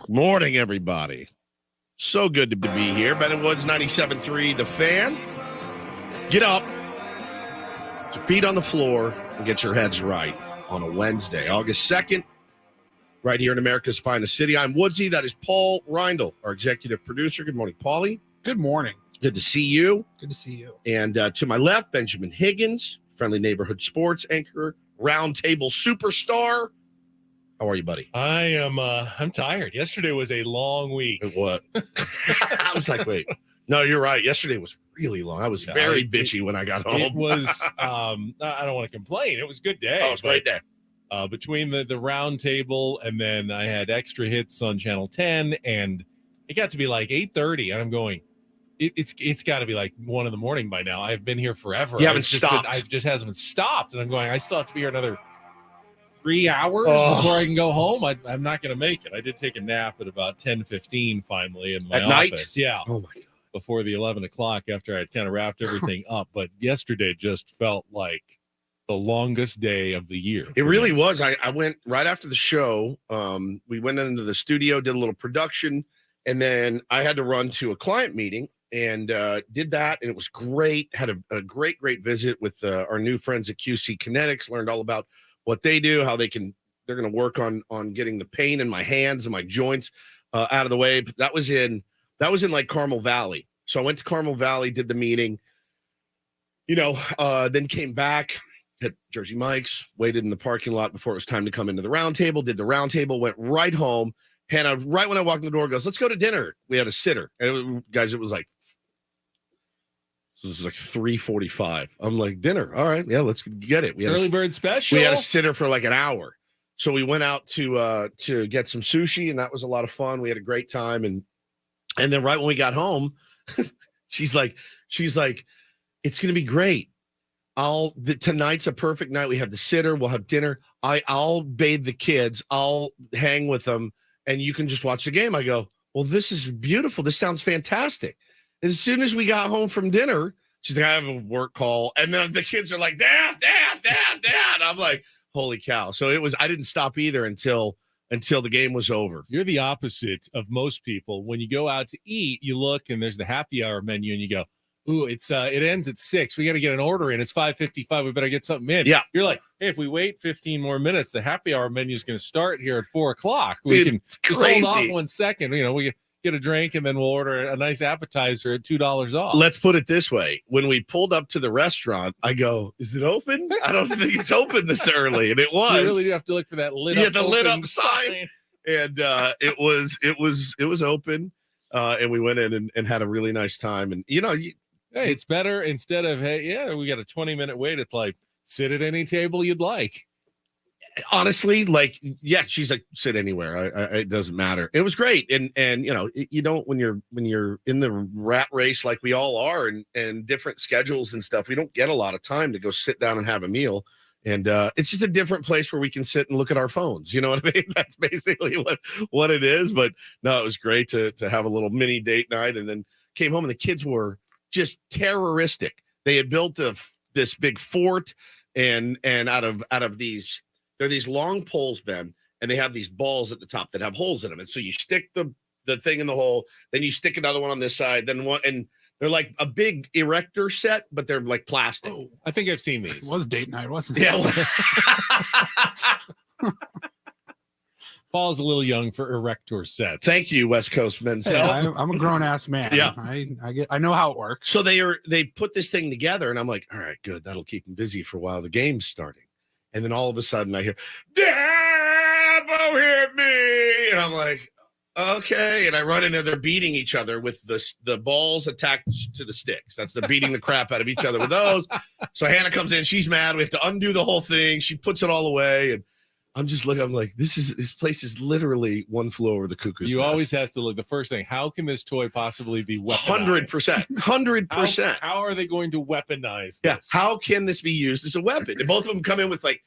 Morning, everybody. So good to be here. Ben and Woods, 97.3, The Fan. Get up, get your feet on the floor, and get your heads right on a Wednesday, August 2nd, right here in America's finest city. I'm Woodsy. That is Paul Reindl, our executive producer. Good morning, Paulie. Good morning. Good to see you. Good to see you. And to my left, Benjamin Higgins, friendly neighborhood sports anchor, roundtable superstar. How are you, buddy? I'm tired. Yesterday was a long week. What? I was like, wait. No, you're right. Yesterday was really long. I was very bitchy when I got home. It was, I don't want to complain. It was a good day. Oh, it was a great day. Between the round table and then I had extra hits on Channel 10 and it got to be like 8:30 and I'm going, it's got to be like 1 a.m. by now. I've been here forever. You haven't stopped. I just hasn't stopped. And I'm going, I still have to be here another 3 hours before I can go home. I'm not going to make it. I did take a nap at about 10:15 finally in my office. Night? Yeah. Oh my God. Before the 11 o'clock after I'd kind of wrapped everything up. But yesterday just felt like the longest day of the year. It really was. I went right after the show. We went into the studio, did a little production, and then I had to run to a client meeting and did that. And it was great. Had a great visit with our new friends at QC Kinetics. Learned all about what they do, how they're going to work on getting the pain in my hands and my joints out of the way. But that was in like Carmel Valley. So I went to Carmel Valley, did the meeting, then came back, hit Jersey Mike's, waited in the parking lot before it was time to come into the round table, did the round table, went right home. Hannah, right when I walked in the door, goes, let's go to dinner. We had a sitter. And it was like 3:45. I'm like, dinner. All right. Yeah, let's get it. We had early bird special. We had a sitter for like an hour. So we went out to get some sushi, and that was a lot of fun. We had a great time. And then right when we got home, she's like, it's going to be great. Tonight's a perfect night. We have the sitter. We'll have dinner. I'll bathe the kids. I'll hang with them, and you can just watch the game. I go, well, this is beautiful. This sounds fantastic. As soon as we got home from dinner, she's like, I have a work call. And then the kids are like, Dad. I'm like, holy cow. So I didn't stop either until the game was over. You're the opposite of most people. When you go out to eat, you look and there's the happy hour menu and you go, ooh, it ends at 6. We got to get an order in. It's 5:55. We better get something in. Yeah. You're like, hey, if we wait 15 more minutes, the happy hour menu is going to start here at 4:00. Dude, we can just crazy. hold off 1 second. We get a drink and then we'll order a nice appetizer at $2 off. Let's put it this way. When we pulled up to the restaurant, I go, is it open? I don't think it's open this early. And it was. You really do have to look for that lit up sign. And it was open. And we went in and had a really nice time. And, hey, it's better instead of, hey, yeah, we got a 20-minute wait. It's like, sit at any table you'd like. Honestly, like, yeah, she's like, sit anywhere. It doesn't matter. It was great. And you don't, when you're in the rat race, like we all are and different schedules and stuff, we don't get a lot of time to go sit down and have a meal. And it's just a different place where we can sit and look at our phones. You know what I mean? That's basically what it is. But no, it was great to have a little mini date night, and then came home and the kids were just terroristic. They had built this big fort and out of these, there are these long poles, Ben, and they have these balls at the top that have holes in them. And so you stick the thing in the hole, then you stick another one on this side, then one, and they're like a big erector set, but they're like plastic. Oh, I think I've seen these. It was date night, wasn't it? Yeah. Paul's a little young for erector sets. Thank you, West Coast men's Hey, health. I'm a grown ass man. Yeah. I know how it works. So they put this thing together, and I'm like, all right, good. That'll keep them busy for a while. The game's starting. And then all of a sudden I hear, Dabo hit me. And I'm like, okay. And I run in there. They're beating each other with the balls attached to the sticks. That's the beating the crap out of each other with those. So Hannah comes in. She's mad. We have to undo the whole thing. She puts it all away. And I'm just looking. I'm like, this place is literally one flew over the cuckoo's You nest. always have to look. The first thing, how can this toy possibly be weaponized? 100%. How are they going to weaponize this? Yeah. How can this be used as a weapon? And both of them come in with like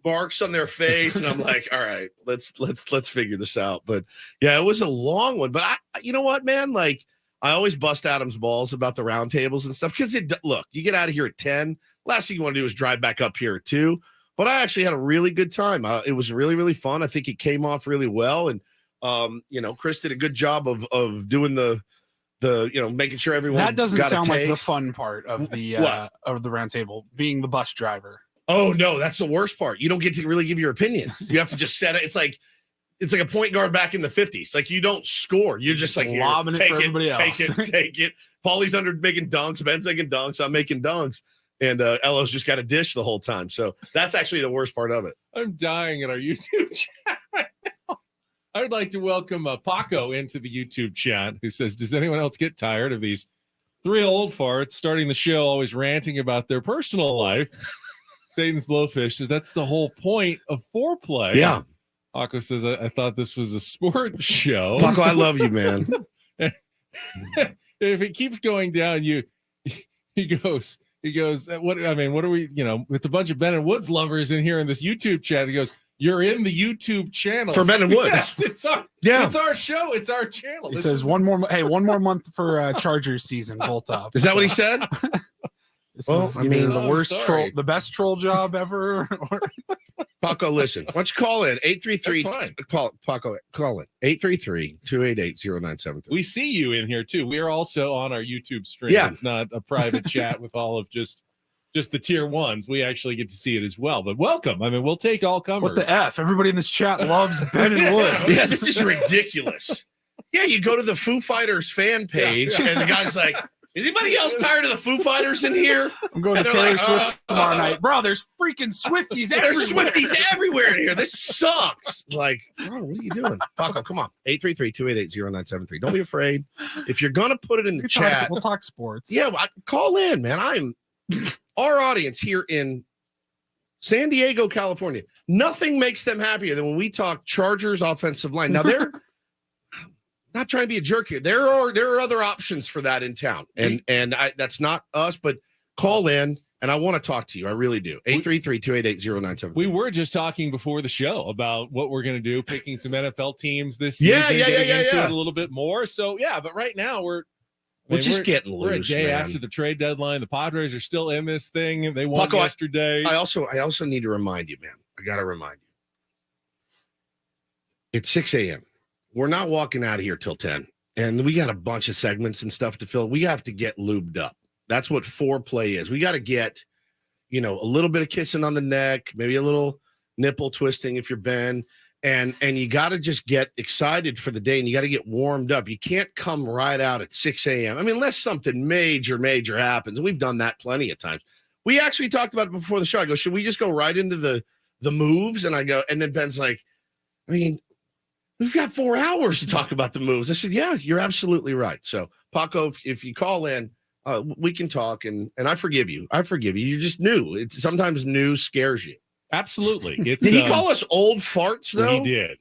marks on their face, and I'm like, all right, let's figure this out. But yeah, it was a long one. But you know what, man? Like, I always bust Adam's balls about the round tables and stuff because look, you get out of here at 10. Last thing you want to do is drive back up here at 2. but I actually had a really good time. It was really, really fun. I think it came off really well. And, Chris did a good job of doing the making sure everyone That doesn't got sound a like the taste. fun part of the round table, being the bus driver. Oh no, that's the worst part. You don't get to really give your opinions. You have to just set it. It's like a point guard back in the 50s. Like you don't score. You're just like lobbing it for everybody else. Take it. Paulie's under making dunks. Ben's making dunks. I'm making dunks. And Elo's just got a dish the whole time. So that's actually the worst part of it. I'm dying in our YouTube chat right now. I would like to welcome Paco into the YouTube chat, who says, does anyone else get tired of these three old farts starting the show always ranting about their personal life? Satan's Blowfish says that's the whole point of Foreplay. Yeah. Paco says, I thought this was a sports show. Paco, I love you, man. If it keeps going down, he goes, what are we, it's a bunch of Ben and Woods lovers in here in this YouTube chat. He goes, you're in the YouTube channel For Ben and Woods. Yes, it's our show. It's our channel. He says one more month for Chargers season. Bolt up. Is that what he said? This Well, is I mean, the worst sorry. the best troll job ever. Paco, listen. Why don't you call in 833? That's fine. Call in 833-288-0973. We see you in here too. We are also on our YouTube stream. Yeah. It's not a private chat with all of just the tier ones. We actually get to see it as well. But welcome. I mean, we'll take all comers. What the F? Everybody in this chat loves Ben and Woods. Yeah, this is ridiculous. Yeah, you go to the Foo Fighters fan page, and the guy's like, is anybody else tired of the Foo Fighters in here? I'm going to And Taylor they're like, Swift tomorrow night. Bro, there's freaking Swifties There's everywhere. Swifties everywhere in here. This sucks. Like, bro, what are you doing? Paco, come on. 833-288-0973. Don't be afraid. If you're going to put it in the chat. We'll talk sports. Yeah, call in, man. Our audience here in San Diego, California. Nothing makes them happier than when we talk Chargers offensive line. Now, they're not trying to be a jerk here. There are other options for that in town. And that's not us, but call in and I want to talk to you. I really do. 833-288-0973. We were just talking before the show about what we're going to do, picking some NFL teams this Yeah, season, yeah, getting yeah, into yeah. it a little bit more. So, yeah, but right now we're just getting We're a loose, day man. after the trade deadline. The Padres are still in this thing. They won Paco, yesterday. I also need to remind you, man. I got to remind you. It's 6 a.m. We're not walking out of here till 10. And we got a bunch of segments and stuff to fill. We have to get lubed up. That's what Foreplay is. We got to get, a little bit of kissing on the neck, maybe a little nipple twisting if you're Ben. And you got to just get excited for the day, and you got to get warmed up. You can't come right out at 6 a.m. I mean, unless something major happens. And we've done that plenty of times. We actually talked about it before the show. I go, should we just go right into the moves? And I go, and then Ben's like, I mean, we've got 4 hours to talk about the moves. I said, yeah, you're absolutely right. So, Paco, if you call in, we can talk, and I forgive you. You're just new. Sometimes new scares you. Absolutely. Did he call us old farts, though? He did.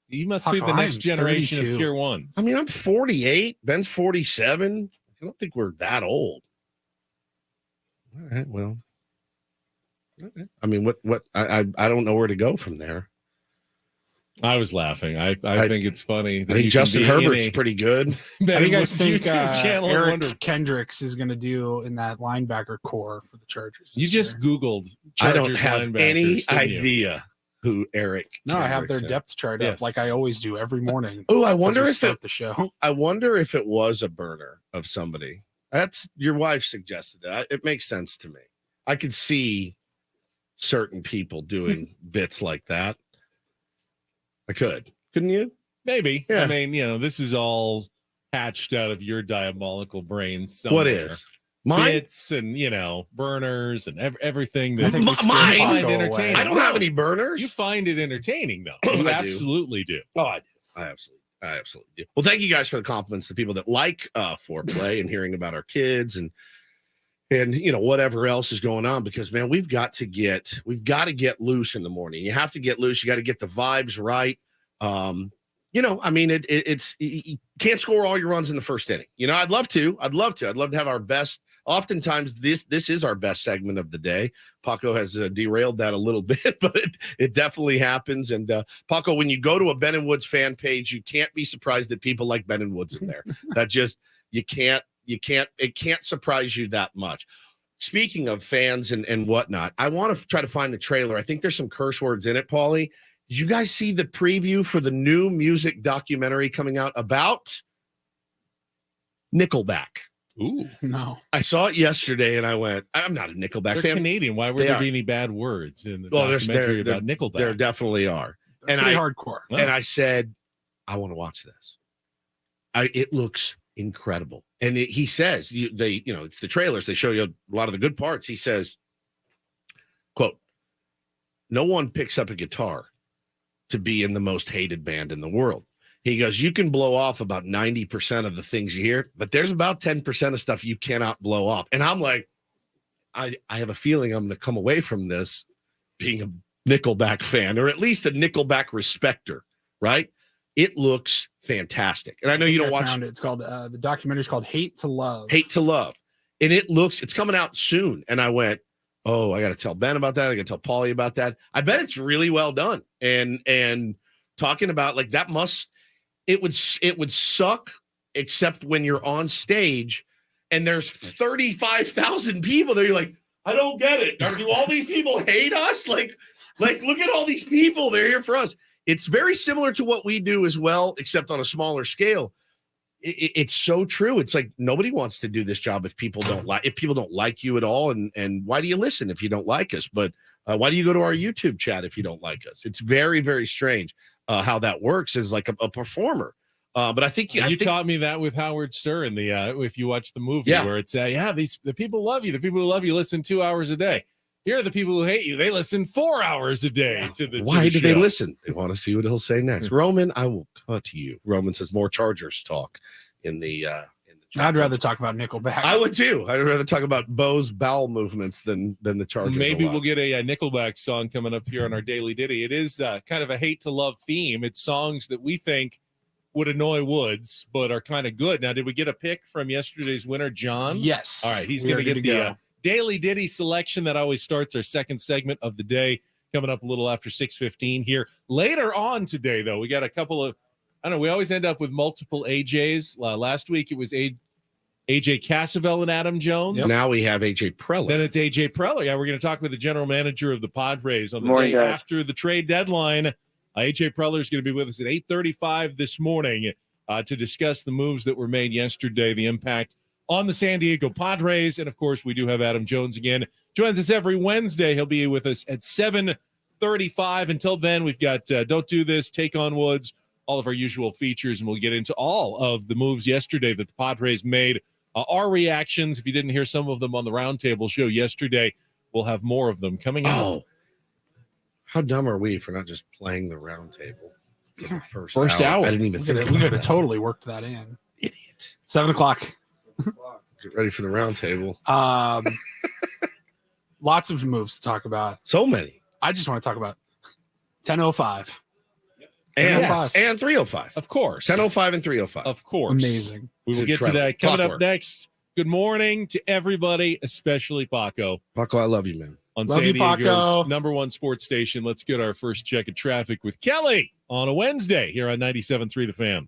He must be Paco, the I next am generation 32. of tier ones. I mean, I'm 48. Ben's 47. I don't think we're that old. All right, well. Okay. I mean, what? I don't know where to go from there. I was laughing. I think it's funny. I think Justin Herbert's pretty good. How do you guys think channel and wonder- Eric Kendricks is going to do in that linebacker core for the Chargers? You this just year? Googled I don't Chargers have linebackers, any didn't you? idea who Eric. No, I have their Kendricks is. depth chart Yes. up like I always do every morning. Oh, I as wonder we if start the show. I wonder if it was a burner of somebody. That's your wife suggested that. It makes sense to me. I could see certain people doing bits like that. I couldn't you? Maybe. Yeah. I mean, this is all hatched out of your diabolical brains. Somewhere. What is mine? Bits and burners and everything I that think we mine? scared find Paco entertaining. away. I don't have any burners. You find it entertaining, though. You I do. absolutely do. Oh, I do. I absolutely do. Well, thank you guys for the compliments. The people that like Foreplay and hearing about our kids and whatever else is going on, because man, we've got to get loose in the morning. You have to get loose. You got to get the vibes right. I mean, it's you can't score all your runs in the first inning. I'd love to have our best. Oftentimes this is our best segment of the day. Paco has derailed that a little bit, but it definitely happens. And Paco, when you go to a Ben and Woods fan page, you can't be surprised that people like Ben and Woods in there. That just, it can't surprise you that much. speaking of fans and whatnot, I want to try to find the trailer. I think there's some curse words in it, Paulie. Did you guys see the preview for the new music documentary coming out about Nickelback? Ooh, No. I saw it yesterday and I went, I'm not a Nickelback they're fan. Canadian. Why would They there are. be any bad words in the Well, documentary about Nickelback? There definitely are. They're And pretty hardcore. And I said, I want to watch this. It looks incredible. And he says, it's the trailers. They show you a lot of the good parts. He says, quote, no one picks up a guitar to be in the most hated band in the world. He goes, you can blow off about 90% of the things you hear, but there's about 10% of stuff you cannot blow off. And I'm like, I have a feeling I'm going to come away from this being a Nickelback fan, or at least a Nickelback respecter, right? It looks fantastic. And I know you don't watch it. It's called, the documentary is called Hate to Love. Hate to Love. And it's coming out soon. And I went, oh, I got to tell Ben about that. I got to tell Paulie about that. I bet it's really well done. And talking about like that it would suck, except when you're on stage and there's 35,000 people there. You're like, I don't get it. Do all these people hate us? Like, look at all these people. They're here for us. It's very similar to what we do as well, except on a smaller scale. It's so true. It's like nobody wants to do this job if people don't like you at all. And why do you listen if you don't like us? But why do you go to our YouTube chat if you don't like us? It's very, very strange how that works as like a performer. But I think you taught me that with Howard Stern. If you watch the movie, where it's the people love you. The people who love you listen 2 hours a day. Here are the people who hate you. They listen 4 hours a day to the. Why do they show. listen? They want to see what he'll say next. Roman, I will cut you. Roman says more Chargers talk in the. I'd rather talk about Nickelback. I would too. I'd rather talk about Bo's bowel movements than the Chargers. Maybe we'll get a Nickelback song coming up here on our Daily Ditty. It is kind of a hate to love theme. It's songs that we think would annoy Woods, but are kind of good. Now, did we get a pick from yesterday's winner, John? Yes. All right, he's going to get the Daily Ditty selection that always starts our second segment of the day, coming up a little after 6:15 here. Later on today, though, we got a couple of, I don't know, we always end up with multiple AJs. Last week it was AJ Cassavell and Adam Jones. Yep. Now we have AJ Preller. Then it's AJ Preller. Yeah, we're going to talk with the general manager of the Padres on the Morning, day guys. after the trade deadline. AJ Preller is going to be with us at 8:35 this morning to discuss the moves that were made yesterday, the impact on the San Diego Padres. And, of course, we do have Adam Jones again. Joins us every Wednesday. He'll be with us at 7:35. Until then, we've got Don't Do This, Take on Woods, all of our usual features, and we'll get into all of the moves yesterday that the Padres made. Our reactions, if you didn't hear some of them on the Roundtable show yesterday, we'll have more of them coming out. Oh, how dumb are we for not just playing the Roundtable for the First hour. I didn't even think We about could have that. totally worked that in. Idiot. 7:00. Get ready for the Roundtable. Lots of moves to talk about. So many. I just want to talk about 10:05. And, Yes. and 305. Of course. 10:05 and 305. Of course. Amazing. We will It's get to incredible. that coming up Clockwork. next. Good morning to everybody, especially Paco, Paco, I love you, man. on Love San you, Diego's Paco. #1 sports station. Let's get our first check of traffic with Kelly on a Wednesday here on 97.3 The Fan.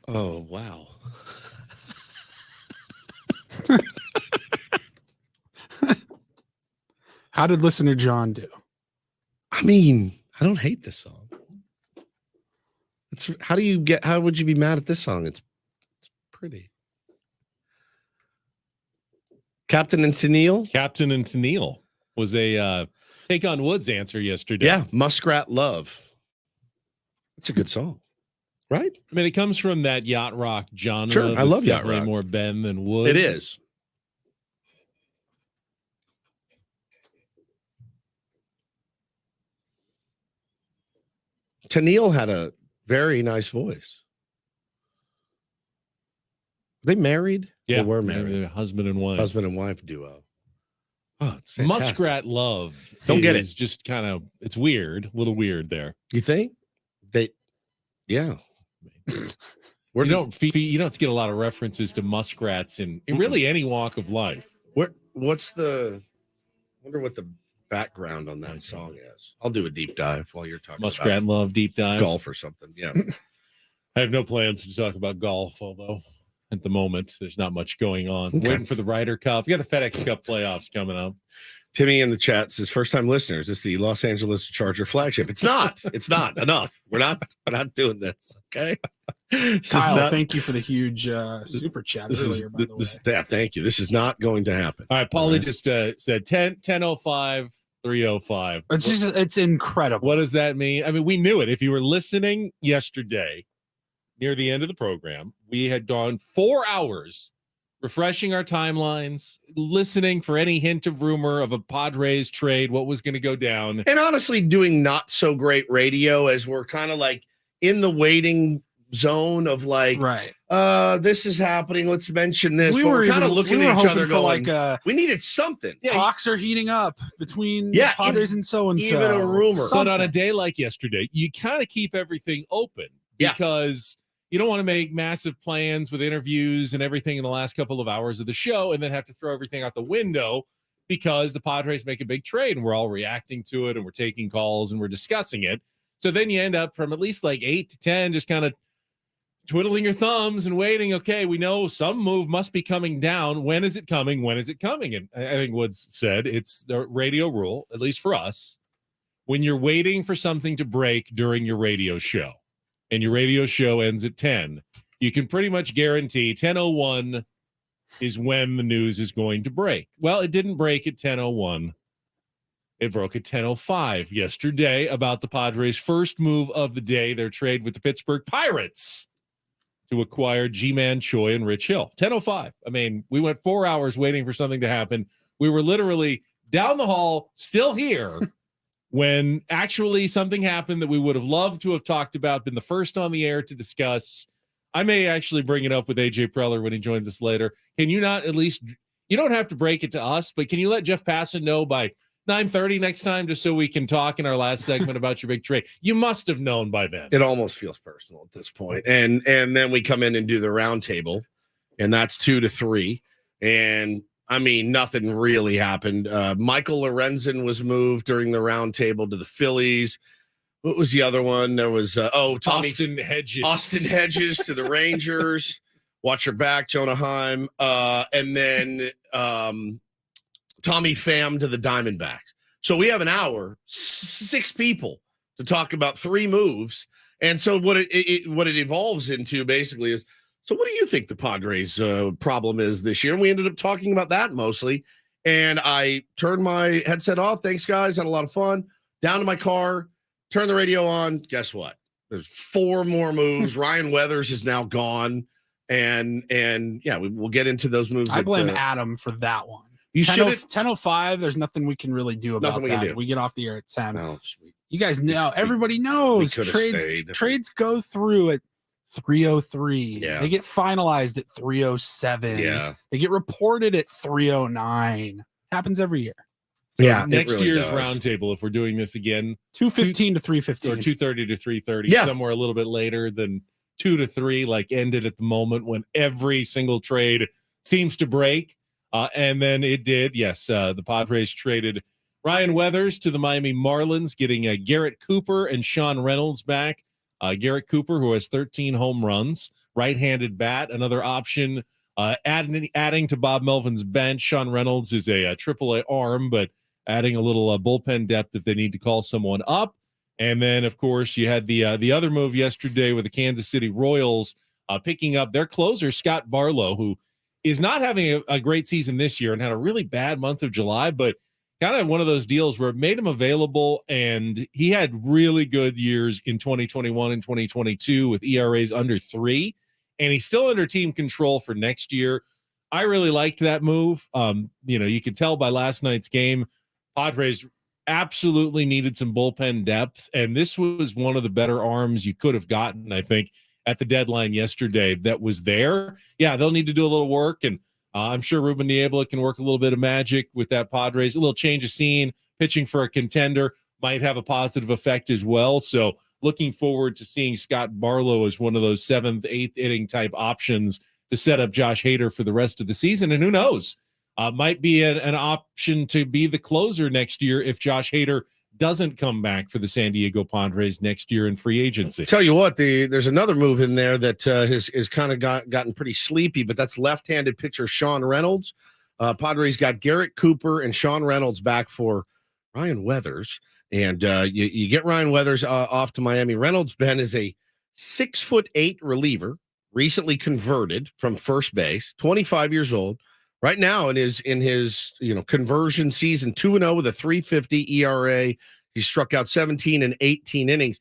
Oh, wow. How did listener John do? I mean, I don't hate this song. How would you be mad at this song? It's pretty. Captain and Tennille? Captain and Tennille was a Take on Woods answer yesterday. Yeah, Muskrat Love. It's a good song, right? I mean, it comes from that yacht rock genre. Sure, I love yacht definitely rock. More Ben than Woods. It is. Tennille had a very nice voice. They married? Yeah, They were married. They're husband and wife. Husband and wife duo. Oh, it's fantastic. Muskrat Love. Don't get it. It's just kind of, it's weird, a little weird there. You think? Yeah. You don't have to get a lot of references to muskrats in really any walk of life. What's the? Wonder what the background on that song is. I'll do a deep dive while you're talking Muskrat about Love deep dive. golf or something. Yeah. I have no plans to talk about golf, although at the moment there's not much going on. Okay. Waiting for the Ryder Cup. We got the FedEx Cup playoffs coming up. Timmy in the chat says, first time listeners, it's the Los Angeles Charger flagship. It's not. It's not enough. We're not doing this. Okay. Kyle, thank you for the huge super chat earlier, by the way. Yeah, thank you. This is not going to happen. All right. Paulie just said 10:05, 3:05. It's incredible. What does that mean? I mean, we knew it. If you were listening yesterday near the end of the program, we had gone 4 hours refreshing our timelines, listening for any hint of rumor of a Padres trade, what was going to go down. And honestly, doing not so great radio as we're kind of like in the waiting zone of like, right. This is happening. Let's mention this. We but were we're kind of looking at each other going, we needed something. Talks are heating up between Padres and so-and-so. Even a rumor. But on a day like yesterday, you kind of keep everything open because you don't want to make massive plans with interviews and everything in the last couple of hours of the show and then have to throw everything out the window because the Padres make a big trade and we're all reacting to it and we're taking calls and we're discussing it. So then you end up from at least like 8 to 10, just kind of twiddling your thumbs and waiting. Okay, we know some move must be coming down. When is it coming? When is it coming? And I think Woods said it's the radio rule, at least for us, when you're waiting for something to break during your radio show and your radio show ends at 10, you can pretty much guarantee 10:01 is when the news is going to break. Well, it didn't break at 10:01. It broke at 10:05 yesterday about the Padres' first move of the day, their trade with the Pittsburgh Pirates to acquire G-Man Choi and Rich Hill. 10:05. I mean, we went 4 hours waiting for something to happen. We were literally down the hall, still here, when actually something happened that we would have loved to have talked about, been the first on the air to discuss. I may actually bring it up with AJ Preller when he joins us later. Can you not at least, you don't have to break it to us, but can you let Jeff Passan know by 9:30 next time, just so we can talk in our last segment about your big trade? You must have known by then. It almost feels personal at this point. And then we come in and do the round table, and that's 2 to 3. And I mean, nothing really happened. Michael Lorenzen was moved during the round table to the Phillies. What was the other one? There was Austin Hedges to the Rangers. Watch your back, Jonah Heim. And then Tommy Pham to the Diamondbacks. So we have an hour, 6 people to talk about 3 moves. And so what it evolves into basically is, so what do you think the Padres problem is this year? And we ended up talking about that mostly. And I turned my headset off. Thanks, guys. Had a lot of fun. Down to my car, turn the radio on. Guess what? There's 4 more moves. Ryan Weathers is now gone. And yeah, we'll get into those moves. I blame Adam for that one. You should 10:05. There's nothing we can really do about that. We get off the air at 10. Oh, sweet. You guys know. Everybody knows trades go through at 3:03. Yeah. They get finalized at 3:07. Yeah. They get reported at 3:09. Happens every year. Yeah. Next year's roundtable, if we're doing this again, 2:15 to 3:15 or 2:30 to 3:30, somewhere a little bit later than 2 to 3, like ended at the moment when every single trade seems to break. And then it did. Yes. The Padres traded Ryan Weathers to the Miami Marlins, getting Garrett Cooper and Sean Reynolds back. Garrett Cooper, who has 13 home runs. right-handed bat, another option. Adding to Bob Melvin's bench, Sean Reynolds is a AAA arm, but adding a little bullpen depth if they need to call someone up. And then, of course, you had the other move yesterday with the Kansas City Royals picking up their closer, Scott Barlow, who is not having a great season this year and had a really bad month of July, but kind of one of those deals where it made him available, and he had really good years in 2021 and 2022 with ERAs under 3, and he's still under team control for next year. I really liked that move. You could tell by last night's game, Padres absolutely needed some bullpen depth, and this was one of the better arms you could have gotten, I think, at the deadline yesterday that was there. Yeah, they'll need to do a little work, and I'm sure Ruben Niebla can work a little bit of magic with that Padres. A little change of scene, pitching for a contender might have a positive effect as well. So looking forward to seeing Scott Barlow as one of those 7th, 8th inning type options to set up Josh Hader for the rest of the season. And who knows, might be an option to be the closer next year if Josh Hader doesn't come back for the San Diego Padres next year in free agency. Tell you what, there's another move in there that has kind of gotten pretty sleepy, but that's left-handed pitcher Sean Reynolds. Padres got Garrett Cooper and Sean Reynolds back for Ryan Weathers, and you get Ryan Weathers off to Miami. Reynolds, Ben, is a 6'8" reliever, recently converted from first base, 25 years old. Right now in his conversion season, 2-0 with a 3.50 ERA. He struck out 17 in 18 innings.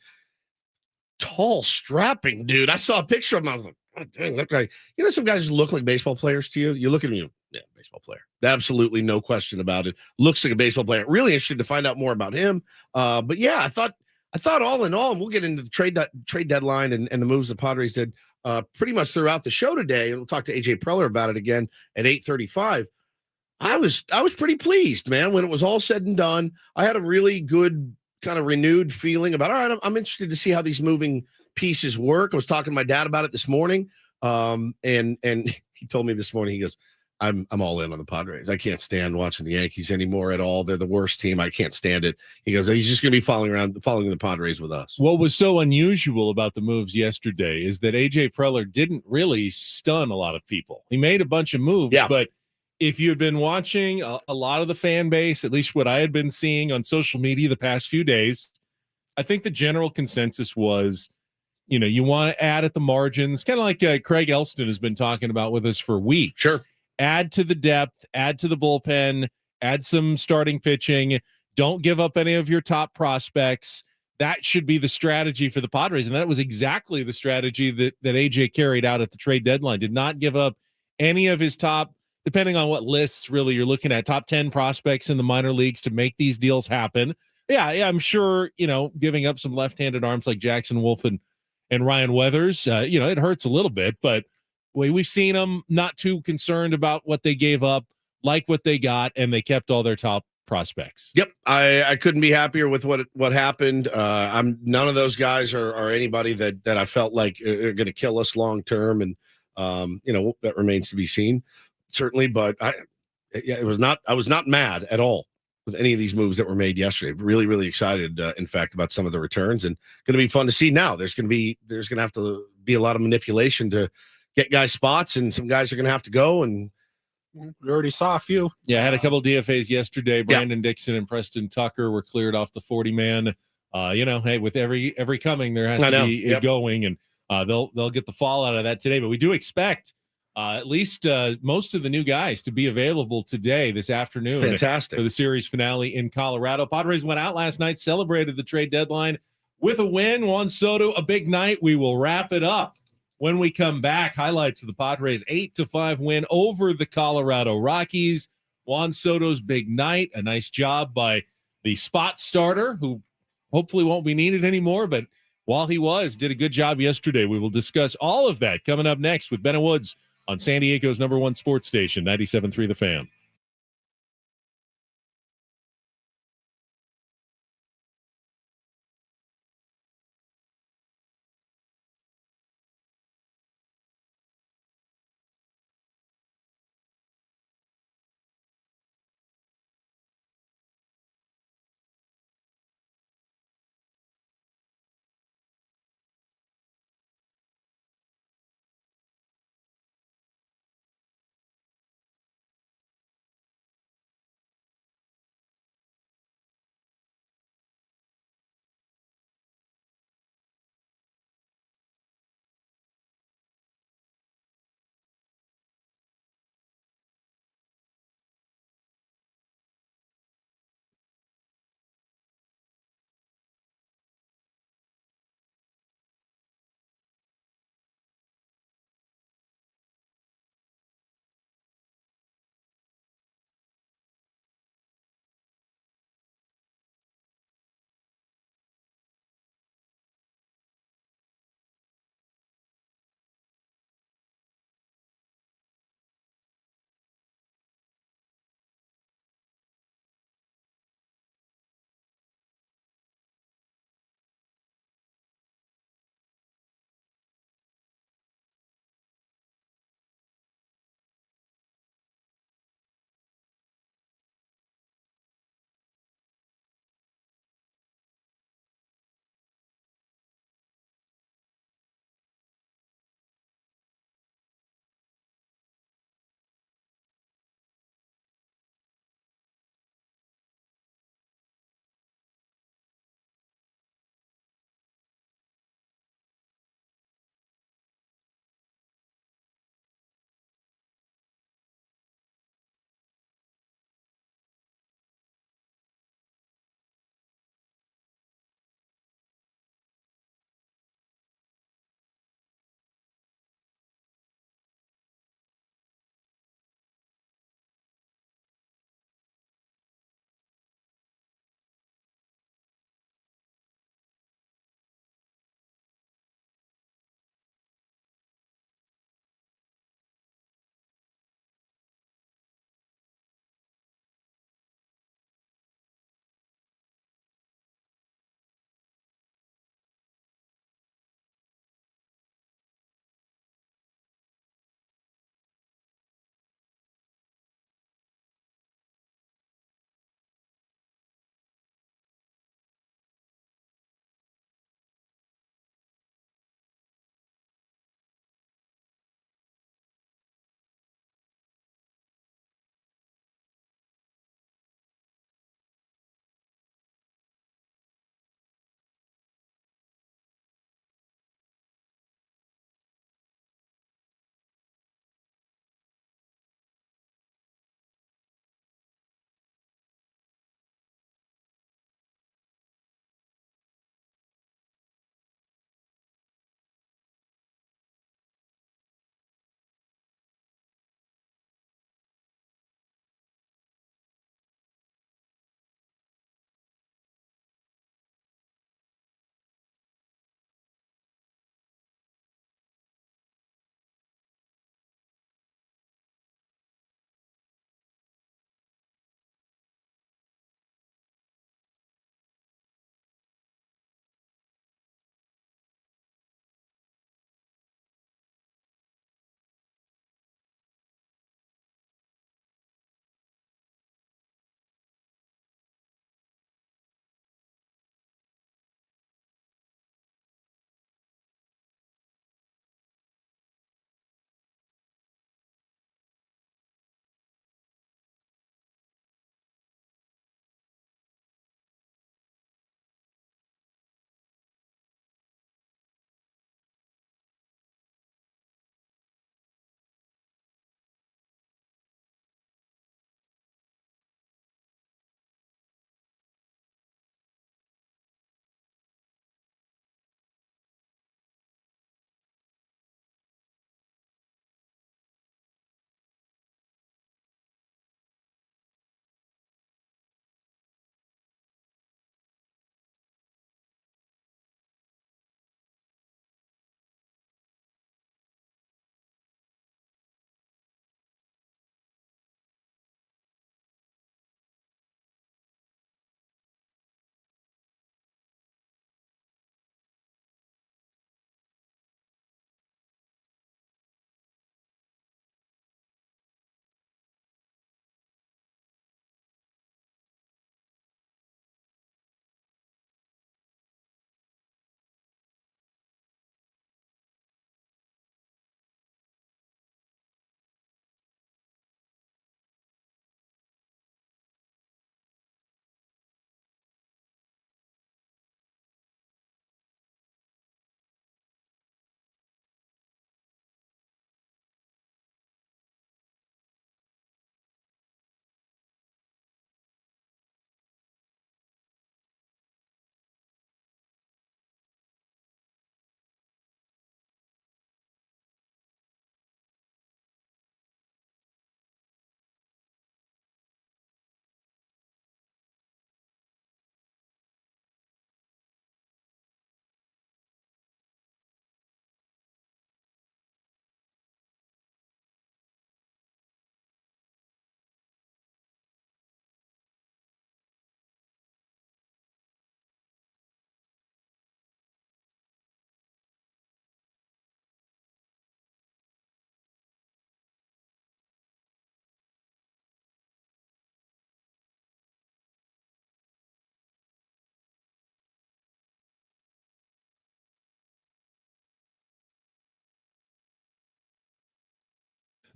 Tall, strapping dude. I saw a picture of him. I was like, oh, dang, that guy. You know, some guys look like baseball players to you. You look at him, yeah, baseball player. Absolutely no question about it. Looks like a baseball player. Really interested to find out more about him. But yeah, I thought all in all, and we'll get into the trade deadline and the moves the Padres did pretty much throughout the show today, and we'll talk to AJ Preller about it again at 8:35. I was pretty pleased, man. When it was all said and done, I had a really good kind of renewed feeling about, all right, I'm interested to see how these moving pieces work. I was talking to my dad about it this morning, and he told me this morning, he goes, I'm all in on the Padres. I can't stand watching the Yankees anymore at all. They're the worst team. I can't stand it. He goes, he's just going to be following the Padres with us. What was so unusual about the moves yesterday is that AJ Preller didn't really stun a lot of people. He made a bunch of moves, but if you had been watching a lot of the fan base, at least what I had been seeing on social media the past few days, I think the general consensus was, you want to add at the margins, kind of like Craig Elston has been talking about with us for weeks. Sure. Add to the depth, add to the bullpen, add some starting pitching. Don't give up any of your top prospects. That should be the strategy for the Padres. And that was exactly the strategy that AJ carried out at the trade deadline. Did not give up any of his top, depending on what lists really you're looking at, top 10 prospects in the minor leagues to make these deals happen. Yeah, I'm sure, giving up some left-handed arms like Jackson Wolf and Ryan Weathers, it hurts a little bit, but we've seen them not too concerned about what they gave up, like what they got, and they kept all their top prospects. Yep, I couldn't be happier with what happened. I'm none of those guys are anybody that I felt like are going to kill us long term, and that remains to be seen, certainly. But I was not mad at all with any of these moves that were made yesterday. Really, really excited, in fact, about some of the returns, and going to be fun to see. Now there's going to have to be a lot of manipulation to get guys spots, and some guys are going to have to go. And we already saw a few. Yeah, I had a couple DFAs yesterday. Brandon Dixon and Preston Tucker were cleared off the 40-man. Hey, with every coming, there has to be it going, and they'll get the fall out of that today. But we do expect at least most of the new guys to be available today, this afternoon. Fantastic. For the series finale in Colorado. Padres went out last night, celebrated the trade deadline with a win. Juan Soto, a big night. We will wrap it up when we come back. Highlights of the Padres 8-5 win over the Colorado Rockies. Juan Soto's big night. A nice job by the spot starter, who hopefully won't be needed anymore, but while he did a good job yesterday. We will discuss all of that coming up next with Ben Woods on San Diego's #1 sports station, 97.3 The Fan.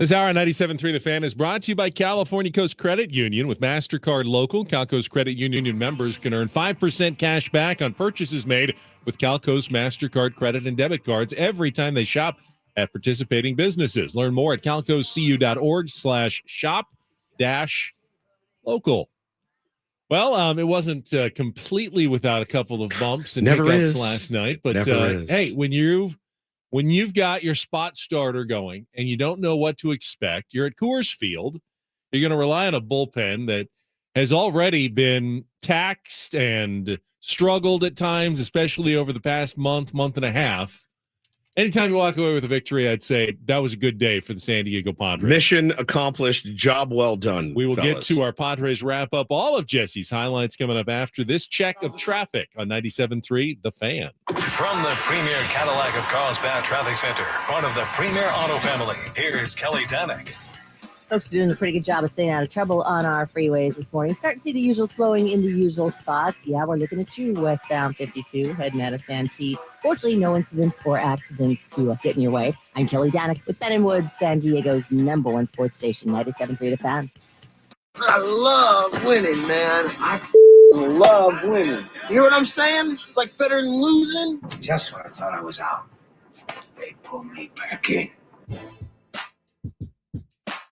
This hour on 97.3 The Fan is brought to you by California Coast Credit Union. With MasterCard Local, CalCoast Credit Union members can earn 5% cash back on purchases made with CalCoast MasterCard credit and debit cards every time they shop at participating businesses. Learn more at calcoastcu.org/shop-local. Well, it wasn't completely without a couple of bumps and hiccups last night, but hey, when you've got your spot starter going and you don't know what to expect, you're at Coors Field, you're going to rely on a bullpen that has already been taxed and struggled at times, especially over the past month and a half. Anytime you walk away with a victory, I'd say that was a good day for the San Diego Padres. Mission accomplished. Job well done. We will get to our Padres wrap-up, all of Jesse's highlights coming up after this check of traffic on 97.3 The Fan. From the premier Cadillac of Carlsbad Traffic Center, part of the premier auto family, here's Kelly Danek. Folks are doing a pretty good job of staying out of trouble on our freeways this morning. Start to see the usual slowing in the usual spots. Yeah, we're looking at you, westbound 52, heading out of Santee. Fortunately, no incidents or accidents to get in your way. I'm Kelly Danek with Ben & Woods, San Diego's #1 sports station, 97.3 The Fan. I love winning, man. I love winning. You hear what I'm saying? It's like better than losing. Just when I thought I was out, they pulled me back in.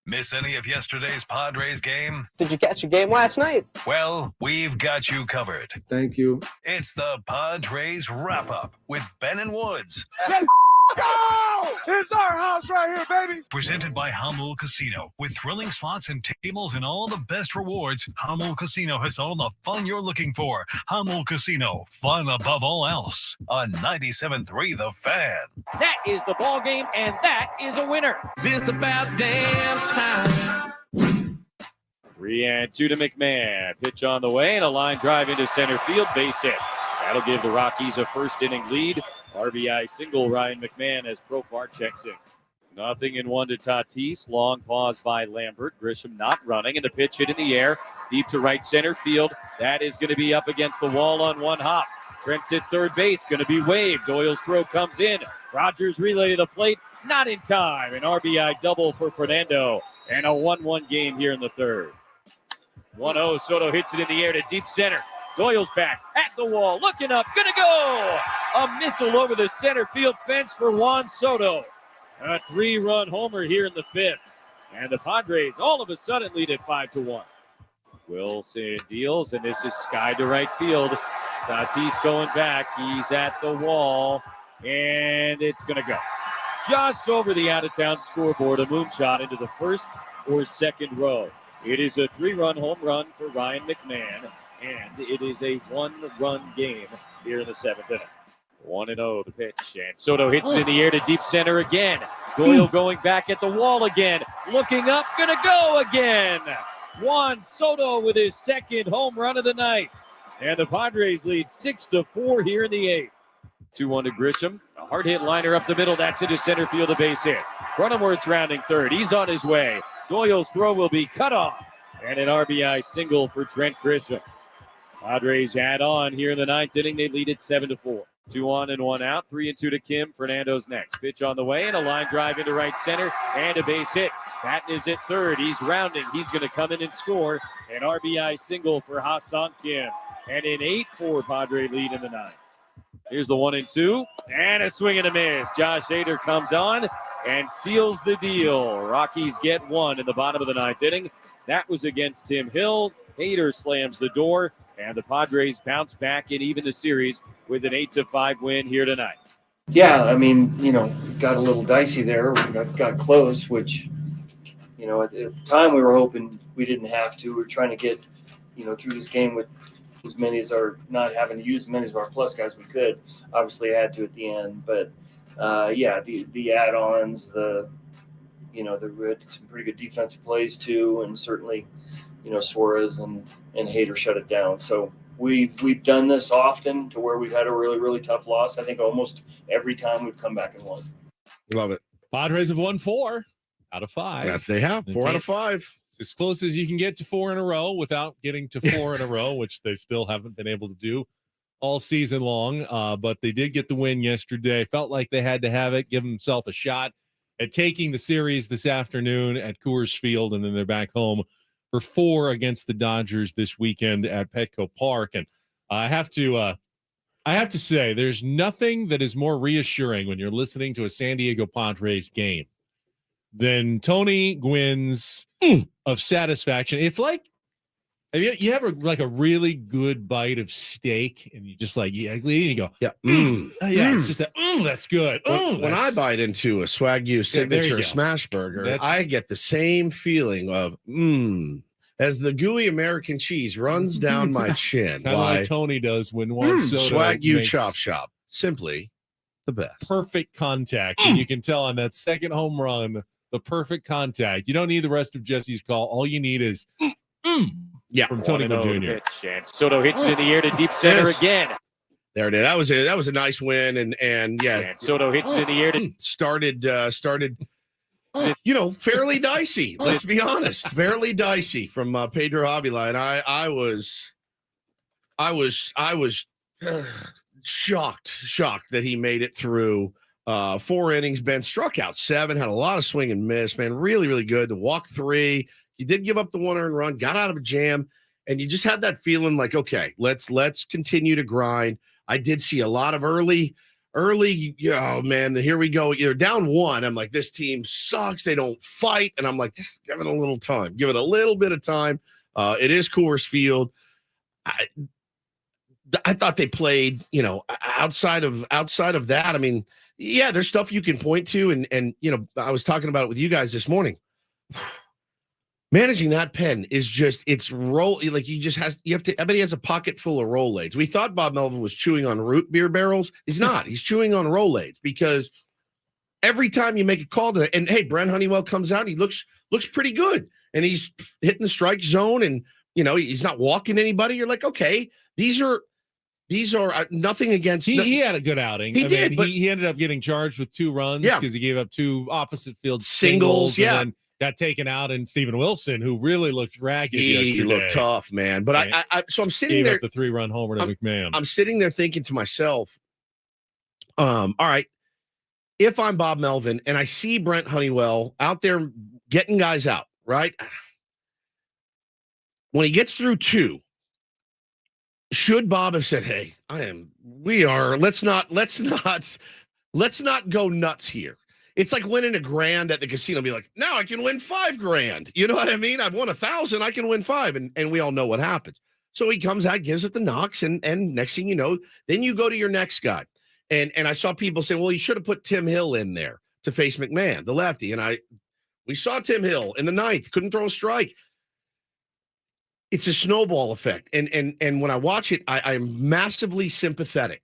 Miss any of yesterday's Padres game? Did you catch a game last night? Well, we've got you covered. Thank you. It's the Padres Wrap-Up with Ben & Woods. Let's go! It's our house right here, baby. Presented by Hamul Casino. With thrilling slots and tables and all the best rewards, Hamul Casino has all the fun you're looking for. Hamul Casino, fun above all else. On 97.3 The Fan. That is the ball game, and that is a winner. It's about damn time. 3-2 to McMahon. Pitch on the way, and a line drive into center field. Base hit. That'll give the Rockies a first-inning lead. RBI single, Ryan McMahon, as Profar checks in. 0-1 to Tatis. Long pause by Lambert. Grisham not running, and the pitch hit in the air. Deep to right center field. That is going to be up against the wall on one hop. Trent's at third base, going to be waved. Doyle's throw comes in. Rogers relay to the plate. Not in time. An RBI double for Fernando. And a 1-1 game here in the third. 1-0. Soto hits it in the air to deep center. Doyle's back at the wall, looking up, gonna go! A missile over the center field fence for Juan Soto. A 3-run homer here in the fifth. And the Padres all of a sudden lead at 5-1. Wilson deals, and this is sky to right field. Tatis going back, he's at the wall, and it's gonna go. Just over the out-of-town scoreboard, a moonshot into the first or second row. It is a 3-run home run for Ryan McMahon. And it is a 1-run game here in the seventh inning. 1-0 the pitch. And Soto hits it in the air to deep center again. Doyle going back at the wall again. Looking up, gonna go again. Juan Soto with his second home run of the night. And the Padres lead 6-4 here in the eighth. 2-1 to Grisham. A hard hit liner up the middle. That's into center field, a base hit. Cronenworth's rounding third. He's on his way. Doyle's throw will be cut off. And an RBI single for Trent Grisham. Padres add on here in the ninth inning. They lead it 7-4. 2 on and 1 out. 3-2 to Kim. Fernando's next. Pitch on the way and a line drive into right center and a base hit. Patton is at third. He's rounding. He's going to come in and score. An RBI single for Ha-Seong Kim. And an 8-4 Padre lead in the ninth. Here's the 1-2 and a swing and a miss. Josh Hader comes on and seals the deal. Rockies get one in the bottom of the ninth inning. That was against Tim Hill. Hader slams the door. And the Padres bounce back and even the series with an 8-5 win here tonight. Yeah, I mean, got a little dicey there. We got close, which, at the time we were hoping we didn't have to. We were trying to get, through this game with as many as our, not having to use as many of our plus guys we could. Obviously, I had to at the end. But, the add-ons, we had some pretty good defensive plays too, and certainly, Suarez and Hader shut it down. So we've done this often to where we've had a really, really tough loss. I think almost every time we've come back and won. Love it. Padres have won 4 out of 5. That they have 4 out of 5. It's as close as you can get to 4 in a row without getting to 4 in a row, which they still haven't been able to do all season long. But they did get the win yesterday. Felt like they had to have it, give themselves a shot at taking the series this afternoon at Coors Field, and then they're back home for 4 against the Dodgers this weekend at Petco Park. And I have to say, there's nothing that is more reassuring when you're listening to a San Diego Padres game than Tony Gwynn's of satisfaction. It's like, you have a really good bite of steak, and you just like, you go, it's just that, that's good. When I bite into a Swagyu signature smash burger, I get the same feeling of as the gooey American cheese runs down my chin. Kind of like Tony does when Juan Soto Swagyu Chop Shop, simply the best. Perfect contact, and you can tell on that second home run, the perfect contact. You don't need the rest of Jesse's call. All you need is from Tony Gwynn Jr. And Soto hits it in the air to deep center again. There it is. That was a nice win, and Soto hits it in the air to started fairly dicey. Let's be honest, fairly dicey from Pedro Avila, and I was shocked that he made it through 4 innings. Ben struck out 7, had a lot of swing and miss. Man, really, really good. The walk 3. He did give up the 1 earned run, got out of a jam, and you just had that feeling like, okay, let's continue to grind. I did see a lot of early, oh man, here we go. You're down 1. I'm like, this team sucks. They don't fight. And I'm like, just give it a little time. Give it a little bit of time. It is Coors Field. I thought they played, outside of that. I mean, yeah, there's stuff you can point to. And I was talking about it with you guys this morning. Managing that pen is just, it's roll. Like everybody has a pocket full of Rolaids. We thought Bob Melvin was chewing on root beer barrels. He's not. He's chewing on Rolaids, because every time you make a call to that, and hey, Brent Honeywell comes out, he looks pretty good, and he's hitting the strike zone, and he's not walking anybody. You're like, okay, these are nothing against. He had a good outing. He ended up getting charged with 2 runs because he gave up 2 opposite field singles. And then got taken out, and Steven Wilson, who really looked ragged yesterday. He looked tough, man. But so I'm sitting there. Up the 3-run homer to McMahon. I'm sitting there thinking to myself, all right, if I'm Bob Melvin and I see Brent Honeywell out there getting guys out, right? When he gets through 2, should Bob have said, hey, let's not go nuts here. It's like winning a grand at the casino. Be like, now I can win $5,000. You know what I mean? I've won 1,000. I can win 5. And we all know what happens. So he comes out, gives it the knocks. And next thing you know, then you go to your next guy. And I saw people say, well, you should have put Tim Hill in there to face McMahon, the lefty. And we saw Tim Hill in the 9th, couldn't throw a strike. It's a snowball effect. And when I watch it, I'm massively sympathetic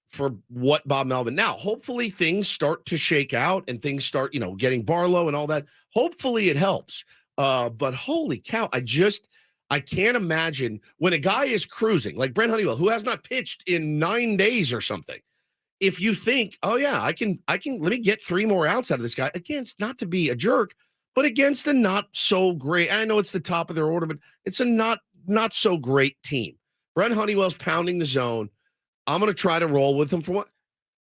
for what Bob Melvin. Now, hopefully things start to shake out and things start, getting Barlow and all that. Hopefully it helps. But holy cow, I can't imagine when a guy is cruising, like Brent Honeywell, who has not pitched in 9 days or something. If you think, oh yeah, I can let me get 3 more outs out of this guy, against, not to be a jerk, but against a not so great. I know it's the top of their order, but it's a not so great team. Brent Honeywell's pounding the zone. I'm going to try to roll with him for what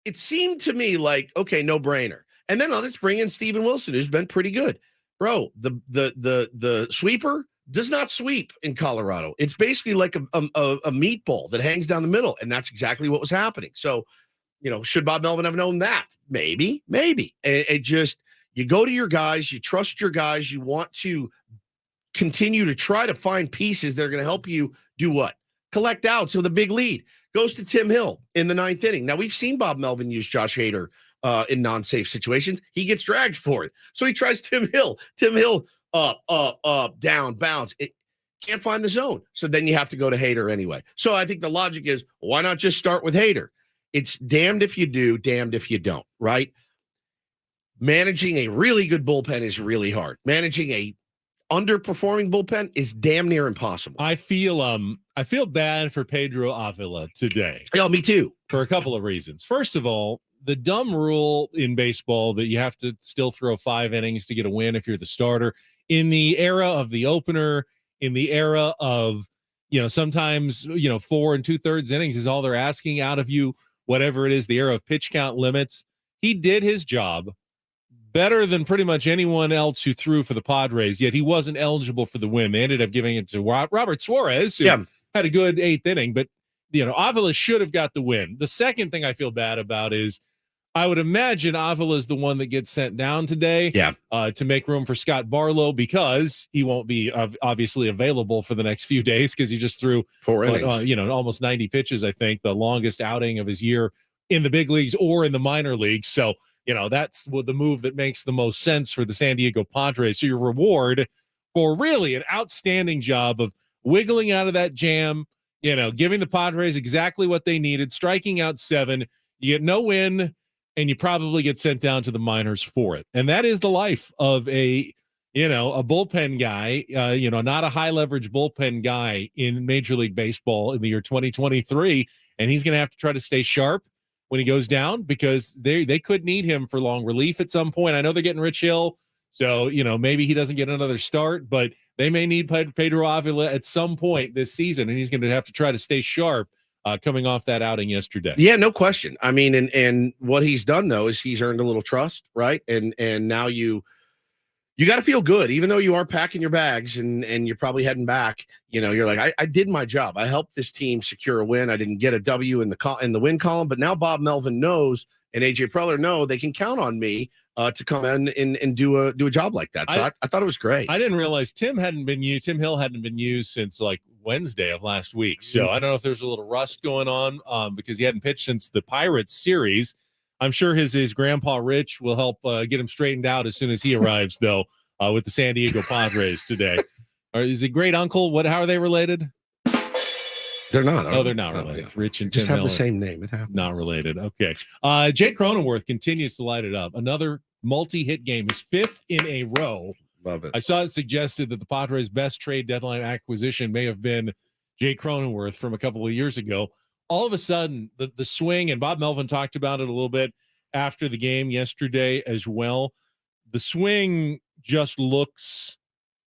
it seemed to me like, okay, no brainer. And then let's bring in Steven Wilson, who's been pretty good. Bro, the sweeper does not sweep in Colorado. It's basically like a meatball that hangs down the middle. And that's exactly what was happening. So, should Bob Melvin have known that? Maybe. It just, you go to your guys, you trust your guys, you want to continue to try to find pieces that are going to help you do what? Collect outs. So the big lead goes to Tim Hill in the 9th inning. Now, we've seen Bob Melvin use Josh Hader in non-safe situations. He gets dragged for it. So he tries Tim Hill. Tim Hill, up, down, bounce. It can't find the zone. So then you have to go to Hader anyway. So I think the logic is, why not just start with Hader? It's damned if you do, damned if you don't, right? Managing a really good bullpen is really hard. Managing a underperforming bullpen is damn near impossible. I feel bad for Pedro Avila today. Yeah, me too. For a couple of reasons. First of all, the dumb rule in baseball that you have to still throw 5 innings to get a win if you're the starter. In the era of the opener, in the era of, sometimes, 4 2/3 innings is all they're asking out of you, whatever it is, the era of pitch count limits. He did his job. better than pretty much anyone else who threw for the Padres, yet he wasn't eligible for the win. They ended up giving it to Robert Suarez, who had a good 8th inning, but Avila should have got the win. The second thing I feel bad about is I would imagine Avila is the one that gets sent down today to make room for Scott Barlow, because he won't be obviously available for the next few days because he just threw 4 innings. Almost 90 pitches, I think, the longest outing of his year in the big leagues or in the minor leagues. So, that's the move that makes the most sense for the San Diego Padres. So your reward for really an outstanding job of wiggling out of that jam, giving the Padres exactly what they needed, striking out 7, you get no win, and you probably get sent down to the minors for it. And that is the life of a bullpen guy, not a high leverage bullpen guy in Major League Baseball in the year 2023. And he's going to have to try to stay sharp when he goes down, because they could need him for long relief at some point. I know they're getting Rich Hill, so maybe he doesn't get another start, but they may need Pedro Avila at some point this season, and he's going to have to try to stay sharp coming off that outing yesterday. Yeah, no question. I mean, and what he's done though is he's earned a little trust, right? And now you got to feel good, even though you are packing your bags and you're probably heading back. You're like, I did my job. I helped this team secure a win. I didn't get a W in the win column, but now Bob Melvin knows and AJ Preller know they can count on me to come in and do a job like that. So I thought it was great. I didn't realize Tim Hill hadn't been used since like Wednesday of last week. So I don't know if there's a little rust going on because he hadn't pitched since the Pirates series. I'm sure his grandpa Rich will help get him straightened out as soon as he arrives, though, with the San Diego Padres today. Is he great uncle? How are they related? They're not. Oh, they're not related. Yeah. Rich and just Tim have the Miller. same name. It happens. Not related. Okay. Jake Cronenworth continues to light it up. Another multi-hit game, his 5th in a row. Love it. I saw it suggested that the Padres' best trade deadline acquisition may have been Jake Cronenworth from a couple of years ago. All of a sudden, the swing, and Bob Melvin talked about it a little bit after the game yesterday as well. The swing just looks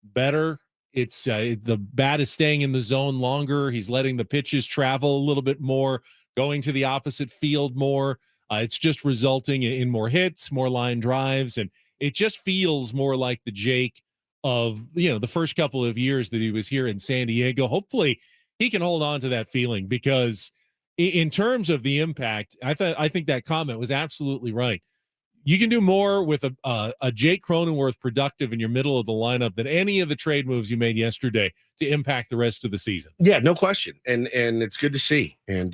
better. It's the bat is staying in the zone longer. He's letting the pitches travel a little bit more, going to the opposite field more. It's just resulting in more hits, more line drives, and it just feels more like the Jake of the first couple of years that he was here in San Diego. Hopefully, he can hold on to that feeling, because in terms of the impact, I think that comment was absolutely right. You can do more with a Jake Cronenworth productive in your middle of the lineup than any of the trade moves you made yesterday to impact the rest of the season. Yeah, no question. And it's good to see. And,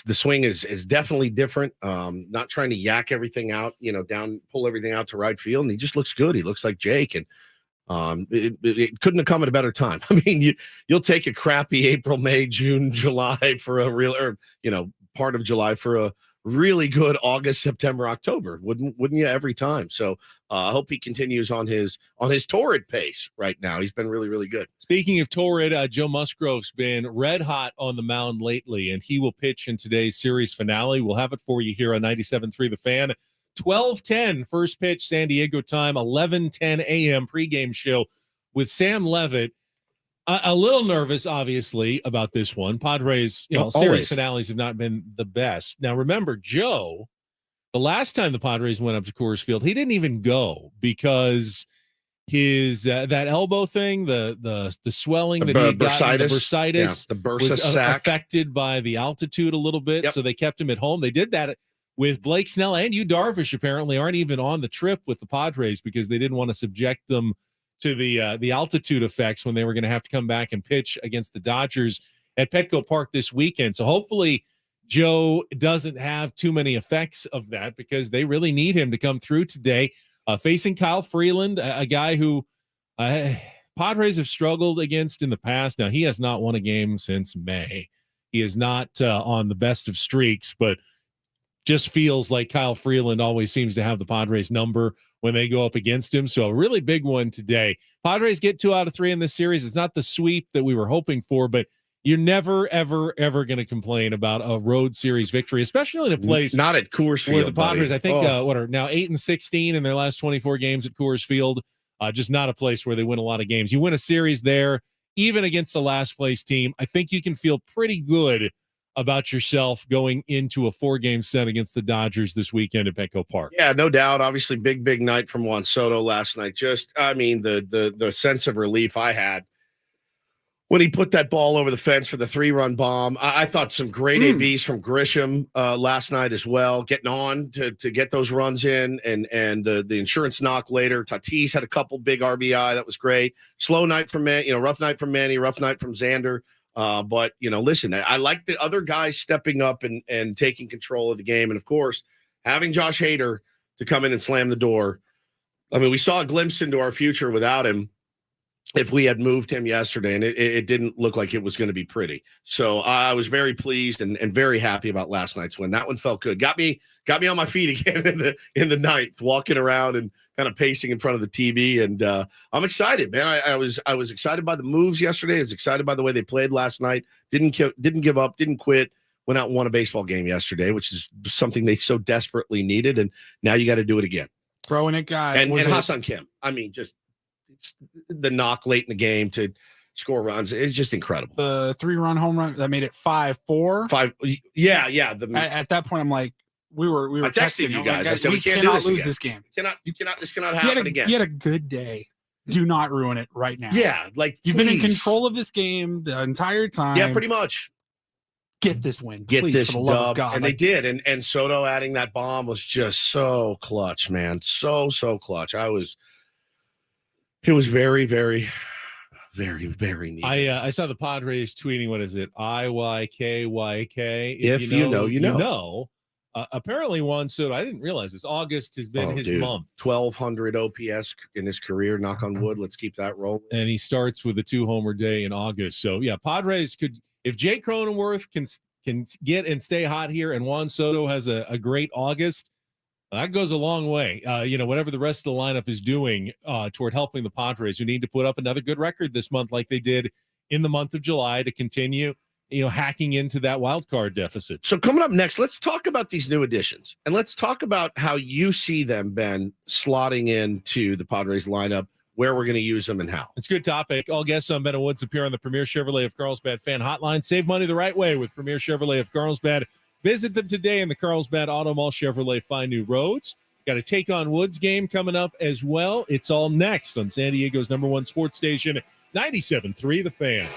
the swing is definitely different. Not trying to yak everything out, pull everything out to right field. And he just looks good. He looks like Jake. And it couldn't have come at a better time. I mean, you'll take a crappy April, May, June, July for a real, part of July for a really good August, September, October, wouldn't you, every time? So I hope he continues on his torrid pace right now. He's been really, really good. Speaking of torrid, Joe Musgrove's been red hot on the mound lately, and he will pitch in today's series finale. We'll have it for you here on 97.3 The Fan. 12:10 first pitch San Diego time, 11:10 a.m. pregame show with Sam Levitt. A little nervous, obviously, about this one. Padres, series finales have not been the best. Now, remember, Joe, the last time the Padres went up to Coors Field, he didn't even go because his that elbow thing, the swelling that he had gotten, the bursitis, the bursa was sac, affected by the altitude a little bit. Yep. So they kept him at home. They did that with Blake Snell, and Yu Darvish apparently aren't even on the trip with the Padres because they didn't want to subject them to the altitude effects when they were going to have to come back and pitch against the Dodgers at Petco Park this weekend. So hopefully Joe doesn't have too many effects of that, because they really need him to come through today. Facing Kyle Freeland, a guy who Padres have struggled against in the past. Now, he has not won a game since May. He is not on the best of streaks, but just feels like Kyle Freeland always seems to have the Padres number when they go up against him. So a really big one today. Padres get 2 out of 3 in this series. It's not the sweep that we were hoping for, but you're never, ever, ever going to complain about a road series victory, especially in a place not at Coors Field, where the Padres, buddy. I think, what are now 8-16 in their last 24 games at Coors Field. Just not a place where they win a lot of games. You win a series there, even against the last place team, I think you can feel pretty good about yourself going into a 4-game set against the Dodgers this weekend at Petco Park. Yeah, no doubt. Obviously, big night from Juan Soto last night. Just, I mean, the sense of relief I had when he put that ball over the fence for the 3-run bomb. I thought some great ABs from Grisham last night as well, getting on to get those runs in, and the insurance knock later. Tatis had a couple big RBI. That was great. Slow night from Manny, rough night from Manny, rough night from Xander. But, listen, I like the other guys stepping up and taking control of the game. And, of course, having Josh Hader to come in and slam the door. I mean, we saw a glimpse into our future without him if we had moved him yesterday, and it didn't look like it was going to be pretty. So I was very pleased and very happy about last night's win. That one felt good. Got me on my feet again in the ninth, walking around and kind of pacing in front of the TV. And I'm excited, man. I was excited by the moves yesterday. I was excited by the way they played last night. Didn't give up, didn't quit. Went out and won a baseball game yesterday, which is something they so desperately needed. And now you got to do it again. Throwing it, guy. And Hassan Kim. I mean, just the knock late in the game to score runs. It's just incredible. The 3-run home run that made it 5-4. 5. Yeah. At that point, I'm like, we were texting you guys. I said, we can't cannot do lose this game. This cannot happen again. You had a good day. Do not ruin it right now. Yeah, like you've been in control of this game the entire time. Yeah, pretty much. Get this win. Get please, this for the love dub. of God. And they did. And Soto adding that bomb was just so clutch, man. So clutch. It was very, very, very, very neat. I saw the Padres tweeting, what is it? IYKYK. If you know, you know. Apparently, Juan Soto, I didn't realize this. August has been his month. 1,200 OPS in his career. Knock on wood. Let's keep that rolling. And he starts with a 2-homer day in August. So, yeah, Padres could, if Jake Cronenworth can get and stay hot here and Juan Soto has a great August, that goes a long way. Whatever the rest of the lineup is doing toward helping the Padres, who need to put up another good record this month like they did in the month of July to continue, hacking into that wild card deficit. So coming up next, let's talk about these new additions. And let's talk about how you see them, Ben, slotting into the Padres lineup, where we're going to use them and how. It's a good topic. All guests on Ben and Woods appear on the Premier Chevrolet of Carlsbad fan hotline. Save money the right way with Premier Chevrolet of Carlsbad. Visit them today in the Carlsbad Auto Mall. Chevrolet, find new roads. Got a Take on Woods game coming up as well. It's all next on San Diego's #1 sports station, 97.3 The Fan.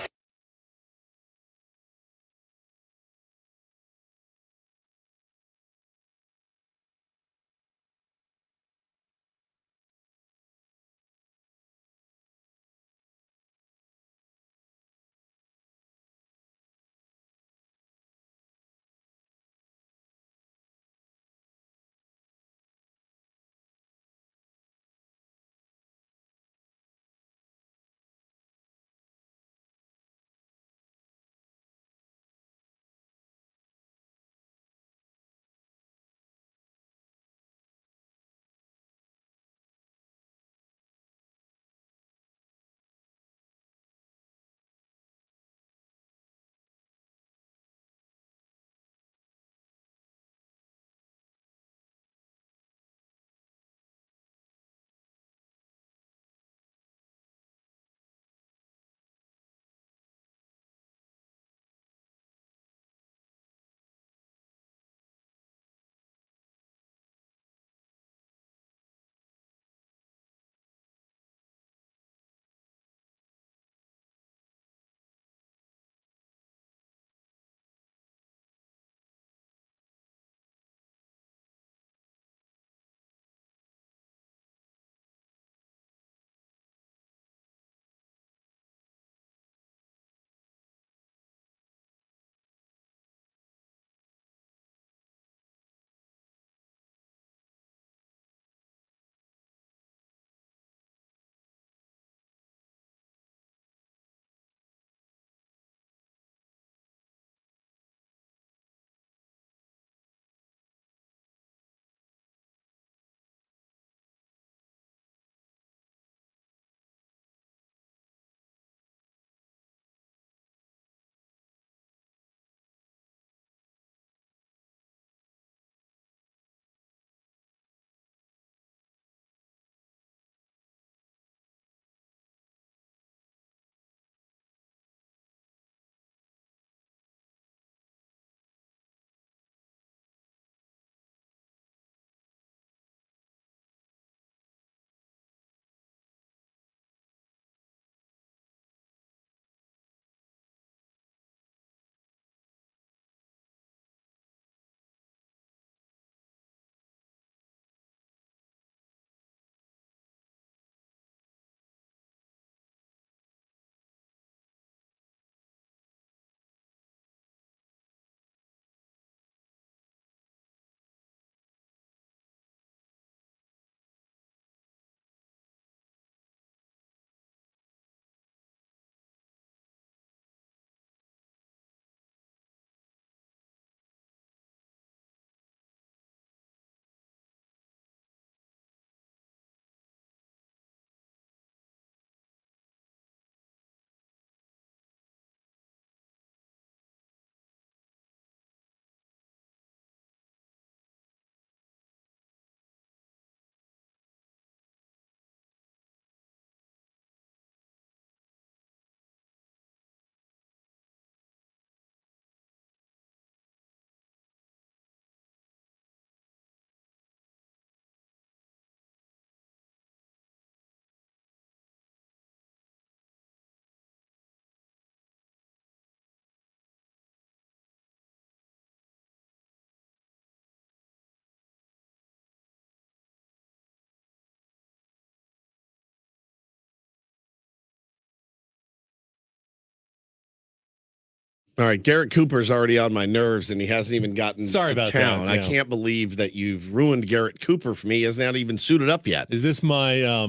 All right, Garrett Cooper's already on my nerves, and he hasn't even gotten Sorry to about town. that, yeah. I can't believe that you've ruined Garrett Cooper for me. He has not even suited up yet. Is this my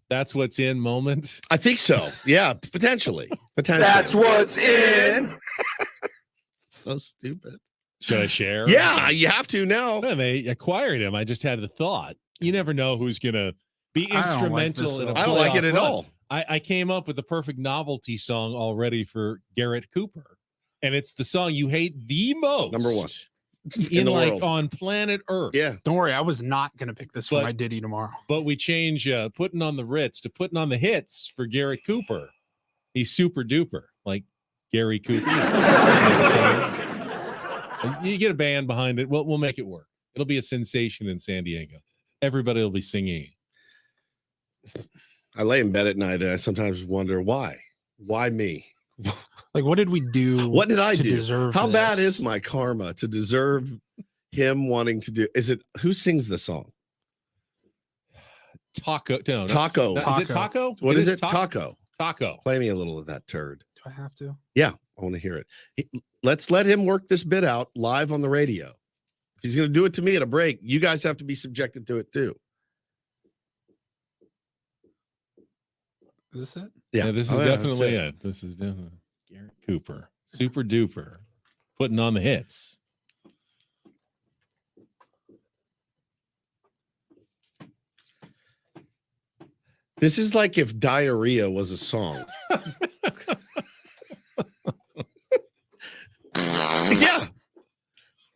that's what's in moment? I think so. Yeah, potentially. That's what's in. So stupid. Should I share? Yeah, you have to now. No, they acquired him. I just had the thought. You never know who's going to be instrumental in a I don't like it at run. all. I came up with the perfect novelty song already for Garrett Cooper, and it's the song you hate the most. Number one in the like world. on planet Earth. Yeah. Don't worry, I was not going to pick this for my Ditty tomorrow. But we change putting on the Ritz to putting on the hits for Garrett Cooper. He's super duper, like Gary Cooper. You get a band behind it. We'll make it work. It'll be a sensation in San Diego. Everybody will be singing. I lay in bed at night and I sometimes wonder why. Why me? Like, what did we do? What did I to do? Deserve How this? bad is my karma to deserve him wanting to do? Is it who sings the song? Taco. No, Taco. Is it Taco? What is it? Taco. Taco. Play me a little of that turd. Do I have to? Yeah, I want to hear it. Let's let him work this bit out live on the radio. If he's going to do it to me at a break, you guys have to be subjected to it too. Is this it? Yeah, this is definitely it. This is definitely Garrett Cooper. Super duper. Putting on the hits. This is like if diarrhea was a song. Yeah.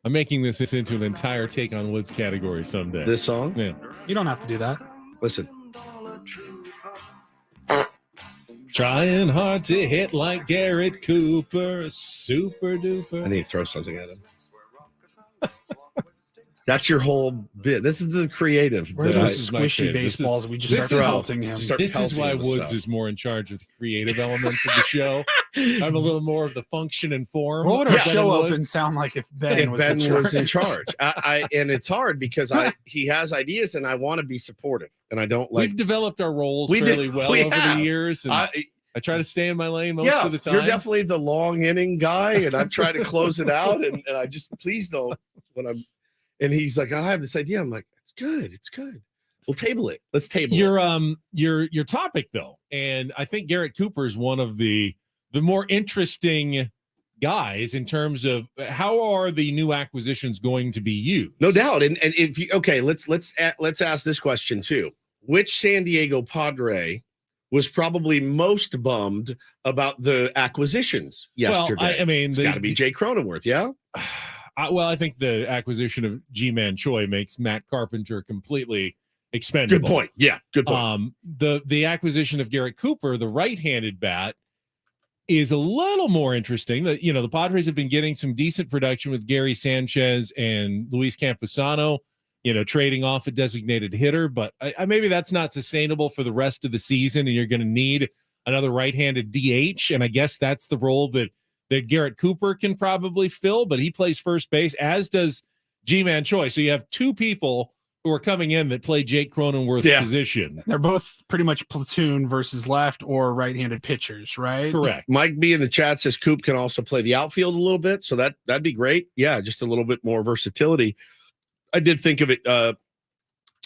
I'm making this into an entire Take on Woods category someday. This song? Yeah. You don't have to do that. Listen. Trying hard to hit like Garrett Cooper. Super duper. I need to throw something at him. That's your whole bit. This is the creative. Where are those squishy baseballs? We just start pelting him. This is why Woods is more in charge of the creative elements of the show. I'm a little more of the function and form. What would our show open sound like if Ben was in charge? And it's hard because he has ideas and I want to be supportive and I don't like. We've developed our roles fairly well over the years. And I try to stay in my lane most of the time. You're definitely the long inning guy, and I'm trying to close it out. And I just please don't when I'm. And he's like, I have this idea. I'm like, it's good. It's good. We'll table it. Let's table your topic though. And I think Garrett Cooper is one of the more interesting guys in terms of how are the new acquisitions going to be used? No doubt. And if you, okay, let's ask this question too. Which San Diego Padre was probably most bummed about the acquisitions yesterday? Well, I mean, it's got to be Jay Cronenworth. Yeah. I think the acquisition of G-Man Choi makes Matt Carpenter completely expendable. Good point. Yeah, good point. The acquisition of Garrett Cooper, the right-handed bat, is a little more interesting. That the Padres have been getting some decent production with Gary Sanchez and Luis Campusano, trading off a designated hitter, but maybe that's not sustainable for the rest of the season, and you're going to need another right-handed DH, and I guess that's the role that Garrett Cooper can probably fill, but he plays first base, as does G-Man Choi. So you have two people who are coming in that play Jake Cronenworth's position. They're both pretty much platoon versus left or right-handed pitchers, right? Correct. Mike B in the chat says Coop can also play the outfield a little bit, so that'd be great. Yeah, just a little bit more versatility. I did think of it.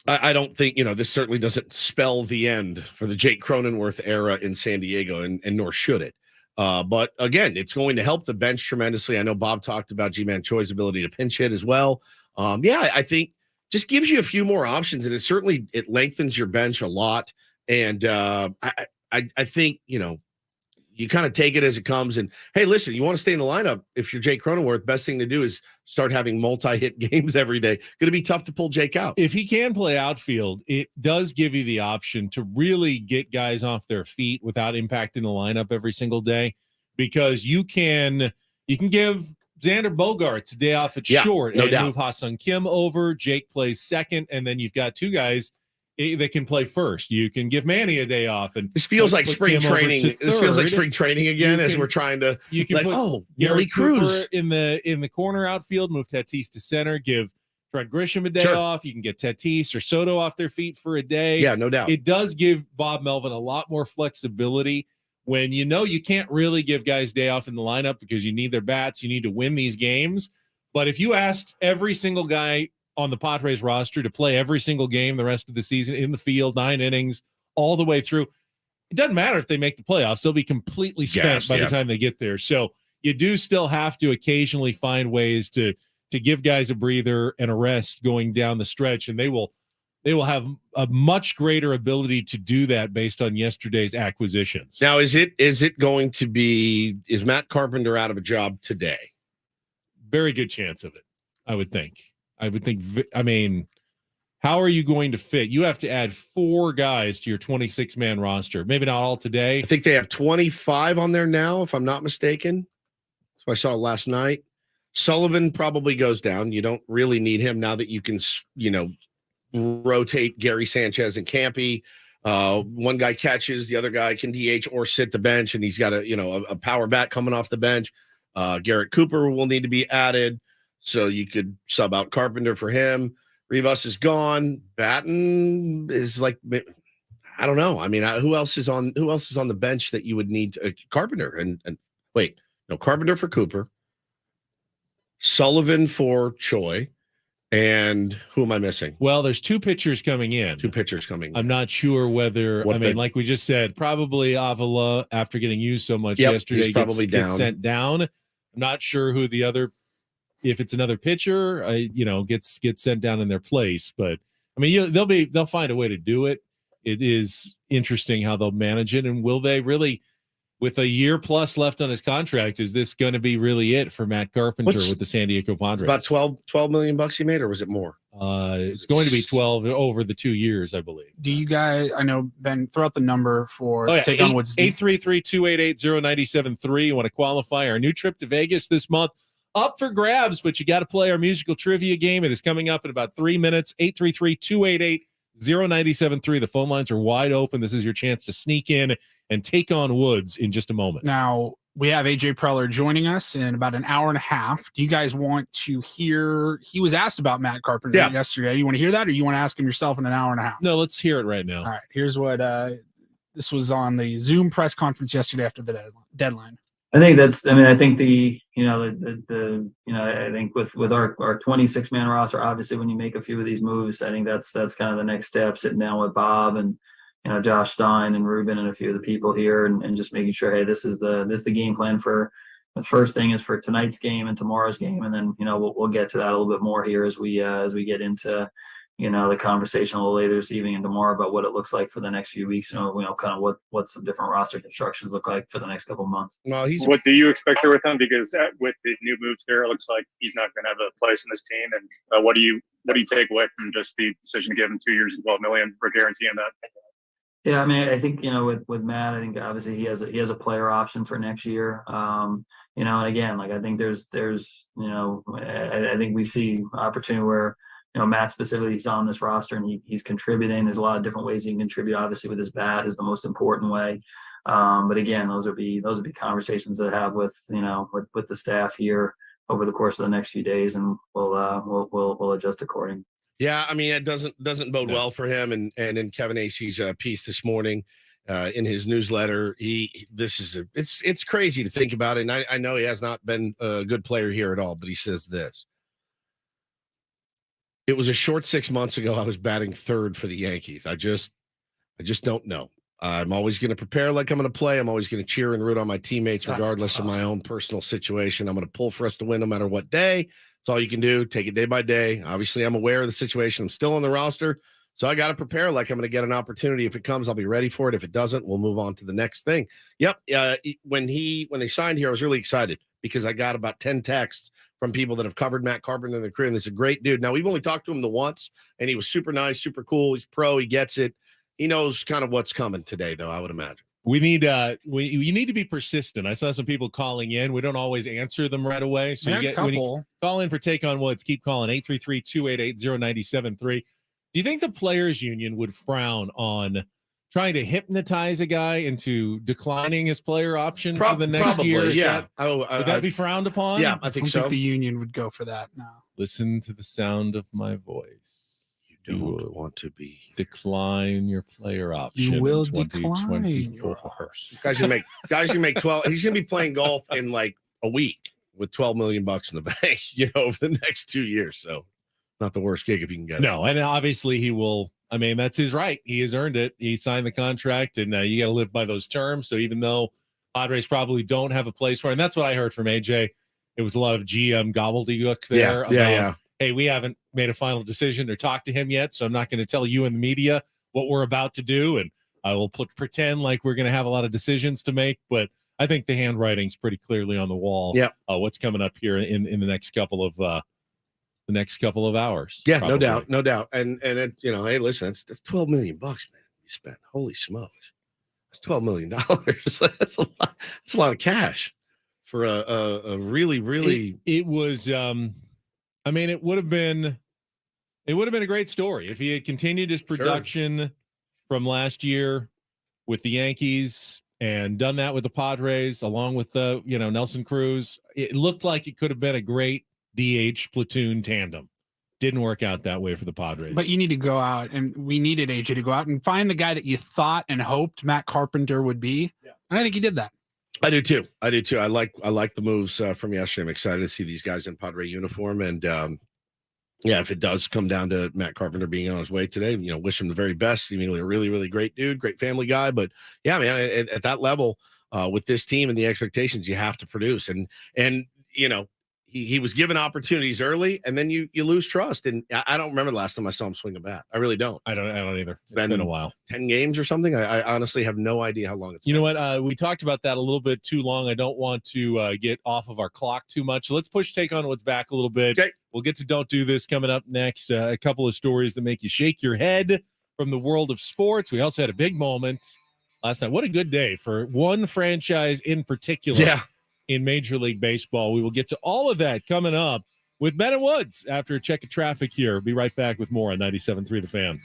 I don't think, this certainly doesn't spell the end for the Jake Cronenworth era in San Diego, and nor should it. But again, it's going to help the bench tremendously. I know Bob talked about G-Man Choi's ability to pinch hit as well. I think just gives you a few more options, and it lengthens your bench a lot. And I think, you kind of take it as it comes. And hey, listen, you want to stay in the lineup. If you're Jake Cronenworth, best thing to do is start having multi-hit games every day. Going to be tough to pull Jake out. If he can play outfield, it does give you the option to really get guys off their feet without impacting the lineup every single day, because you can give Xander Bogaerts a day off at short and move Ha-Seong Kim over. Jake plays second, and then you've got two guys that can play first. You can give Manny a day off, and this feels like spring training. This feels like spring training again, as we're trying to. You can put Gary Cruz in the corner outfield, move Tatis to center, give Trent Grisham a day off. You can get Tatis or Soto off their feet for a day. Yeah, no doubt. It does give Bob Melvin a lot more flexibility when you can't really give guys day off in the lineup because you need their bats, you need to win these games. But if you asked every single guy on the Padres roster to play every single game the rest of the season in the field, 9 innings, all the way through, it doesn't matter if they make the playoffs. They'll be completely spent by the time they get there. So you do still have to occasionally find ways to give guys a breather and a rest going down the stretch, and they will have a much greater ability to do that based on yesterday's acquisitions. Now, is Matt Carpenter out of a job today? Very good chance of it, I would think. I mean, how are you going to fit? You have to add 4 guys to your 26-man roster. Maybe not all today. I think they have 25 on there now, if I'm not mistaken. So I saw last night. Sullivan probably goes down. You don't really need him now that you can, rotate Gary Sanchez and Campy. One guy catches, the other guy can DH or sit the bench, and he's got a power bat coming off the bench. Garrett Cooper will need to be added, so you could sub out Carpenter for him. Rivas is gone. Batten is like, I don't know. I mean, who else is on the bench that you would need Carpenter and wait, no, Carpenter for Cooper, Sullivan for Choi, and who am I missing? Well, there's 2 pitchers coming in. I'm not sure whether, like we just said, probably Avila, after getting used so much yesterday, gets sent down. I'm not sure who the other, if it's another pitcher, gets sent down in their place. But I mean, they'll find a way to do it. It is interesting how they'll manage it, and will they really? With a year plus left on his contract, is this going to be really it for Matt Carpenter with the San Diego Padres? About $12 million he made, or was it more? It's going to be 12 over the 2 years, I believe. Do you guys? I know, Ben, throw out the number for Take On Woods. 833-288-0973. You want to qualify our new trip to Vegas this month? Up for grabs, but you got to play our musical trivia game. It is coming up in about 3 minutes. 833-288-0973. The phone lines are wide open. This is your chance to sneak in and take on Woods in just a moment. Now, we have AJ Preller joining us in about an hour and a half. Do you guys want to hear? He was asked about Matt Carpenter yesterday. You want to hear that, or you want to ask him yourself in an hour and a half? No, let's hear it right now. All right. Here's what this was on the Zoom press conference yesterday after the deadline. I think I think I think with our 26-man roster, obviously when you make a few of these moves, I think that's kind of the next step, sitting down with Bob and Josh Stein and Ruben and a few of the people here, and just making sure, hey, this is the game plan for the first thing is for tonight's game and tomorrow's game, and then we'll get to that a little bit more here as we get into the conversation a little later this evening and tomorrow about what it looks like for the next few weeks. Kind of what some different roster constructions look like for the next couple of months. Well, what do you expect here with him? Because with the new moves there, it looks like he's not going to have a place in this team. And what do you take away from just the decision to give him 2 years and $12 million for guaranteeing that? Yeah, I mean, I think with Matt, I think obviously he has a player option for next year. And again, like I think there's I think we see opportunity where Matt specifically is on this roster and he's contributing. There's a lot of different ways he can contribute. Obviously, with his bat is the most important way. But again, those would be conversations that I have with the staff here over the course of the next few days, and we'll adjust accordingly. Yeah, I mean, it doesn't bode well for him. And in Kevin Acey's piece this morning, in his newsletter, it's crazy to think about it. And I know he has not been a good player here at all, but he says this: it was a short 6 months ago. I was batting third for the Yankees. I just don't know. I'm always going to prepare like I'm going to play. I'm always going to cheer and root on my teammates, regardless of my own personal situation. I'm going to pull for us to win no matter what day. That's all you can do. Take it day by day. Obviously, I'm aware of the situation. I'm still on the roster, so I got to prepare like I'm going to get an opportunity. If it comes, I'll be ready for it. If it doesn't, we'll move on to the next thing. Yep. When they signed here, I was really excited because I got about 10 texts from people that have covered Matt Carpenter in their career, and this is a great dude. Now, we've only talked to him the once, and he was super nice, super cool. He's pro. He gets it. He knows kind of what's coming today, though, I would imagine. We need you need to be persistent. I saw some people calling in. We don't always answer them right away. So when you call in for Take on Woods, keep calling 833-288-0973. Do you think the players union would frown on trying to hypnotize a guy into declining his player option for the next year? Yeah. Would that be frowned upon? Yeah, I think so. Think the union would go for that now. Listen to the sound of my voice. You You don't want to be. Decline your player option. You will in decline 2024. Guys can make 12. He's gonna be playing golf in like a week with 12 million bucks in the bank, over the next 2 years. So not the worst gig if you can get it. No, and obviously he will. I mean, that's his right. He has earned it. He signed the contract, and you got to live by those terms. So even though Padres probably don't have a place for him, and that's what I heard from AJ. It was a lot of GM gobbledygook there. Yeah. Hey, we haven't made a final decision or talked to him yet, so I'm not going to tell you in the media what we're about to do, and I will pretend like we're going to have a lot of decisions to make. But I think the handwriting's pretty clearly on the wall. Yeah, what's coming up here in the next couple of hours? Yeah, probably. no doubt. And it, hey, listen, that's 12 million bucks, man. You spent. Holy smokes, that's $12 million. That's a lot. That's a lot of cash for a really. It was. I mean, it would have been a great story if he had continued his production from last year with the Yankees and done that with the Padres, along with the Nelson Cruz. It looked like it could have been a great DH platoon tandem. Didn't work out that way for the Padres. But you need to go out, and we needed AJ to go out and find the guy that you thought and hoped Matt Carpenter would be. Yeah. And I think he did that. I do too. I like the moves from yesterday. I'm excited to see these guys in Padre uniform. And if it does come down to Matt Carpenter being on his way today, wish him the very best. Seemingly a really, really great dude, great family guy. But yeah, man, at that level, with this team and the expectations, you have to produce. And he was given opportunities early, and then you lose trust. And I don't remember the last time I saw him swing a bat. I really don't. I don't either. It's been a while. 10 games or something. I honestly have no idea how long it's been. You know what? We talked about that a little bit too long. I don't want to get off of our clock too much. Let's push take on what's back a little bit. Okay. We'll get to Don't Do This coming up next. A couple of stories that make you shake your head from the world of sports. We also had a big moment last night. What a good day for one franchise in particular. Yeah. In Major League Baseball. We will get to all of that coming up with Ben and Woods after a check of traffic here. We'll be right back with more on 97.3 The Fan.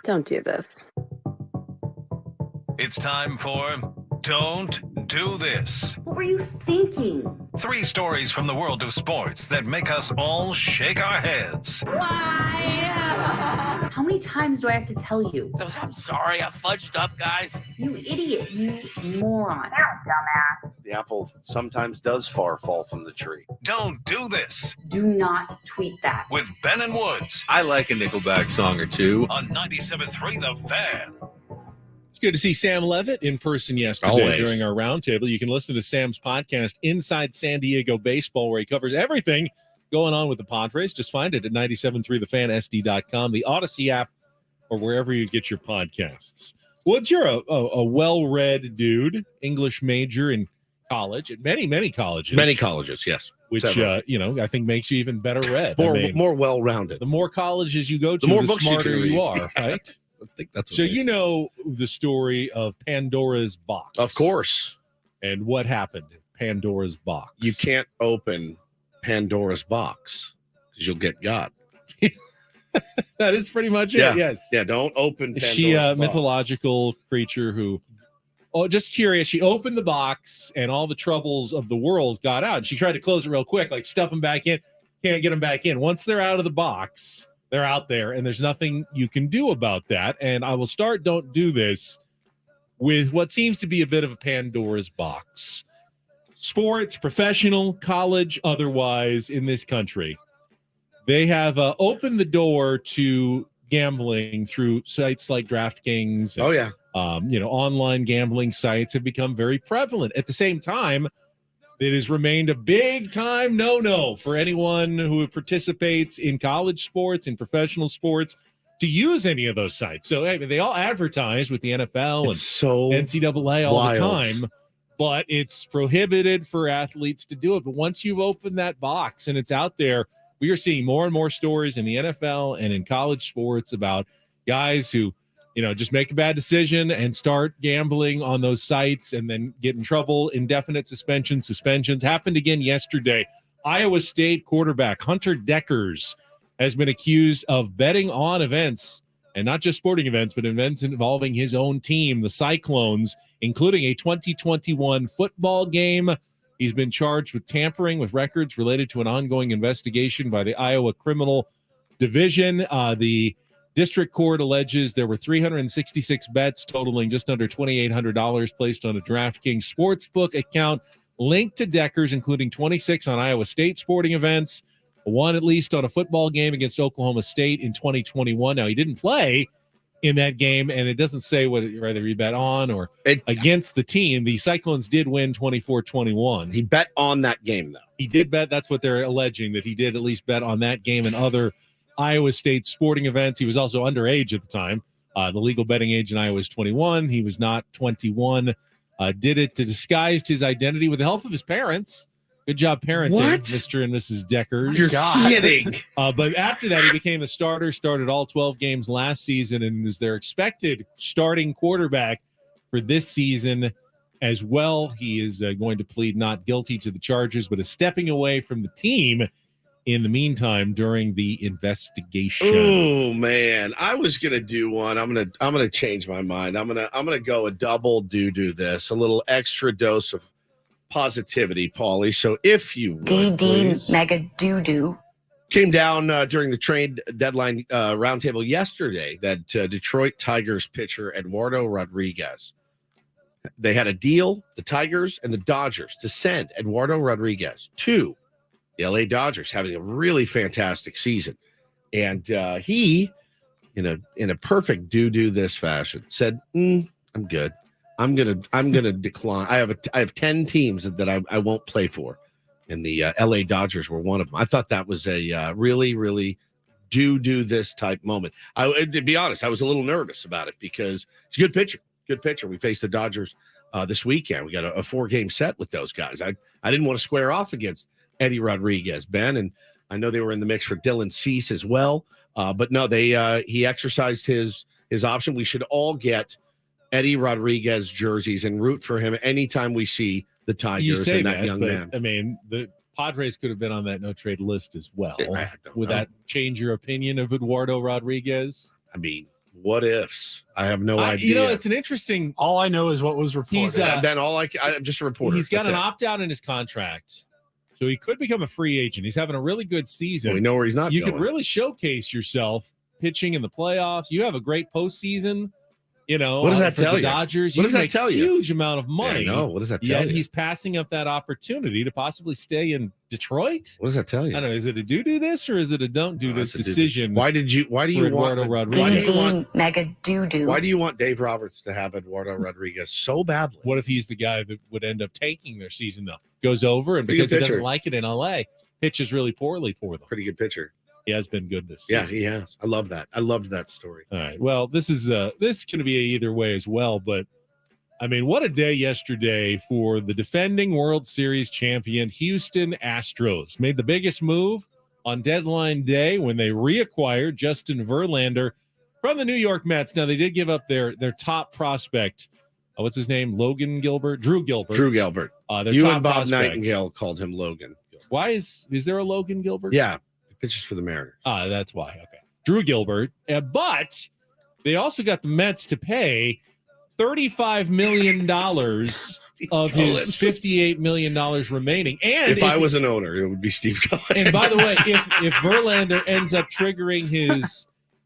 Don't do this. It's time for Don't Do This. What were you thinking? 3 stories from the world of sports that make us all shake our heads. Why? How many times do I have to tell you? I'm sorry, I fudged up, guys. You idiot. You moron. The apple sometimes does fall from the tree. Don't do this Do not tweet that. with Ben and Woods I like a Nickelback song or two. on 97.3 The Fan. It's good to see Sam Levitt in person yesterday Always. during our roundtable. You can listen to Sam's podcast, Inside San Diego Baseball, where he covers everything going on with the Padres. Just find it at 97.3thefansd.com, the Odyssey app, or wherever you get your podcasts. Woods, you're a well-read dude, English major in college, at many colleges. Many colleges, yes. Which, Several. I think makes you even better read. More well-rounded. The more colleges you go to, The more the books you smarter can you read. are, right? I think that's what So they you say. know the story of Pandora's box. Of course. And what happened in Pandora's box? You can't open Pandora's box because you'll get got. That is pretty much Yeah. it, yes. Yeah, don't open Is Pandora's she a box. mythological creature who, just curious, she opened the box and all the troubles of the world got out. And she tried to close it real quick, like stuff them back in. Can't get them back in. Once they're out of the box, they're out there, and there's nothing you can do about that. And I will start Don't Do This with what seems to be a bit of a Pandora's box. Sports, professional, college, otherwise, in this country, they have opened the door to gambling through sites like DraftKings. Oh, yeah. Online gambling sites have become very prevalent. At the same time, it has remained a big time no for anyone who participates in college sports and professional sports to use any of those sites. So they all advertise with the NFL and so NCAA all wild. the time, but it's prohibited for athletes to do it. But once you've opened that box and it's out there, we are seeing more and more stories in the NFL and in college sports about guys who, just make a bad decision and start gambling on those sites and then get in trouble. Indefinite suspensions happened again yesterday. Iowa State quarterback Hunter Deckers has been accused of betting on events, and not just sporting events, but events involving his own team, the Cyclones, including a 2021 football game. He's been charged with tampering with records related to an ongoing investigation by the Iowa Criminal Division. The district court alleges there were 366 bets totaling just under $2,800 placed on a DraftKings sportsbook account linked to Deckers, including 26 on Iowa State sporting events, one at least on a football game against Oklahoma State in 2021. Now, he didn't play in that game, and it doesn't say whether he bet on or against the team. The Cyclones did win 24-21. He bet on that game, though. He did bet. That's what they're alleging, that he did at least bet on that game and other Iowa State sporting events. He was also underage at the time. The legal betting age in Iowa is 21. He was not 21. Did it to disguise his identity with the help of his parents. Good job parenting, What? Mr. and Mrs. Deckers. You're kidding. But after that, he became the starter, started all 12 games last season, and is their expected starting quarterback for this season as well. He is going to plead not guilty to the charges, but is stepping away from the team in the meantime during the investigation. Oh man, I was gonna do one. I'm gonna change my mind. I'm gonna go a double do this, a little extra dose of positivity, Paulie. So if you would, please. mega doo-doo. Came down during the trade deadline roundtable yesterday that Detroit Tigers pitcher Eduardo Rodriguez, they had a deal, the Tigers and the Dodgers, to send Eduardo Rodriguez to the LA Dodgers, having a really fantastic season. And he, in a perfect do this fashion, said, I'm good. I'm gonna decline. I have 10 teams that I won't play for, and the LA Dodgers were one of them. I thought that was a really, really do this type moment. To be honest, I was a little nervous about it because it's a good pitcher. Good pitcher. We faced the Dodgers this weekend. We got a 4-game set with those guys. I didn't want to square off against Eddie Rodriguez, Ben, and I know they were in the mix for Dylan Cease as well. But no, he exercised his option. We should all get Eddie Rodriguez jerseys and root for him anytime we see the Tigers and that young man. I mean, the Padres could have been on that no-trade list as well. I don't Would know. that change your opinion of Eduardo Rodriguez? I mean, What ifs? I have no idea. You know, it's an interesting. All I know is what was reported. Then I'm just a reporter. He's got That's an it. opt-out in his contract, so he could become a free agent. He's having a really good season. Well, we know where he's not You going. could really showcase yourself pitching in the playoffs. You have a great postseason. You know, What does that for tell the you? Dodgers, What you does that make tell you? huge amount of money. No, what does that tell Yet you? he's passing up that opportunity to possibly stay in Detroit. What does that tell you? I don't know. Is it a do this or is it a don't do this it's a decision? Why do you want Eduardo Rodriguez? Mega doo-doo. Why do you want Dave Roberts to have Eduardo Rodriguez so badly? What if he's the guy that would end up taking their season though? Goes over and Pretty good because he doesn't pitcher. like it in LA, pitches really poorly for them. Pretty good pitcher. He has been good this Yeah, season. he has. I love that. I loved that story. All right. Well, this is going to be either way as well, but I mean, what a day yesterday for the defending World Series champion Houston Astros. Made the biggest move on deadline day when they reacquired Justin Verlander from the New York Mets. Now, they did give up their top prospect. What's his name? Drew Gilbert. Drew Gilbert. Their You top and Bob prospect. Nightingale called him Logan. Why is there a Logan Gilbert? Yeah, he pitches for the Mariners. That's why. Okay. Drew Gilbert. But they also got the Mets to pay $35 million of his $58 million remaining. And if I was an owner, it would be Steve Cohen. And by the way, if Verlander ends up triggering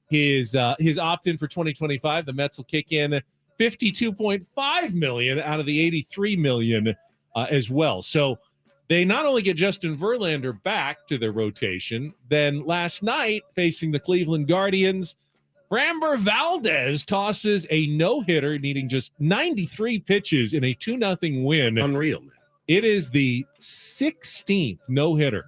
his opt-in for 2025, the Mets will kick in $52.5 million out of the $83 million as well. So they not only get Justin Verlander back to their rotation, then last night facing the Cleveland Guardians, Framber Valdez tosses a no-hitter needing just 93 pitches in a 2-0 win. Unreal, man. It is the 16th no-hitter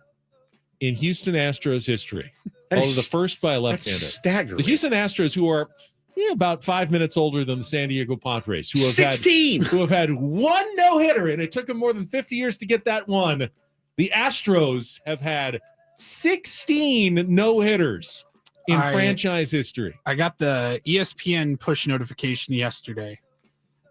in Houston Astros history. Although the first by a left-hander. That's staggering. The Houston Astros, who are about 5 minutes older than the San Diego Padres, who have 16! had one no-hitter, and it took them more than 50 years to get that one. The Astros have had 16 no-hitters in franchise history. I got the ESPN push notification yesterday.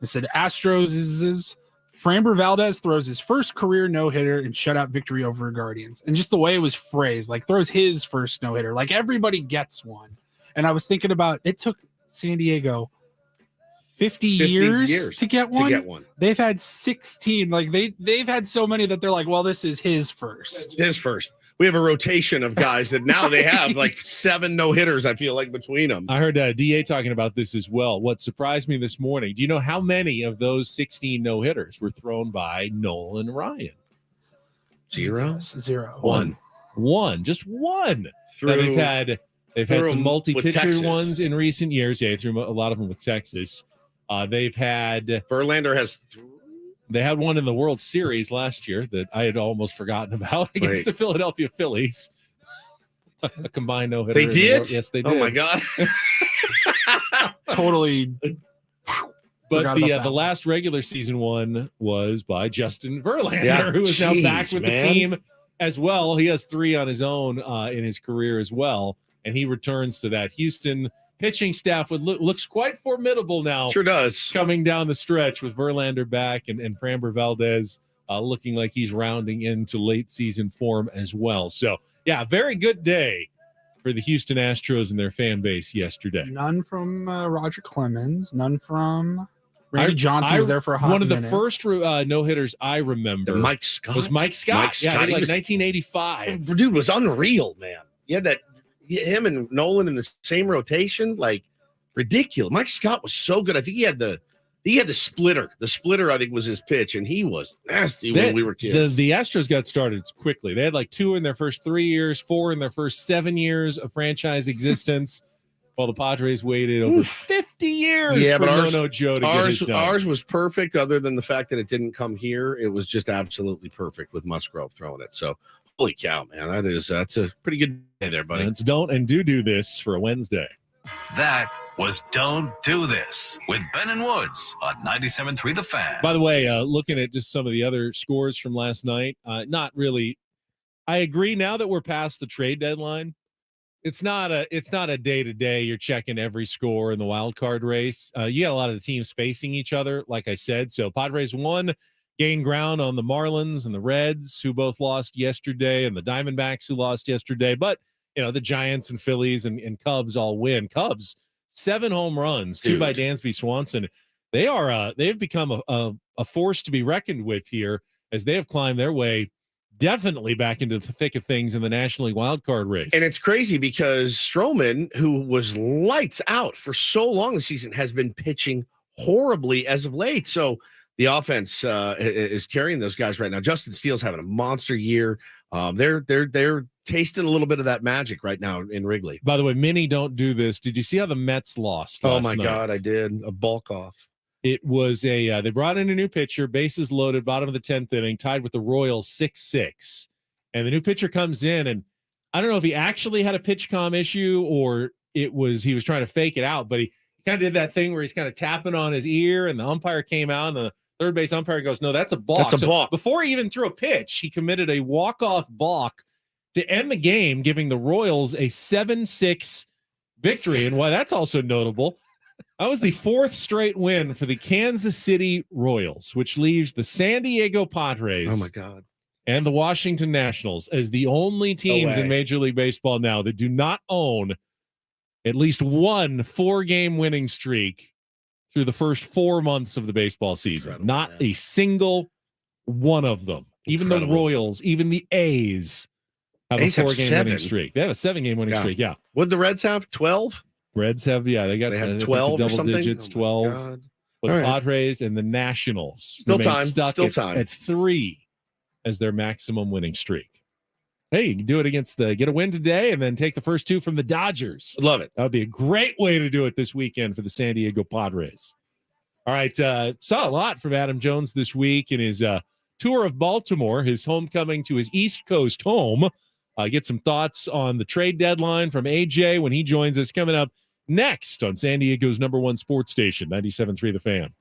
It said Astros' Framber Valdez throws his first career no-hitter and shutout victory over Guardians. And just the way it was phrased, like throws his first no-hitter. Like everybody gets one. And I was thinking about it took San Diego 50 years to get one. They've had 16. Like they've had so many that they're like, well, this is his first. His first. We have a rotation of guys that now they have like 7 no-hitters, I feel like, between them. I heard DA talking about this as well. What surprised me this morning, do you know how many of those 16 no-hitters were thrown by Nolan Ryan? 0? 0. 1. Just one. Through, now they've had some multi-pitcher ones in recent years. Yeah, they threw a lot of them with Texas. They've had Verlander has They had one in the World Series last year that I had almost forgotten about against the Philadelphia Phillies. A combined no-hitter. They did? Yes, they did. Oh, my God. Totally. But the last regular season one was by Justin Verlander, who is now back with the team as well. He has 3 on his own in his career as well, and he returns to that. Houston pitching staff looks quite formidable now. Sure does. Coming down the stretch with Verlander back and Framber Valdez looking like he's rounding into late season form as well. So, yeah, very good day for the Houston Astros and their fan base yesterday. None from Roger Clemens. None from Randy Johnson was there for a hot minute. One of the first no-hitters I remember Mike Scott. was Mike Scott. Yeah, like 1985. Dude was unreal, man. Yeah, him and Nolan in the same rotation, like ridiculous. Mike Scott was so good. I think he had the splitter. The splitter, I think, was his pitch, and he was nasty when we were kids. The Astros got started quickly. They had like 2 in their first 3 years, 4 in their first 7 years of franchise existence, while the Padres waited over 50 years for No Joe to get his done. Ours was perfect, other than the fact that it didn't come here. It was just absolutely perfect with Musgrove throwing it. So, holy cow, man. That's a pretty good day there, buddy. Let's don't and do this for a Wednesday. That was Don't Do This with Ben and Woods on 97.3 The Fan. By the way, looking at just some of the other scores from last night, not really. I agree now that we're past the trade deadline. It's not a day-to-day. You're checking every score in the wild card race. You got a lot of the teams facing each other, like I said. So Padres won, gained ground on the Marlins and the Reds, who both lost yesterday, and the Diamondbacks, who lost yesterday. But the Giants and Phillies and Cubs all win. Cubs 7 home runs, 2 by Dansby Swanson. They've become a force to be reckoned with here as they have climbed their way definitely back into the thick of things in the National League wildcard race. And it's crazy because Stroman, who was lights out for so long this season, has been pitching horribly as of late. So the offense is carrying those guys right now. Justin Steele's having a monster year. They're tasting a little bit of that magic right now in Wrigley. By the way, many don't do this. Did you see how the Mets lost? Oh my night? God, I did. A bulk off. It was they brought in a new pitcher, bases loaded, bottom of the 10th inning, tied with the Royals 6-6. And the new pitcher comes in, and I don't know if he actually had a pitch comm issue or he was trying to fake it out, but he kind of did that thing where he's kind of tapping on his ear, and the umpire came out, and the third base umpire goes, "No, that's a balk." That's a balk. Before he even threw a pitch, he committed a walk-off balk to end the game, giving the Royals a 7-6 victory. And why that's also notable, that was the 4th straight win for the Kansas City Royals, which leaves the San Diego Padres. Oh my God. And the Washington Nationals as the only teams in Major League Baseball now that do not own at least one 4-game winning streak through the first 4 months of the baseball season. Incredible, not man. a single one of them. Even the Royals, even the A's have A's a have 4-game 7. winning streak. They have a 7-game winning streak. Yeah. What'd the Reds have? 12? Reds have, they got They have I think 12 or double something? digits, Oh my 12. God. But All the right. Padres and the Nationals Still remain time. stuck Still time. at 3 as their maximum winning streak. Hey, you can do it get a win today and then take the first 2 from the Dodgers. Love it. That would be a great way to do it this weekend for the San Diego Padres. All right. Saw a lot from Adam Jones this week in his tour of Baltimore, his homecoming to his East Coast home. Get some thoughts on the trade deadline from AJ when he joins us coming up next on San Diego's #1 sports station, 97.3 The Fan.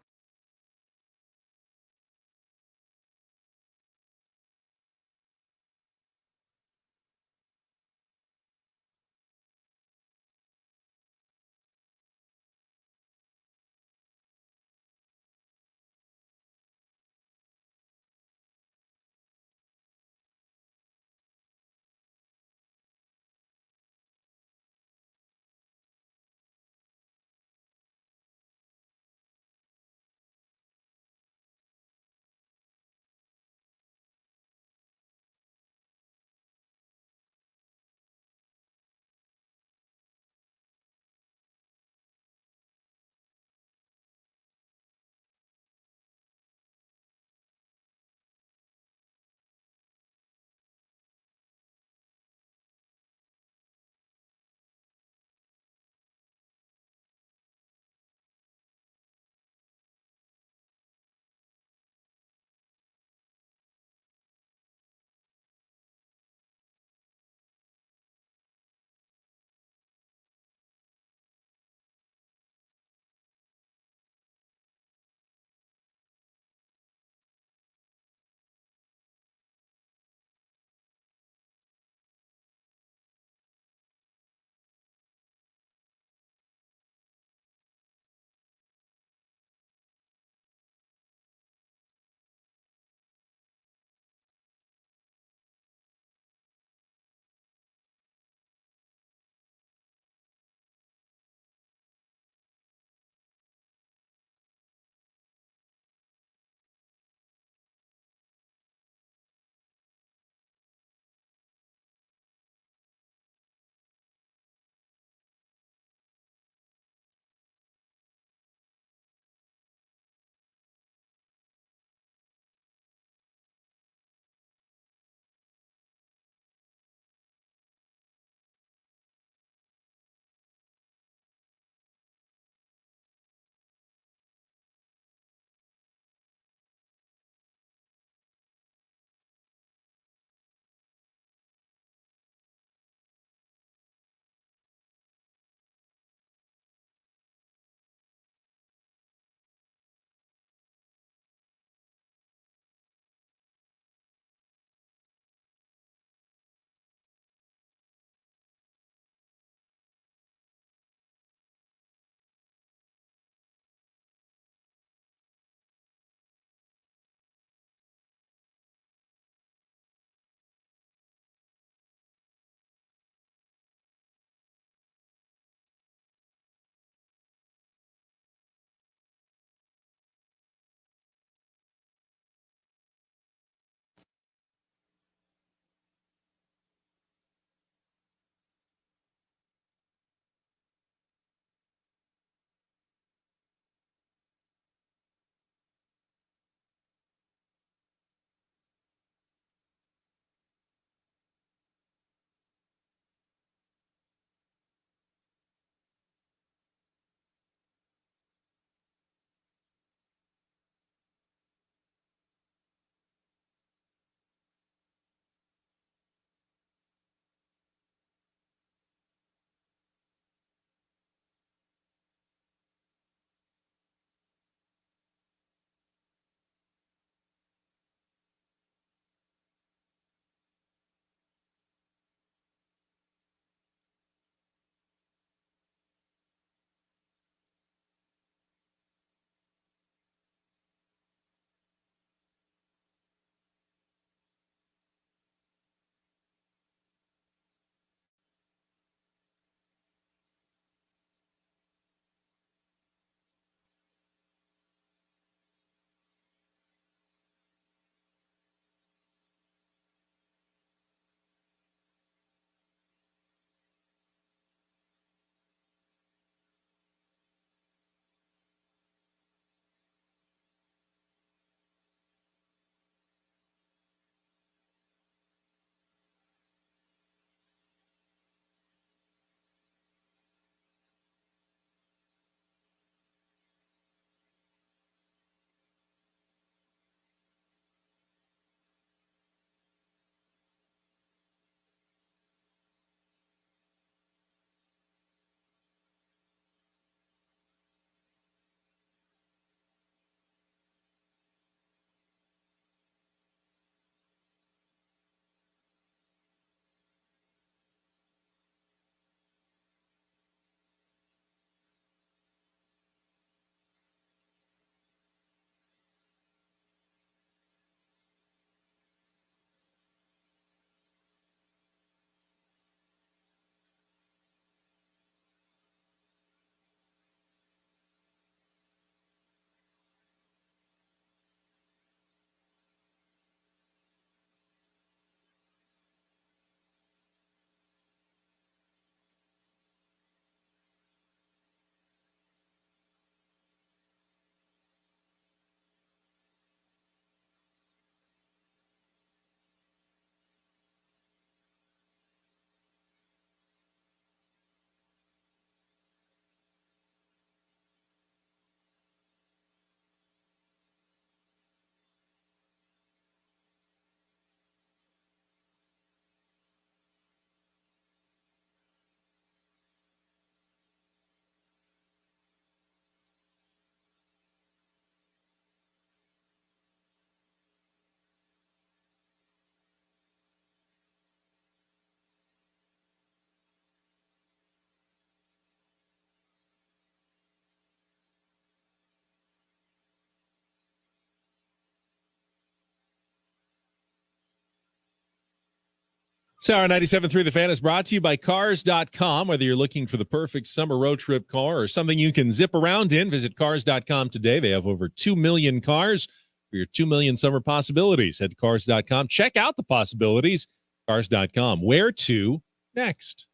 Sour 97.3 The Fan is brought to you by Cars.com. Whether you're looking for the perfect summer road trip car or something you can zip around in, visit Cars.com today. They have over 2 million cars for your 2 million summer possibilities. Head to Cars.com. Check out the possibilities. Cars.com. Where to next?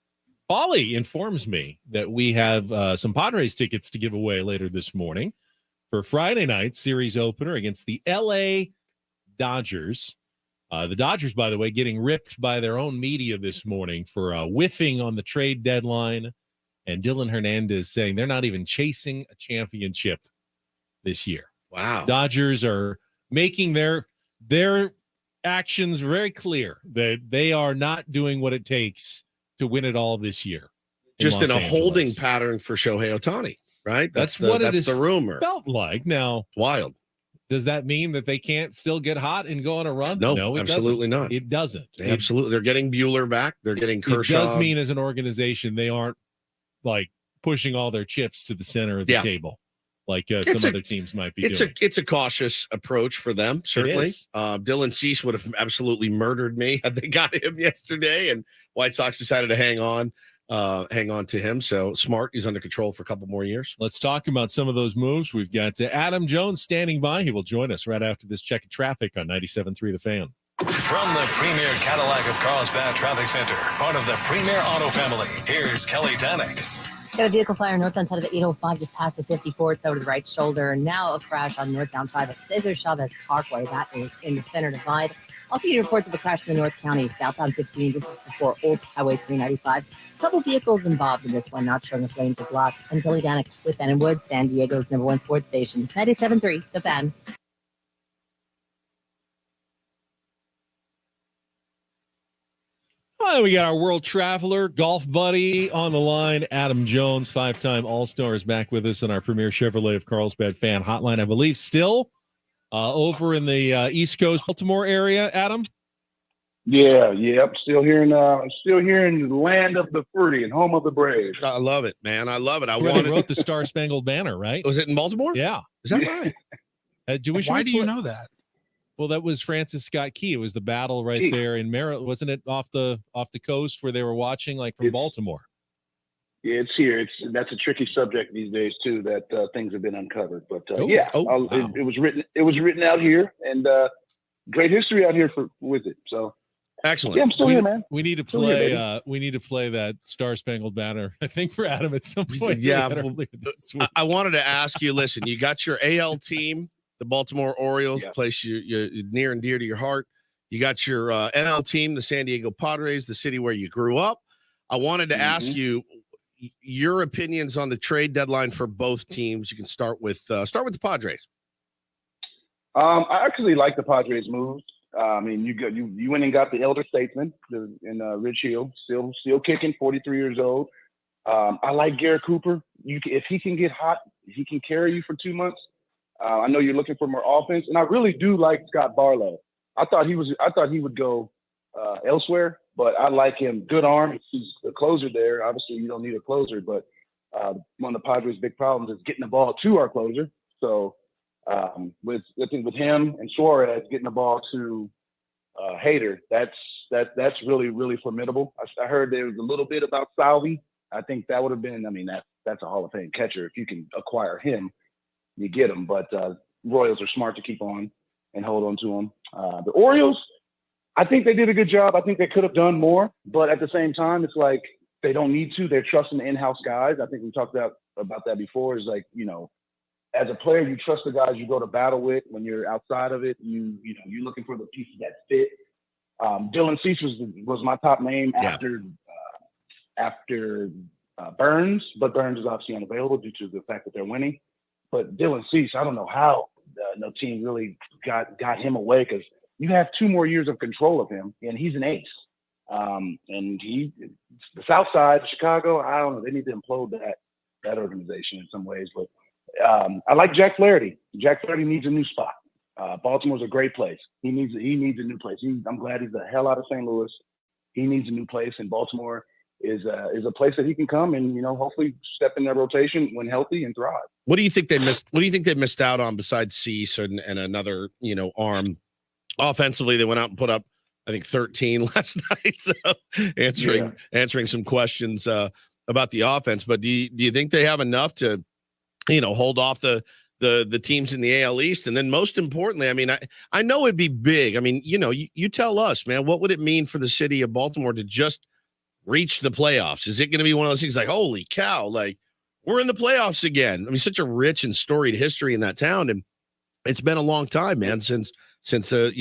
Paulie informs me that we have some Padres tickets to give away later this morning for Friday night series opener against the LA Dodgers. The Dodgers, by the way, getting ripped by their own media this morning for whiffing on the trade deadline, and Dylan Hernandez saying they're not even chasing a championship this year. Wow. Dodgers are making their actions very clear that they are not doing what it takes to win it all this year. Just in a holding pattern for Shohei Ohtani, right? That's the rumor. Felt like. Now, wild. Does that mean that they can't still get hot and go on a run? No, absolutely not. It doesn't. Absolutely. They're getting Buehler back. They're getting Kershaw. It does mean as an organization, they aren't like pushing all their chips to the center of the table like some other teams might be doing. It's a cautious approach for them, certainly. Dylan Cease would have absolutely murdered me had they got him yesterday, and White Sox decided to hang on to him. So smart. He's under control for a couple more years. Let's talk about some of those moves. We've got Adam Jones standing by. He will join us right after this check of traffic on 97.3 The Fan. From the premier Cadillac of Carlsbad Traffic Center, part of the premier auto family, here's Kelly Danick. Got a vehicle flyer northbound side of the 805 just past the 54. It's over the right shoulder. Now a crash on northbound 5 at Cesar Chavez Parkway. That is in the center divide. Also, you reports of a crash in the North County, southbound 15. This is before Old Highway 395. A couple vehicles involved in this one, not showing if lanes are blocked. I'm Kelly Danick with Ben & Wood, San Diego's #1 sports station, 97.3 The Fan. Well, we got our world traveler, golf buddy on the line, Adam Jones, 5-time All-Star, is back with us on our premier Chevrolet of Carlsbad Fan Hotline. I believe still over in the East Coast, Baltimore area, Adam? Yeah. I'm still here in the land of the free and home of the brave. I love it, man. I love it. I wrote the Star Spangled Banner, right? Was it in Baltimore? Yeah. Is that right? Why do you know that? Well, that was Francis Scott Key. It was the battle right there in Maryland. Wasn't it off the coast where they were watching, like from Baltimore? Yeah, it's here. That's a tricky subject these days too. That things have been uncovered, but wow. It was written. It was written out here, and great history out here with it. So excellent. Yeah, I'm still here, man. We need to play. We need to play that Star Spangled Banner, I think, for Adam at some point. Yeah. I wanted to ask you. Listen, you got your AL team, the Baltimore Orioles, place you near and dear to your heart. You got your NL team, the San Diego Padres, the city where you grew up. I wanted to ask you your opinions on the trade deadline for both teams. You can start with the Padres. I actually like the Padres moves. I mean, you went and got the elder statesman in Rich Hill, still kicking, 43 years old. I like Garrett Cooper. If he can get hot, he can carry you for 2 months. I know you're looking for more offense, and I really do like Scott Barlow. I thought he would go elsewhere, but I like him. Good arm. He's the closer there. Obviously, you don't need a closer, but one of the Padres' big problems is getting the ball to our closer. So with him and Suarez getting the ball to Hader, that's really, really formidable. I heard there was a little bit about Salvi. I think that would have been. I mean, that's a Hall of Fame catcher. If you can acquire him, you get him. But Royals are smart to keep on and hold on to him. The Orioles, I think they did a good job. I think they could have done more, but at the same time, it's like they don't need to. They're trusting the in-house guys. I think we talked about that before. Is like, as a player, you trust the guys you go to battle with. When you're outside of it, you're looking for the pieces that fit. Dylan Cease was my top name after Burns, but Burns is obviously unavailable due to the fact that they're winning. But Dylan Cease, I don't know how no team really got him away, because you have 2 more years of control of him, and he's an ace. And the South Side, Chicago, I don't know. They need to implode that organization in some ways. But I like Jack Flaherty. Jack Flaherty needs a new spot. Baltimore's a great place. He needs a new place. I'm glad he's the hell out of St. Louis. He needs a new place, and Baltimore is a place that he can come and hopefully step in their rotation when healthy and thrive. What do you think they missed? What do you think they missed out on besides Cease and another arm? Offensively, they went out and put up I think 13 last night. So answering some questions about the offense. But do you think they have enough to, hold off the teams in the AL East? And then most importantly, I mean, I know it'd be big. I mean, you tell us, man, what would it mean for the city of Baltimore to just reach the playoffs? Is it going to be one of those things like, holy cow, like we're in the playoffs again? I mean, such a rich and storied history in that town. And it's been a long time, man, since is that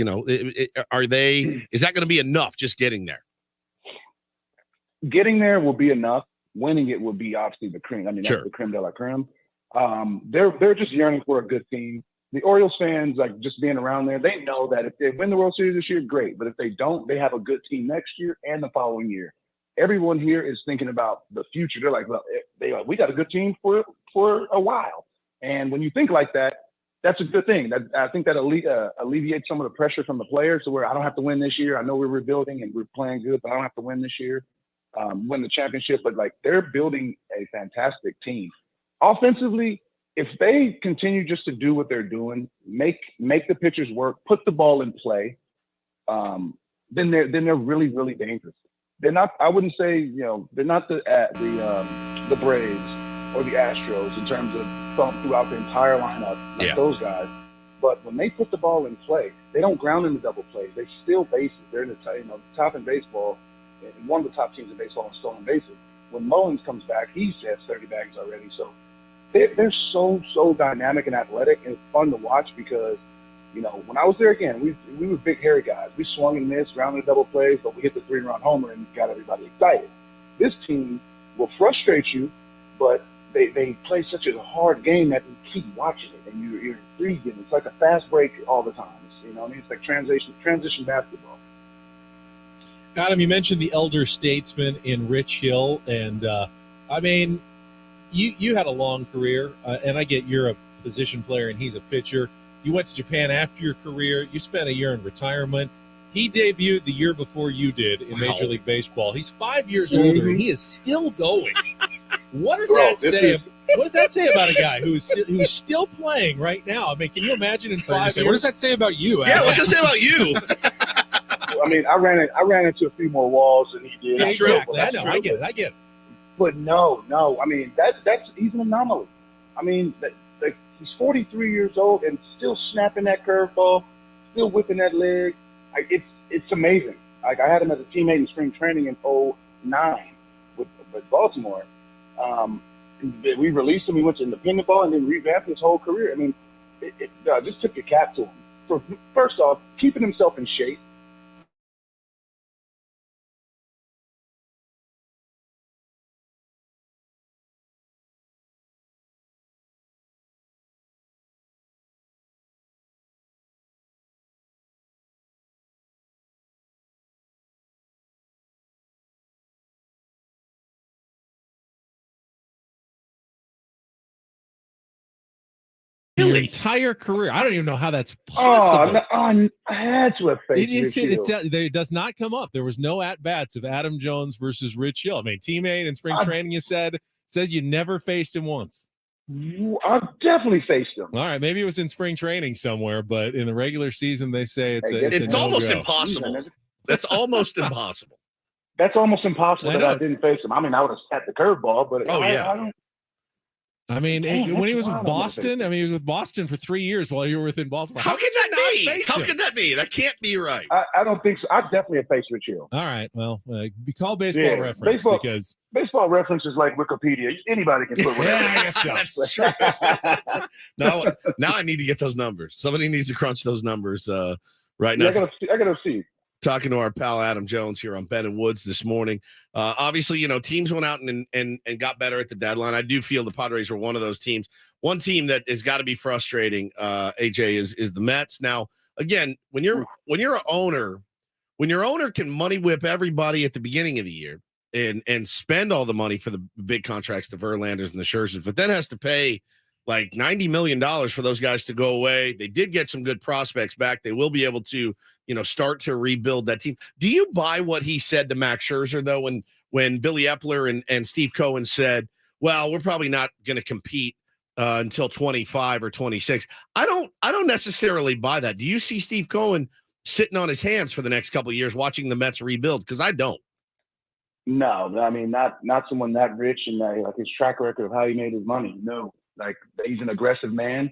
going to be enough just getting there? Getting there will be enough. Winning it will be obviously the cream. I mean, that's the creme de la creme. They're just yearning for a good team. The Orioles fans, like just being around there, they know that if they win the World Series this year, great. But if they don't, they have a good team next year and the following year. Everyone here is thinking about the future. They're like, well, we got a good team for a while. And when you think like that, that's a good thing. I think that alleviates some of the pressure from the players to where I don't have to win this year. I know we're rebuilding and we're playing good, but I don't have to win this year, win the championship. But like they're building a fantastic team. Offensively, if they continue just to do what they're doing, make the pitchers work, put the ball in play, then they're really, really dangerous. They're not. I wouldn't say they're not the Braves or the Astros in terms of throughout the entire lineup like those guys. But when they put the ball in play, they don't ground into double plays. They steal bases. They're in the top in baseball, and one of the top teams in baseball in stolen bases. When Mullins comes back, he has 30 bags already. So they're so dynamic and athletic, and it's fun to watch because, when I was there again, we were big, hairy guys. We swung and missed, grounded double plays, but we hit the 3-run homer and got everybody excited. This team will frustrate you, but they play such a hard game that you keep watching it, and you're intrigued. It's like a fast break all the time. It's like transition basketball. Adam, you mentioned the elder statesman in Rich Hill, and you had a long career, and I get you're a position player and he's a pitcher. You went to Japan after your career. You spent a year in retirement. He debuted the year before you did in Major League Baseball. He's 5 years older, and he is still going. What does that say? What does that say about a guy who's still playing right now? I mean, can you imagine in 5 years? What does that say about you? Yeah, what does that say about you? I mean, I ran into a few more walls than he did. That's true. I get it. But no. I mean, he's an anomaly. I mean, he's 43 years old and still snapping that curveball, still whipping that leg. It's amazing. Like I had him as a teammate in spring training in 2009 with Baltimore. We released him. He went to independent ball and then revamped his whole career. I mean, just tip your cap to him. For first off, keeping himself in shape. Your entire career. I don't even know how that's possible. I had to have faced it does not come up. There was no at-bats of Adam Jones versus Rich Hill. I mean, teammate in spring training, you says you never faced him once. I've definitely faced him. All right, maybe it was in spring training somewhere, but in the regular season, they say it's almost impossible. That's almost impossible. That's almost impossible that I didn't face him. I mean, I would have set the curveball, but I mean, when he was with Boston, he was with Boston for 3 years while you were within Baltimore. How can that be? How can that be? That can't be right. I don't think so. I definitely have faced Rich Hill. All right. Well, call baseball reference because baseball reference is like Wikipedia. Anybody can put whatever. I guess so. That's true. now I need to get those numbers. Somebody needs to crunch those numbers right now. I gotta see. Talking to our pal Adam Jones here on Ben and Woods this morning. Obviously, teams went out and got better at the deadline. I do feel the Padres were one of those teams. One team that has got to be frustrating, AJ, is the Mets. Now, again, when you're an owner, when your owner can money whip everybody at the beginning of the year and spend all the money for the big contracts, the Verlanders and the Scherzers, but then has to pay like $90 million for those guys to go away. They did get some good prospects back. They will be able to, start to rebuild that team. Do you buy what he said to Max Scherzer, though, when Billy Epler and Steve Cohen said, well, we're probably not going to compete until 25 or 26? I don't necessarily buy that. Do you see Steve Cohen sitting on his hands for the next couple of years watching the Mets rebuild? Because I don't. No, I mean, not someone that rich and like his track record of how he made his money. No, like he's an aggressive man.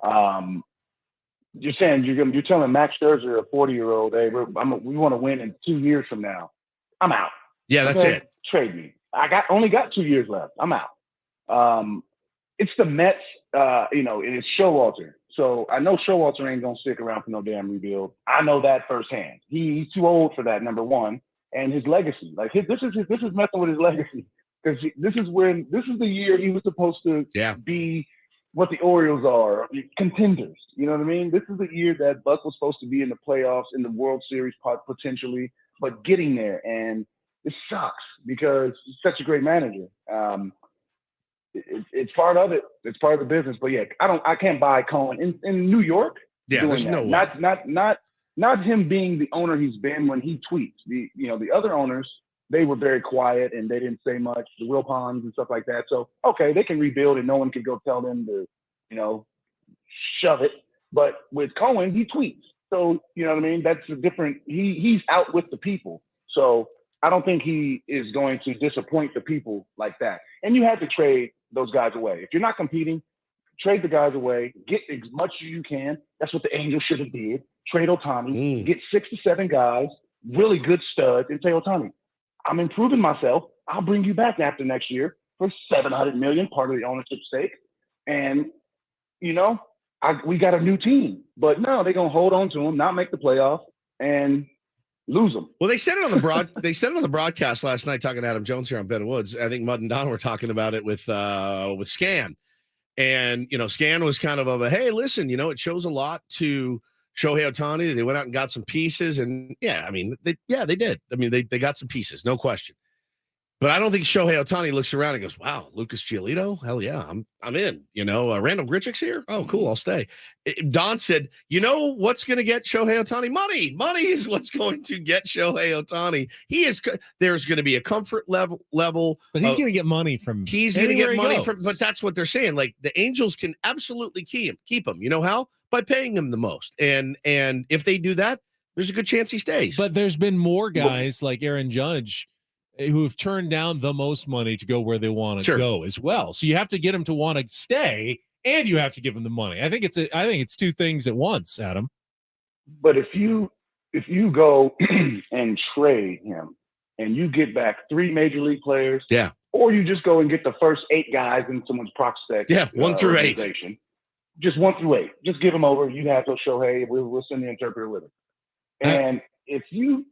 You're saying you're telling Max Scherzer, a 40-year-old, hey, we want to win in 2 years from now. I'm out. Yeah, that's it. Trade me. Only got 2 years left. I'm out. It's the Mets. And it's Showalter. So I know Showalter ain't gonna stick around for no damn rebuild. I know that firsthand. He's too old for that. Number one, and his legacy. Like this is messing with his legacy because this is the year he was supposed to be what the Orioles are, contenders. You know what I mean? This is the year that Buck was supposed to be in the playoffs, in the World Series potentially, but getting there. And it sucks because he's such a great manager. It's part of it. It's part of the business. But yeah, I can't buy Cohen in New York. Yeah, there's no way. Not him being the owner he's been when he tweets. The other owners, they were very quiet and they didn't say much. The Wilpons and stuff like that. So okay, they can rebuild and no one can go tell them to, shove it. But with Cohen, he tweets. So you know what I mean? That's a different. He's out with the people. So I don't think he is going to disappoint the people like that. And you have to trade those guys away. If you're not competing, trade the guys away. Get as much as you can. That's what the Angels should have did. Trade Ohtani. Get 6 to 7 guys, really good studs, and say, Ohtani, I'm improving myself. I'll bring you back after next year for $700 million, part of the ownership stake. And, we got a new team. But no, they're going to hold on to him, not make the playoffs, and lose them. Well, they said it on the They said it on the broadcast last night, talking to Adam Jones here on Ben Woods. I think Mud and Don were talking about it with Scan, and Scan was kind of a hey, listen, it shows a lot to Shohei Ohtani. They went out and got some pieces, and they did. I mean, they got some pieces, no question. But I don't think Shohei Ohtani looks around and goes, "Wow, Lucas Giolito, hell yeah, I'm in." Randall Grichuk's here. Oh, cool, I'll stay. Don said, what's going to get Shohei Ohtani? Money. Money is what's going to get Shohei Ohtani. There's going to be a comfort level. But he's going to get money from. He's going to get money from. But that's what they're saying. Like the Angels can absolutely keep him. You know how? By paying him the most. And if they do that, there's a good chance he stays. But there's been more guys like Aaron Judge who have turned down the most money to go where they want to go as well. So you have to get him to want to stay, and you have to give him the money. I think it's two things at once, Adam. But if you go and trade him, and you get back 3 major league players, or you just go and get the first 8 guys in someone's prospect, 1 through 8, just 1 through 8, just give them over. You have to Shohei. We'll send the interpreter with him. And if you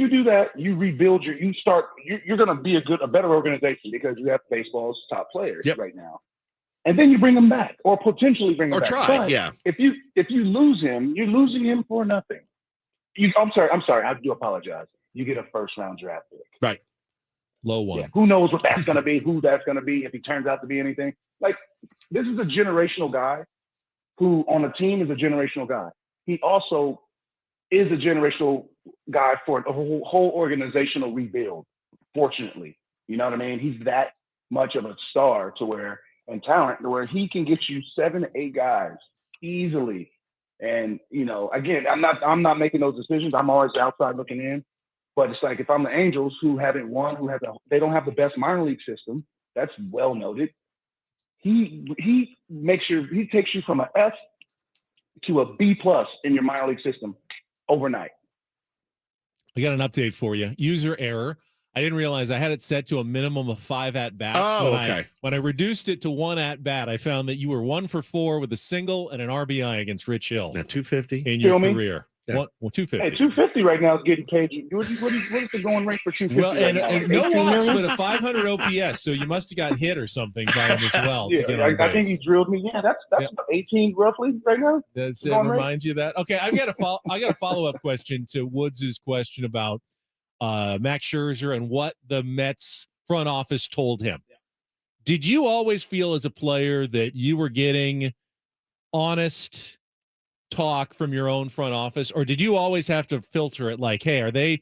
do that, you rebuild you're going to be a better organization because you have baseball's top players right now. And then you bring them back or potentially bring them back. Or try, but if you lose him, you're losing him for nothing. I'm sorry. I do apologize. You get a first-round draft pick. Right. Low one. Yeah. Who knows what that's going to be, who that's going to be, if he turns out to be anything. Like, this is a generational guy who on a team is a generational guy. He also is a generational guy for a whole organizational rebuild, fortunately. You know what I mean? He's that much of a star and talent to where he can get you 7 to 8 guys easily. And, again, I'm not making those decisions. I'm always outside looking in. But it's like if I'm the Angels who haven't won, they don't have the best minor league system, that's well noted. He takes you from an F to a B+ in your minor league system overnight. I got an update for you. User error. I didn't realize I had it set to a minimum of 5 at-bats. Oh, okay. When I reduced it to 1 at-bat, I found that you were 1 for 4 with a single and an RBI against Rich Hill. Now 250 in your career. Yeah. Well, 250. Hey, 250 right now is getting paid. What is the going rate for 250? Well, and no walks, but a 500 OPS. So you must have got hit or something by him as well. I think he drilled me. Yeah, that's about 18 roughly right now. It reminds you of that. Okay, I got a follow-up question to Woods' question about Max Scherzer and what the Mets front office told him. Did you always feel as a player that you were getting honest talk from your own front office, or did you always have to filter it like, hey, are they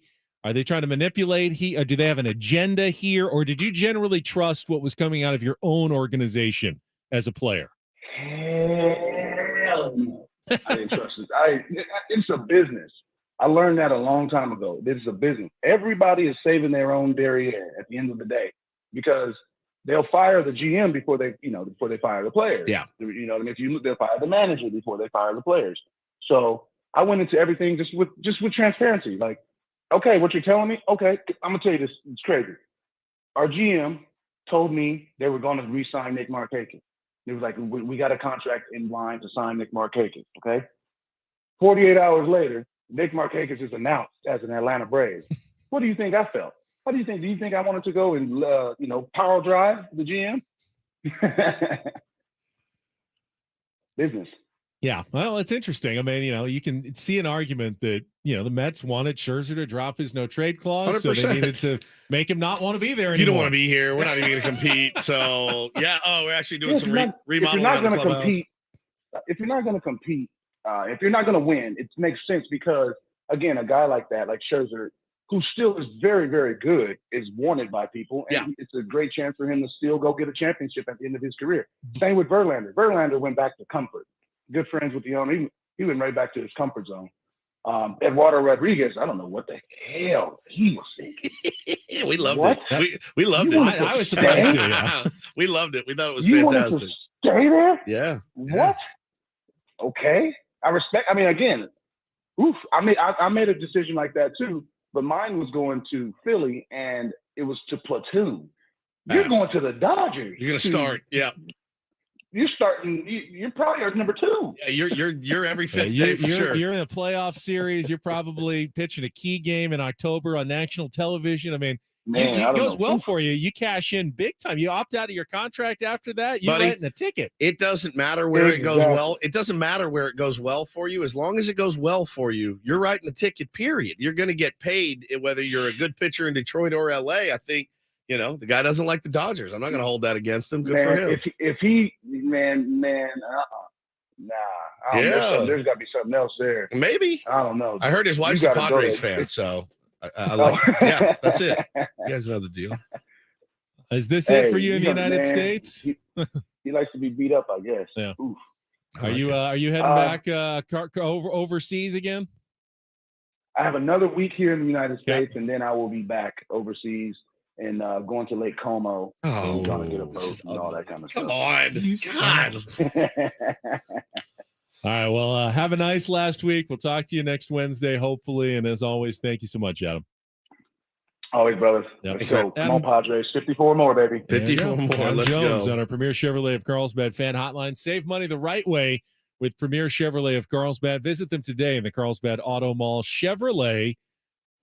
trying to manipulate or do they have an agenda here, or did you generally trust what was coming out of your own organization as a player? Hell no. I didn't trust it. It's a business. I learned that a long time ago. This is a business. Everybody is saving their own derriere at the end of the day because they'll fire the GM before they fire the players. Yeah. You know what I mean? They'll fire the manager before they fire the players. So I went into everything just with transparency. Like, okay, what you're telling me? Okay, I'm gonna tell you this. It's crazy. Our GM told me they were going to re-sign Nick Markakis. It was like, we got a contract in line to sign Nick Markakis, okay? 48 hours later, Nick Markakis is announced as an Atlanta Brave. What do you think I felt? Do you think I wanted to go and, power drive the GM? Business. Yeah, well, it's interesting. I mean, you can see an argument that, the Mets wanted Scherzer to drop his no-trade clause, 100%. So they needed to make him not want to be there anymore. You don't want to be here. We're not even going to compete. So, yeah. Oh, we're actually doing some remodeling on the clubhouse. If you're not going to compete, if you're not going to win, it makes sense because, again, a guy like that, like Scherzer, who still is very, very good, is wanted by people. And it's a great chance for him to still go get a championship at the end of his career. Same with Verlander. Verlander went back to comfort. Good friends with the owner. He went right back to his comfort zone. Eduardo Rodriguez, I don't know what the hell he was thinking. We loved it. We loved it. I was surprised too. Yeah. We loved it. We thought it was you fantastic. Wanted to stay there? Yeah. What? Okay. I respect. I mean, again, I made a decision like that too, but mine was going to Philly, and it was to platoon. You're going to the Dodgers. You're going to start. Yeah. You're starting. You're probably our number 2. Yeah, you're every fifth day for sure. You're in a playoff series. You're probably pitching a key game in October on national television. I mean, it goes well for you. You cash in big time. You opt out of your contract after that. You're writing a ticket. It doesn't matter where it goes well. It doesn't matter where it goes well for you. As long as it goes well for you, you're writing a ticket. Period. You're going to get paid whether you're a good pitcher in Detroit or LA. I think. The guy doesn't like the Dodgers. I'm not going to hold that against him. Good for him. If he, nah. There's got to be something else there. Maybe. I don't know. I heard his wife's a Padres fan, so I like. Yeah, that's it. You guys know the deal. Is this it for you in the United States? He likes to be beat up, I guess. Yeah. Oof. Are you heading back overseas again? I have another week here in the United States, and then I will be back overseas. And going to Lake Como. Oh, trying to get a boat and all that kind of stuff. Come on. God. All right. Well, have a nice last week. We'll talk to you next Wednesday, hopefully. And as always, thank you so much, Adam. Always, brothers. Yep. Let's go. Come on, Padres. 54 more, baby. 54 more. Adam Let's Jones go. On our Premier Chevrolet of Carlsbad fan hotline. Save money the right way with Premier Chevrolet of Carlsbad. Visit them today in the Carlsbad Auto Mall. Chevrolet,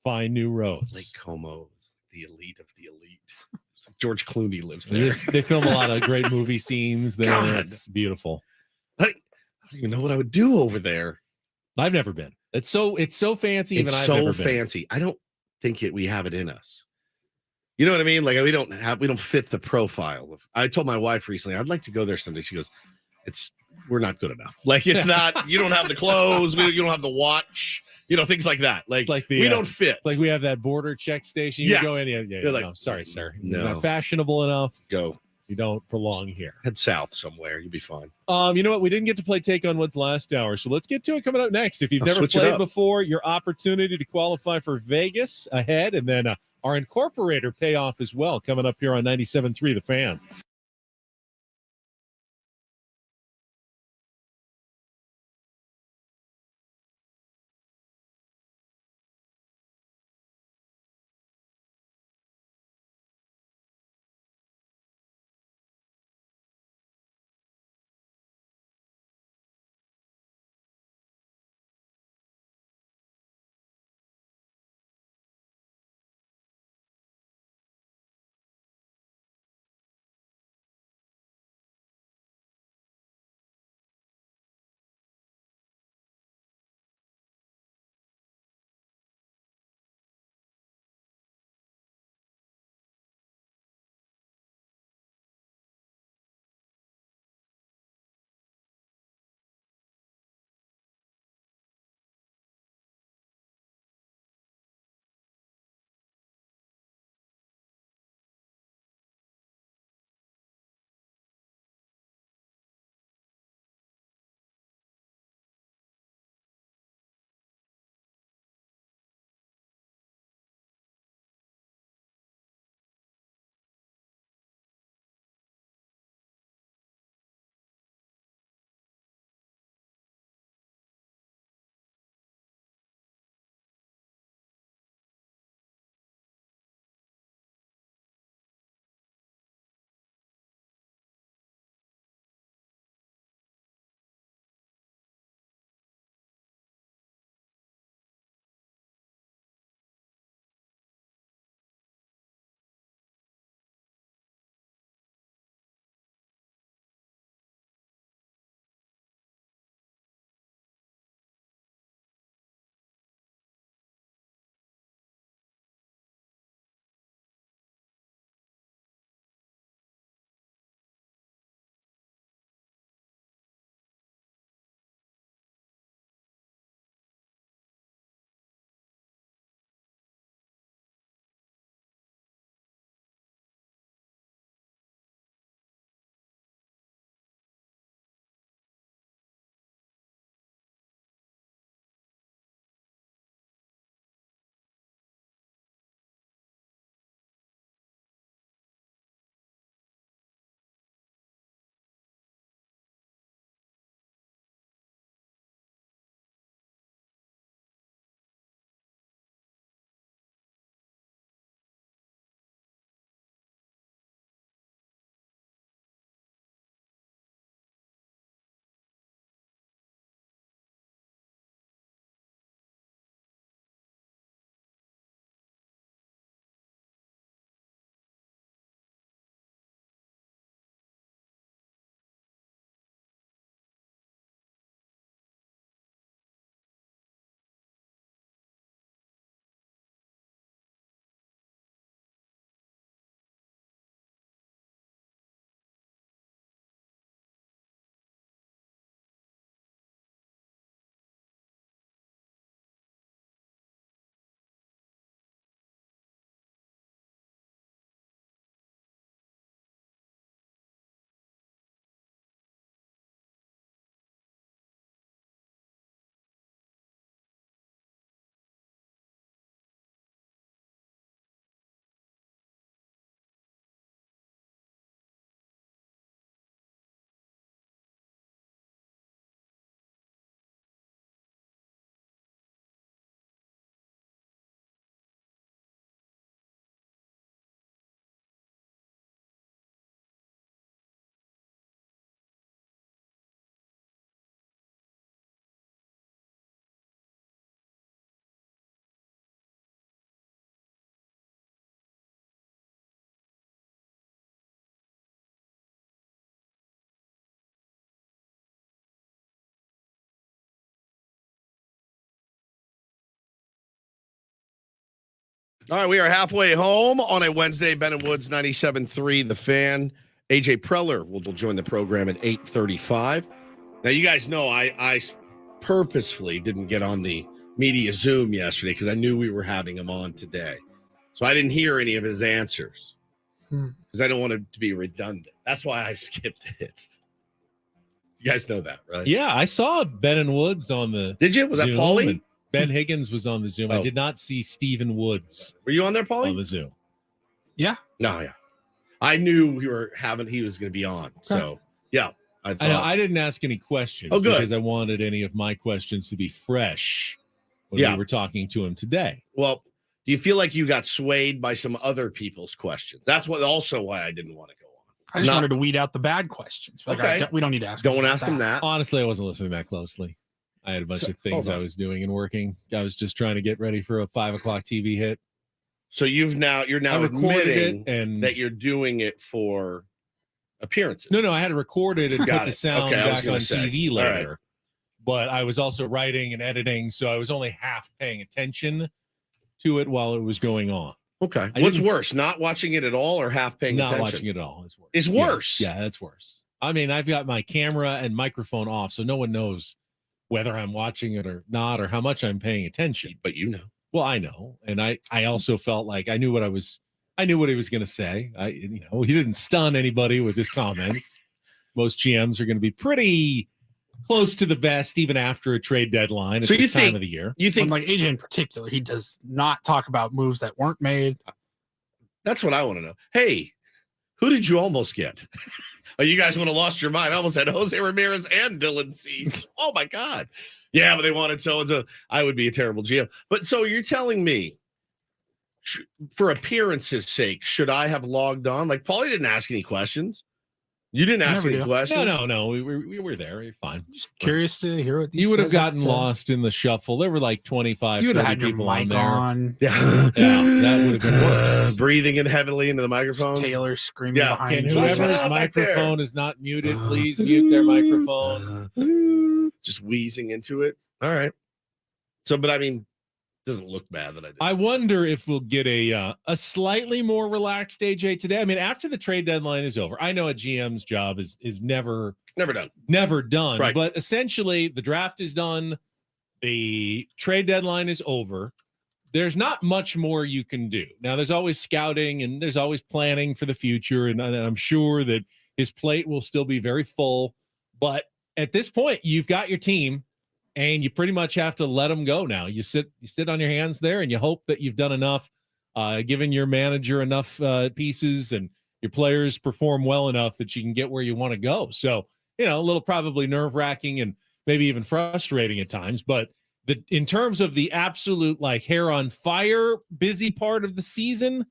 find new roads. Lake Como. The elite of the elite. George Clooney lives there. They film a lot of great movie scenes there. God. It's beautiful. I don't even know what I would do over there. I've never been. It's so fancy. It's I've so never been. fancy. I don't think we have it in us. You know what I mean? Like we don't fit the profile of. I told my wife recently I'd like to go there someday. She goes, we're not good enough. Like it's not. You don't have the clothes. You don't have the watch. Things like that. Like we don't fit. Like we have that border check station. You go in. Yeah. Like, no, sorry, sir. No. You're not fashionable enough. Go. You don't belong here. Head south somewhere. You'll be fine. You know what? We didn't get to play Take on Woods last hour, so let's get to it coming up next. If you've never played before, your opportunity to qualify for Vegas ahead, and then our Incorporator payoff as well coming up here on 97.3 The Fan. All right, we are halfway home on a Wednesday. Ben and Woods 97.3, The Fan. AJ Preller will join the program at 8:35. Now, you guys know I purposefully didn't get on the media Zoom yesterday because I knew we were having him on today. So I didn't hear any of his answers because I don't want it to be redundant. That's why I skipped it. You guys know that, right? Yeah, I saw Ben and Woods on the Did you? Was that Zoom, Paulie? and Ben Higgins was on the Zoom. Oh. I did not see Stephen Woods Were you on there, Paulie? on the Zoom. Yeah. No, yeah. I knew he was going to be on. So, yeah. I know, I didn't ask any questions because I wanted any of my questions to be fresh when we were talking to him today. Well, do you feel like you got swayed by some other people's questions? That's why I didn't want to go on. I just wanted to weed out the bad questions. But Okay. we don't need to ask. Don't ask him that. Honestly, I wasn't listening that closely. I had a bunch of things I was doing and working. I was just trying to get ready for a 5 o'clock TV hit. So you're now admitting and that you're doing it for appearances. No, I had to record it and put the sound back on TV later. Right. But I was also writing and editing, so I was only half paying attention to it while it was going on. Okay. What's worse, not watching it at all or half paying attention? Not watching it at all is worse. It's worse. Yeah, that's worse. I mean, I've got my camera and microphone off, so no one knows whether I'm watching it or not or how much I'm paying attention. But you know. Well, I know. And I also felt like I knew what he was going to say. He didn't stun anybody with his comments. Most GMs are going to be pretty close to the vest even after a trade deadline at this time of the year. You think, like AJ in particular, he does not talk about moves that weren't made. That's what I want to know. Hey, who did you almost get? Oh, you guys would have lost your mind. I almost had Jose Ramirez and Dylan Cease. Oh my God. Yeah, but they wanted so. I would be a terrible GM. But so you're telling me, for appearances' sake, should I have logged on? Like, Paulie didn't ask any questions. You didn't ask any questions? No. We were there. You're fine. Just curious to hear what you would have gotten lost in the shuffle. There were like 25, you would have 30 had people your mic on there. Yeah, that would have been worse. Breathing in heavily into the microphone. Taylor screaming behind Can you. whoever's microphone is not muted, please mute their microphone. Just wheezing into it. All right. So, but I mean, it doesn't look bad that I did. I wonder if we'll get a slightly more relaxed AJ today. I mean, after the trade deadline is over, I know a GM's job is never done. Right. But essentially, the draft is done. The trade deadline is over. There's not much more you can do. Now, there's always scouting and there's always planning for the future. And I'm sure that his plate will still be very full. But at this point, you've got your team. And you pretty much have to let them go now. You sit on your hands there, and you hope that you've done enough, given your manager enough pieces, and your players perform well enough that you can get where you want to go. So, a little probably nerve-wracking and maybe even frustrating at times. But in terms of the absolute like hair on fire busy part of the season,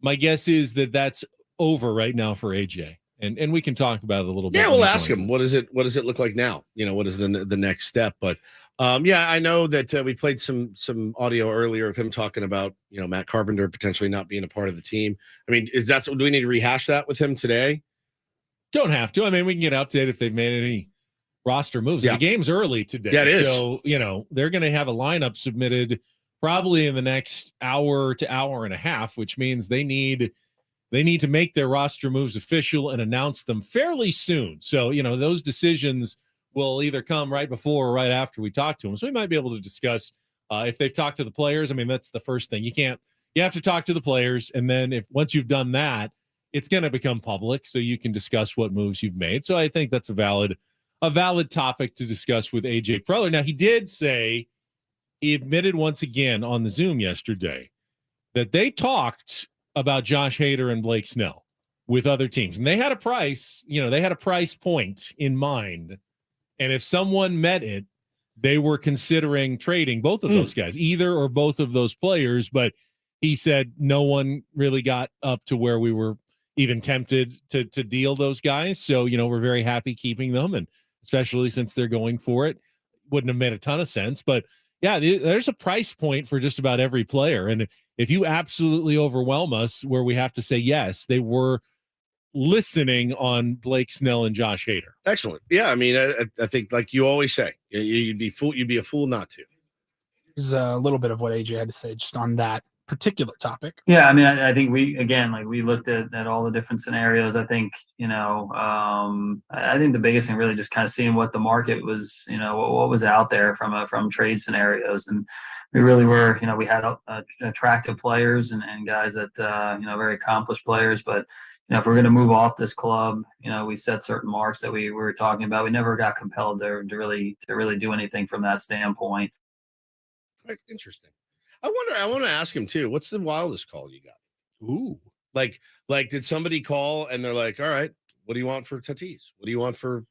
my guess is that that's over right now for AJ. And we can talk about it a little bit. Yeah, we'll ask him. What does it look like now? What is the next step? But I know that we played some audio earlier of him talking about Matt Carpenter potentially not being a part of the team. I mean, do we need to rehash that with him today? Don't have to. I mean, we can get updated if they've made any roster moves. Yeah. The game's early today. Yeah, it is. So they're going to have a lineup submitted probably in the next hour to hour and a half, which means they need to make their roster moves official and announce them fairly soon. So, those decisions will either come right before or right after we talk to them. So we might be able to discuss if they've talked to the players. I mean, that's the first thing. You have to talk to the players. And then once you've done that, it's going to become public so you can discuss what moves you've made. So I think that's a valid topic to discuss with AJ Preller. Now, he did say, he admitted once again on the Zoom yesterday that they talked about Josh Hader and Blake Snell with other teams. And they had a price, they had a price point in mind. And if someone met it, they were considering trading both of those guys, either or both of those players. But he said no one really got up to where we were even tempted to deal those guys. So, we're very happy keeping them. And especially since they're going for it, wouldn't have made a ton of sense. But yeah, there's a price point for just about every player. And if you absolutely overwhelm us where we have to say yes, they were listening on Blake Snell and Josh Hader. Excellent. Yeah, I mean, I think like you always say, you'd be a fool not to. There's a little bit of what AJ had to say just on that particular topic. Yeah, I mean, I think we looked at all the different scenarios. I think, I think the biggest thing really just kind of seeing what the market was, what was out there from trade scenarios. And we really were, we had attractive players and guys that, very accomplished players. But, if we're going to move off this club, we set certain marks that we were talking about. We never got compelled to really do anything from that standpoint. Interesting. I want to ask him too. What's the wildest call you got? Ooh, like did somebody call and they're like, all right, what do you want for Tatis? What do you want for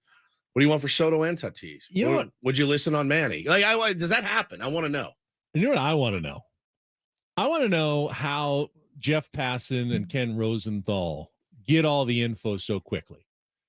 Soto and Tatis? You know what? Would you listen on Manny? Like, does that happen? I want to know. You know what I want to know? I want to know how Jeff Passan and Ken Rosenthal get all the info so quickly.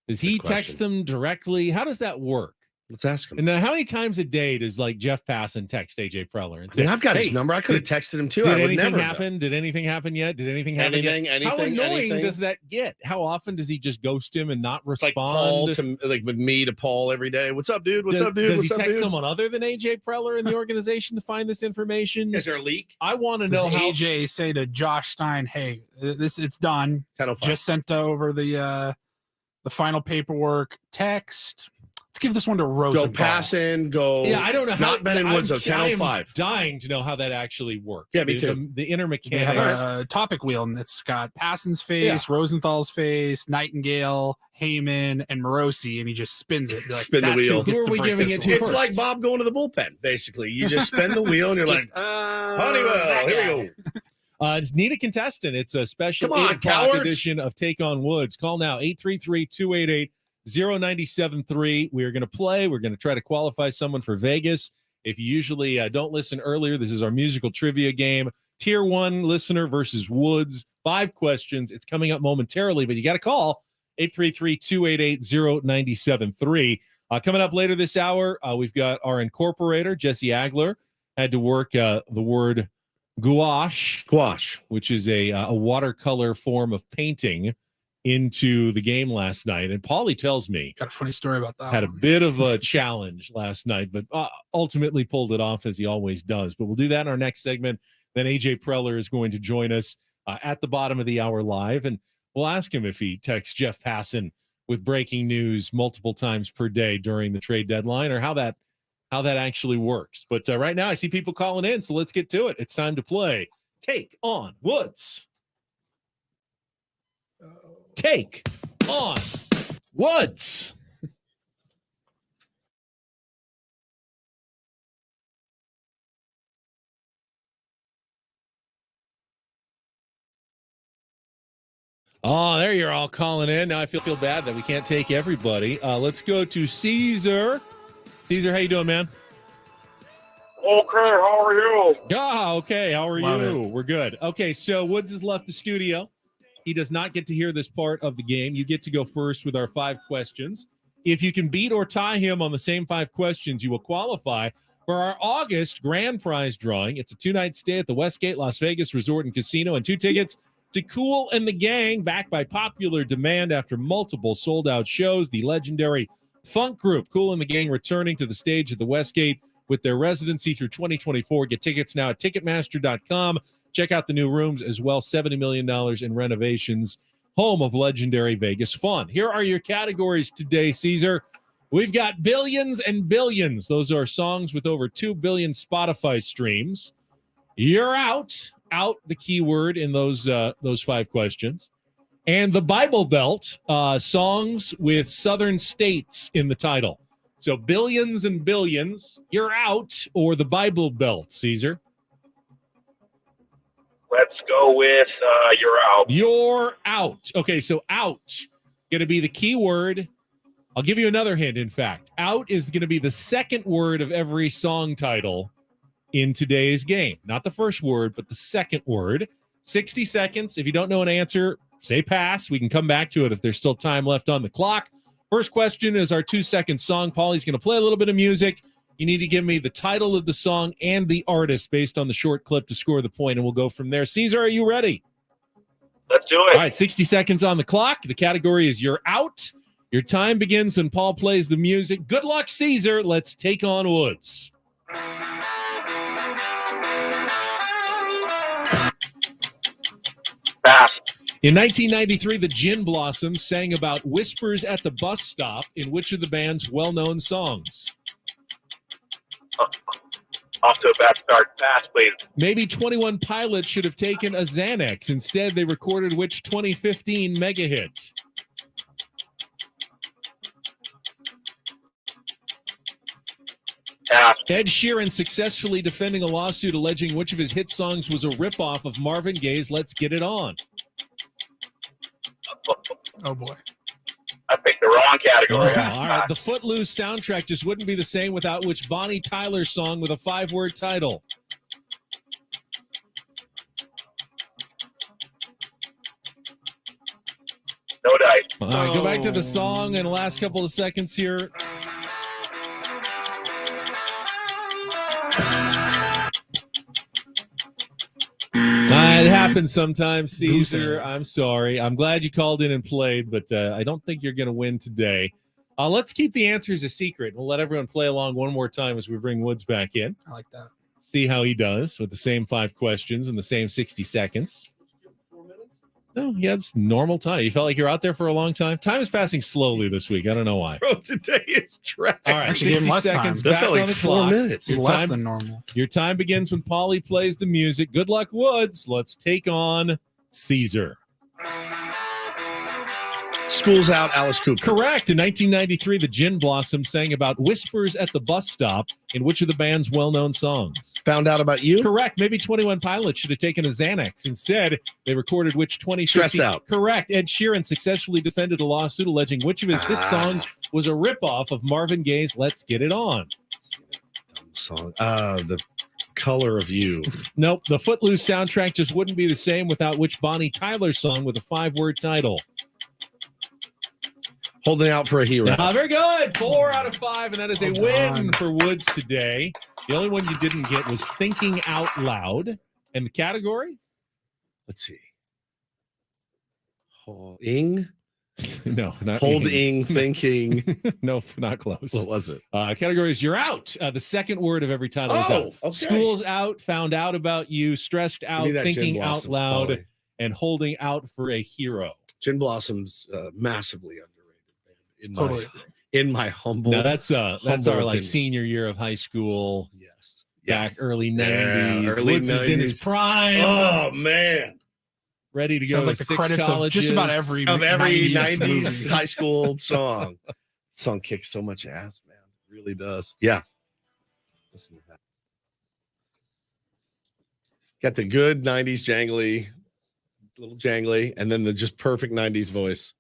Does he text them directly? How does that work? Let's ask him. And then how many times a day does Jeff Passan text AJ Preller and say, I've got his number. I could have texted him too. Did anything happen? Did anything happen yet? Did anything happen yet? How annoying does that get? How often does he just ghost him and not respond? Like Paul with me to Paul every day. What's up, dude? What's up, dude? Does he text someone other than AJ Preller in the organization to find this information? Is there a leak? I want to know how AJ say to Josh Stein, "Hey, it's done. 10:05. Just sent over the final paperwork text." Let's give this one to Rosenthal. Go Passan, go. Yeah, I don't know how. Not Ben and Woods, 10:05. I'm dying to know how that actually works. Yeah, me too. The inner They have mechanics. a topic wheel, and it's got Passan's face, Rosenthal's face, Nightingale, Heyman, and Morosi, and he just spins it. Like, Spin the wheel. Who are we giving it to It's first? like Bob going to the bullpen, basically. You just spin the wheel, and you're like, Honeywell, here we go. Need a contestant. It's a special Come on, 8 o'clock cowards. edition of Take on Woods. Call now, 833-288-0973. We are going to play. We're going to try to qualify someone for Vegas. If you usually don't listen earlier, this is our musical trivia game. Tier 1 listener versus Woods. 5 questions. It's coming up momentarily, but you got to call 833-288-0973. Coming up later this hour, we've got our incorporator, Jesse Agler, had to work the word gouache, which is a watercolor form of painting, into the game last night. And Paulie tells me, got a funny story about that. Had a bit of a challenge last night, but ultimately pulled it off as he always does. But we'll do that in our next segment. Then AJ Preller is going to join us at the bottom of the hour live, and we'll ask him if he texts Jeff Passan with breaking news multiple times per day during the trade deadline, or how that actually works. But right now I see people calling in, so let's get to it. It's time to play Take on Woods. Take on Woods. Oh, there you're all calling in. Now I feel bad that we can't take everybody. Let's go to Caesar. Caesar, how you doing, man? Okay, how are you? Okay. How are Love you? We're good. Okay, so Woods has left the studio. He does not get to hear this part of the game. You get to go first with our 5 questions. If you can beat or tie him on the same 5 questions, you will qualify for our August grand prize drawing. It's a 2-night stay at the Westgate Las Vegas Resort and Casino and 2 tickets to Kool and the Gang, backed by popular demand after multiple sold-out shows. The legendary funk group Kool and the Gang returning to the stage at the Westgate with their residency through 2024. Get tickets now at Ticketmaster.com. Check out the new rooms as well. $70 million in renovations. Home of legendary Vegas fun. Here are your categories today, Caesar. We've got billions and billions. Those are songs with over 2 billion Spotify streams. You're out the keyword in those 5 questions. And the Bible Belt, songs with southern states in the title. So billions and billions, you're out, or the Bible Belt, Caesar. Let's go with you're out. You're out. Okay, so out going to be the key word. I'll give you another hint, in fact. Out is going to be the second word of every song title in today's game. Not the first word, but the second word. 60 seconds. If you don't know an answer, say pass. We can come back to it if there's still time left on the clock. First question is our 2-second song. Paulie's going to play a little bit of music. You need to give me the title of the song and the artist based on the short clip to score the point, and we'll go from there. Caesar, are you ready? Let's do it. All right, 60 seconds on the clock. The category is you're out. Your time begins when Paul plays the music. Good luck, Caesar. Let's take on Woods. Pass. In 1993, the Gin Blossoms sang about whispers at the bus stop in which of the band's well-known songs? Off to a bad start. Pass, please. Maybe 21 Pilots should have taken a Xanax. Instead, they recorded which 2015 mega hit? Pass. Ed Sheeran successfully defending a lawsuit alleging which of his hit songs was a ripoff of Marvin Gaye's Let's Get It On. Oh boy. I picked the wrong category. All right. The Footloose soundtrack just wouldn't be the same without which Bonnie Tyler song with a 5-word title? No dice. All right, go back to the song in the last couple of seconds here. It happens sometimes, Caesar. I'm sorry. I'm glad you called in and played, but I don't think you're going to win today. Let's keep the answers a secret. We'll let everyone play along one more time as we bring Woods back in. I like that. See how he does with the same 5 questions in the same 60 seconds. No, yeah, it's normal time. You felt like you're out there for a long time. Time is passing slowly this week. I don't know why. Bro, today is trash. All right, Actually, 60 less seconds time. back That felt like on the 4 clock. minutes. Your Less time- than normal. Your time begins when Paulie plays the music. Good luck, Woods. Let's take on Caesar. School's Out, Alice Cooper. Correct. In 1993, the Gin Blossoms sang about whispers at the bus stop in which of the band's well-known songs? Found Out About You. Correct. Maybe 21 Pilots should have taken a Xanax. Instead, they recorded which 2050... Stressed Out. Correct. Ed Sheeran successfully defended a lawsuit alleging which of his hit songs was a ripoff of Marvin Gaye's Let's Get It On. Song. The Color of You. Nope. The Footloose soundtrack just wouldn't be the same without which Bonnie Tyler song with a 5-word title? Holding Out for a Hero. Very good. 4 out of 5, and that is a win for Woods today. The only one you didn't get was Thinking Out Loud. And the category? Let's see. Ing. No, not Holding, thinking. Nope, not close. What was it? Category is You're Out. The second word of every title is out. Okay. School's out, Found Out About You, Stressed Out, Give me that Thinking Gin Out Blossoms, Loud, Paulie. and Holding Out for a Hero. Gin Blossoms, massively underrated. Totally. In my humble. Now that's our humble like opinion. senior year of high school. Yes. Back early Yeah, 90s. early Woods is in his 90s. prime. Oh man. Ready to go Sounds to like the 6 credits of colleges. just about every Of every 90s 90s movie. high school song. Song kicks so much ass, man. It really does. Yeah. Listen to that. Got the good 90s jangly, little jangly, and then the just perfect 90s voice.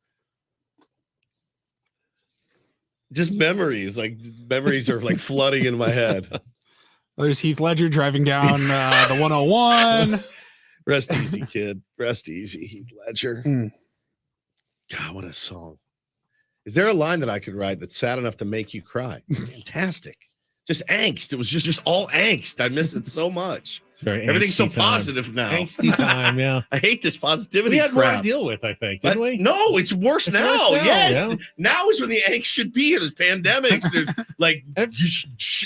Just memories. Like memories are like flooding in my head. There's Heath Ledger driving down the 101. Rest easy, kid. Rest easy, Heath Ledger. Mm. God, what a song. Is there a line that I could write that's sad enough to make you cry? Fantastic. Just angst. It was just all angst. I miss it so much. Very Everything's so angsty time. positive now. Angsty time, yeah. I hate this positivity We had more crap. to deal with, I think, didn't we? No, it's worse It's now. worse now, Yes. yeah. Now is when the angst should be. There's pandemics. There's like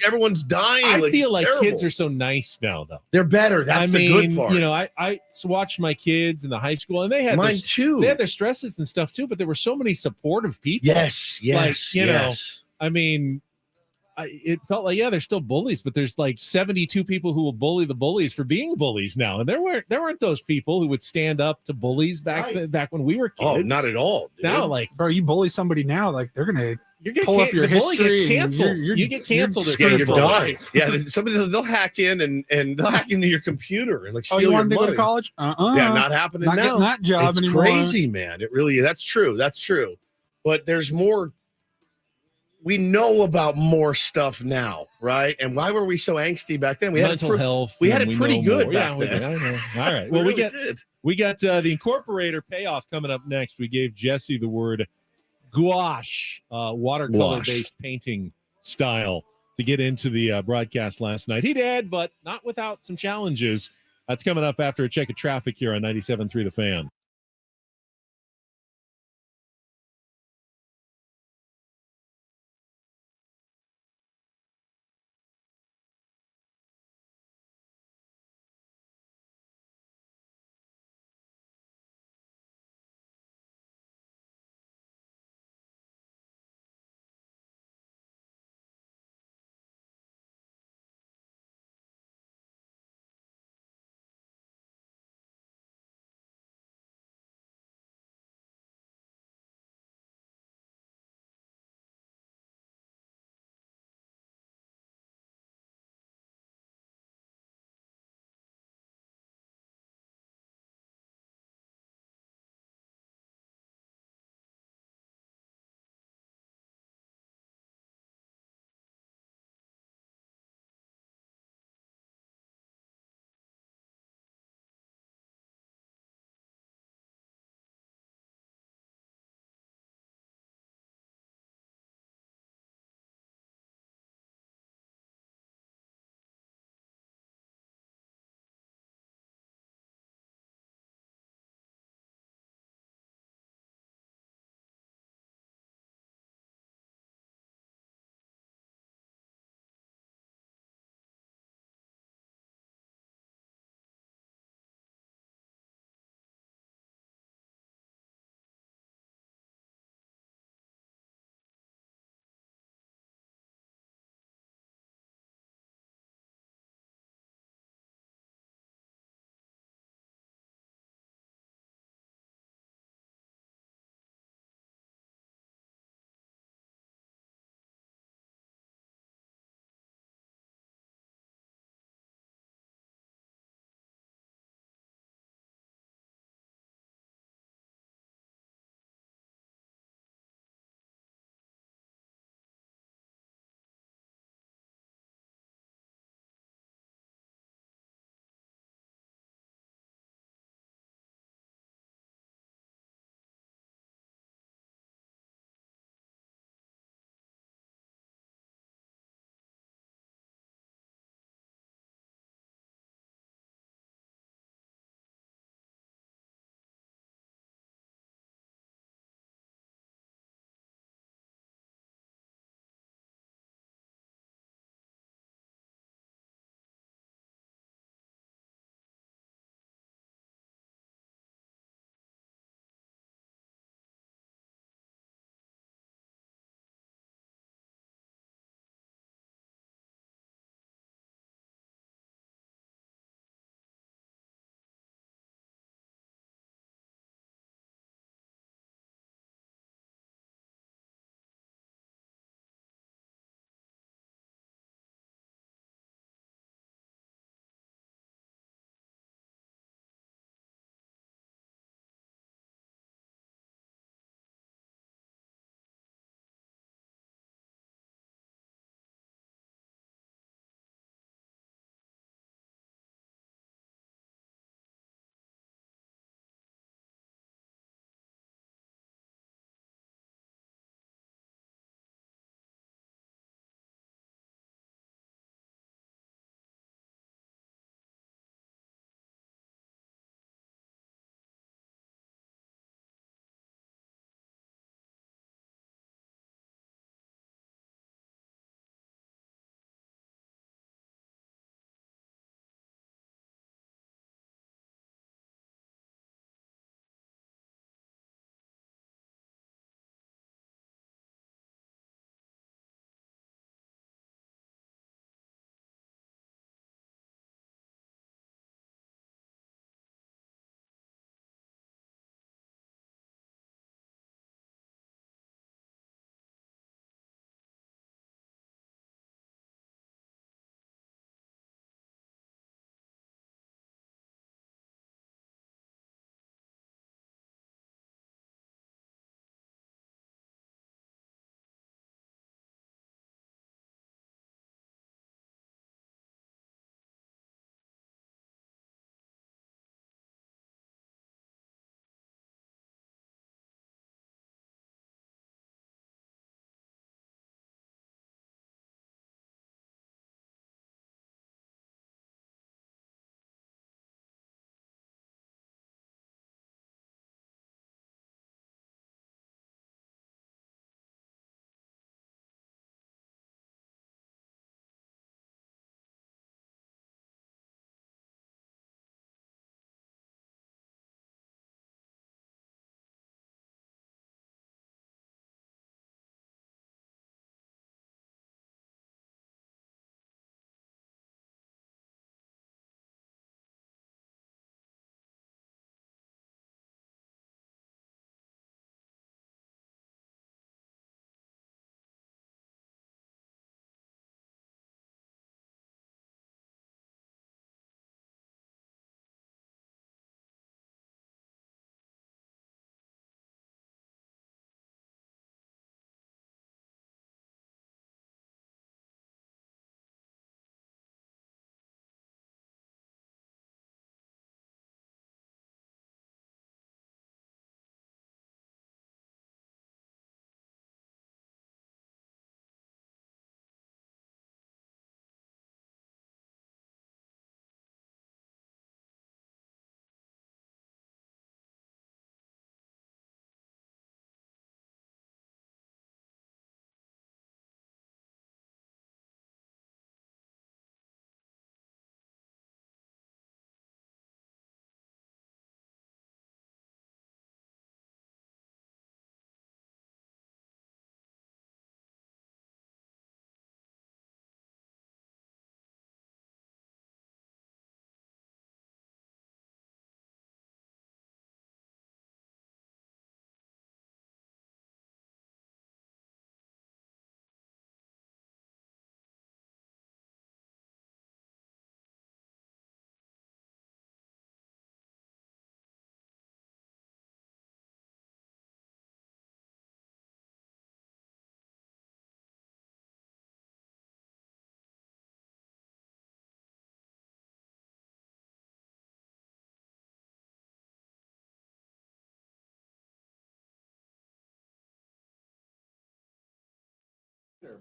everyone's dying. I feel like terrible. kids are so nice now, though. They're better. That's the good part. You know, I watched my kids in the high school, and they had Mine their, too. They had their stresses and stuff too, but there were so many supportive people. Yes, yes, like, you yes. know, I mean, it felt like there's still bullies, but there's like 72 people who will bully the bullies for being bullies now, and there weren't those people who would stand up to bullies back back when we were kids. Oh, not at all. Dude. Now, like, bro, you bully somebody now, like they're gonna you're gonna pull up your the bully history. gets and canceled. You get canceled. You're, Yeah, you're for done. life. Yeah, somebody they'll hack in and they'll hack into your computer and like steal Oh, you your wanted to money. go to college? Yeah, not happening Not now. getting that job it's anymore. crazy, man. It really. That's true. That's true. But there's more. We know about more stuff now, right? And why were we so angsty back then? We Mental had health. We had and it pretty know good more. back Yeah, we then. did. I know. All right. Well, We really we got the incorporator payoff coming up next. We gave Jesse the word gouache, watercolor based painting style to get into the broadcast last night. He did, but not without some challenges. That's coming up after a check of traffic here on 97.3 The Fan.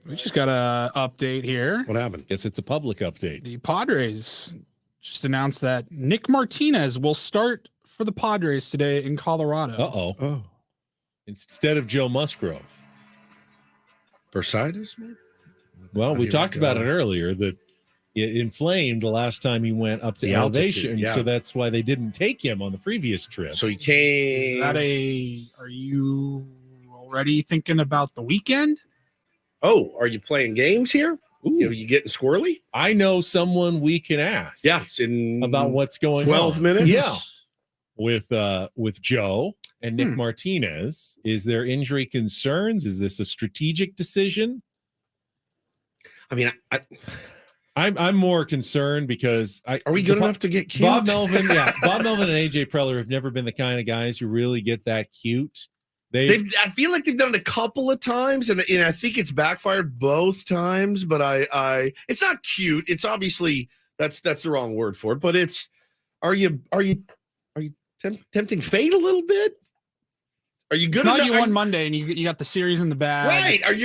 We just got a update here. What happened? Guess it's a public update. The Padres just announced that Nick Martinez will start for the Padres today in Colorado. Oh. Instead of Joe Musgrove. Bursitis, man? Well, we talked about it earlier that it inflamed the last time he went up to The elevation. altitude, yeah. So that's why they didn't take him on the previous trip. So he came. Are you already thinking about the weekend? Oh, are you playing games here? You getting squirrely? I know someone we can ask. Yeah, it's in about what's going 12 on. minutes. Yeah. With Joe and Nick Martinez. Is there injury concerns? Is this a strategic decision? I mean, I'm more concerned because are we good enough to get cute? Bob Melvin and AJ Preller have never been the kind of guys who really get that cute. I feel like they've done it a couple of times, and I think it's backfired both times. But it's not cute. It's obviously that's the wrong word for it. But are you tempting fate a little bit? Are you good enough? You won Monday and you got the series in the bag. Right.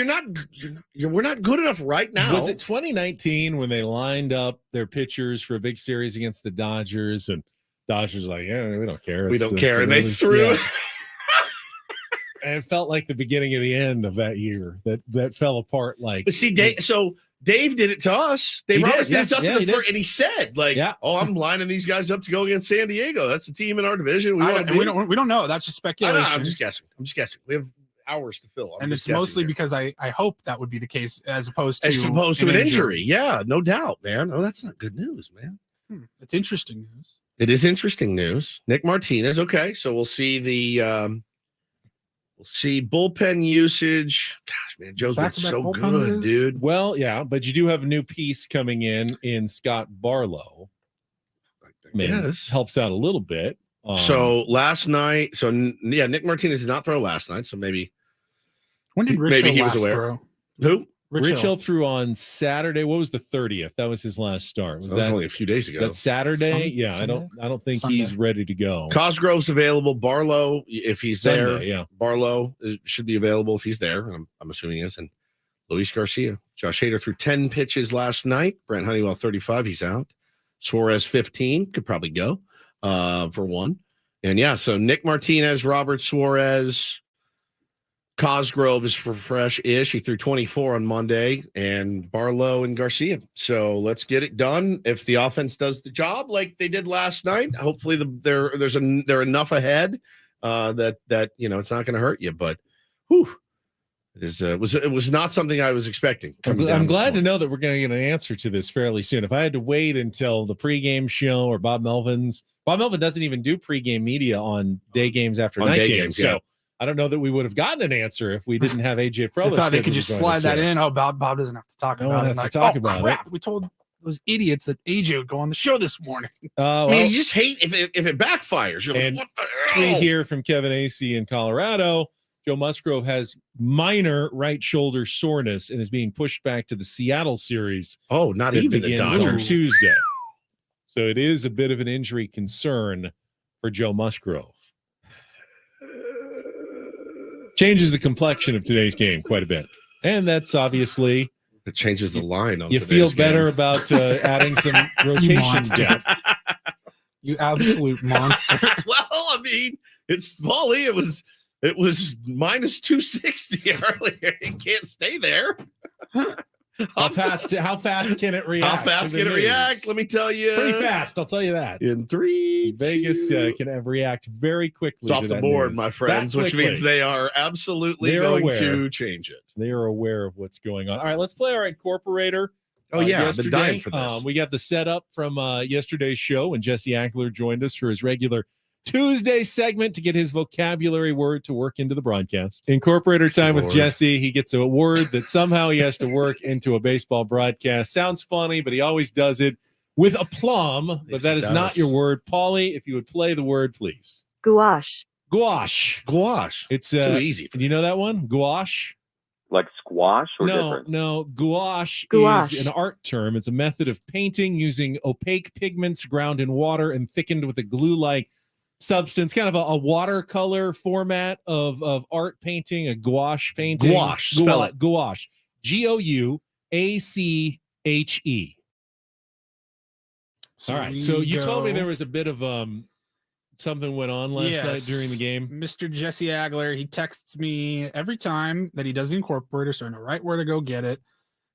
We're not good enough right now. Was it 2019 when they lined up their pitchers for a big series against the Dodgers, and Dodgers like, yeah, we don't care. We don't care. And they threw it. And it felt like the beginning of the end of that year that fell apart. Like, but see, Dave did it to us. Dave Roberts did it to us and he said, "Oh, I'm lining these guys up to go against San Diego. That's the team in our division. We don't know. That's just speculation. I'm just guessing. We have hours to fill. And it's mostly because I hope that would be the case as opposed to an injury. Yeah, no doubt, man. Oh, that's not good news, man. It's interesting news. It is interesting news. Nick Martinez. Okay, so we'll see the. We'll see bullpen usage. Gosh, man, Joe's been so good, dude. Well, yeah, but you do have a new piece coming in Scott Barlow. Yes, helps out a little bit. So last night, Nick Martinez did not throw last night, so maybe when did Rich he was last aware. Throw? Who? Rich Hill threw on Saturday. What was the 30th? That was his last start. Was that only a few days ago? That Saturday? Sunday? I don't think Sunday. he's ready to go. Cosgrove's available. Barlow, if he's Sunday, there, yeah. Barlow should be available if he's there. I'm assuming he is. And Luis Garcia. Josh Hader threw 10 pitches last night. Brent Honeywell 35. He's out. Suarez 15 could probably go for one. And yeah, so Nick Martinez, Robert Suarez. Cosgrove is for fresh-ish. He threw 24 on Monday, and Barlow and Garcia. So let's get it done. If the offense does the job like they did last night, hopefully they're enough ahead that it's not going to hurt you. But it was not something I was expecting. I'm glad to know that we're going to get an answer to this fairly soon. If I had to wait until the pregame show or Bob Melvin doesn't even do pregame media on day games after night games. So. I don't know that we would have gotten an answer if we didn't have AJ Preller. I thought they could just slide that in. Oh, Bob doesn't have to talk about it. Crap. We told those idiots that AJ would go on the show this morning. I mean, you just hate if it backfires. You're like, what the hell? Tweet here from Kevin AC in Colorado. Joe Musgrove has minor right shoulder soreness and is being pushed back to the Seattle series. Oh, not even the Dodgers Tuesday. So it is a bit of an injury concern for Joe Musgrove. Changes the complexion of today's game quite a bit. And that's obviously... It changes the line on you feel better about adding some rotation depth. You absolute monster. Well, I mean, it's Paulie. It was minus 260 earlier. It can't stay there. How fast can it react? How fast can it react? Let me tell you. Pretty fast, I'll tell you that. In 3, Vegas can react very quickly. It's off the board, my friends, which means they are absolutely going to change it. They are aware of what's going on. All right, let's play our incorporator. Oh, yeah, I've been dying for this. We got the setup from yesterday's show when Jesse Ackler joined us for his regular Tuesday segment to get his vocabulary word to work into the broadcast. Incorporator time with Jesse. He gets a word that somehow he has to work into a baseball broadcast. Sounds funny, but he always does it with aplomb. But that is not your word. Paulie, if you would play the word, please. Gouache. Gouache. Gouache. It's too easy. Do you know that one? Gouache. Like squash or different? No. Gouache is an art term. It's a method of painting using opaque pigments ground in water and thickened with a glue-like substance, kind of a watercolor format of art painting, a gouache painting. Gouache. Spell it. Gouache. Gouache. So All right. we So you told me go- there was a bit of something went on last night during the game. Mr. Jesse Agler, he texts me every time that he does the incorporator, so I know right where to go get it.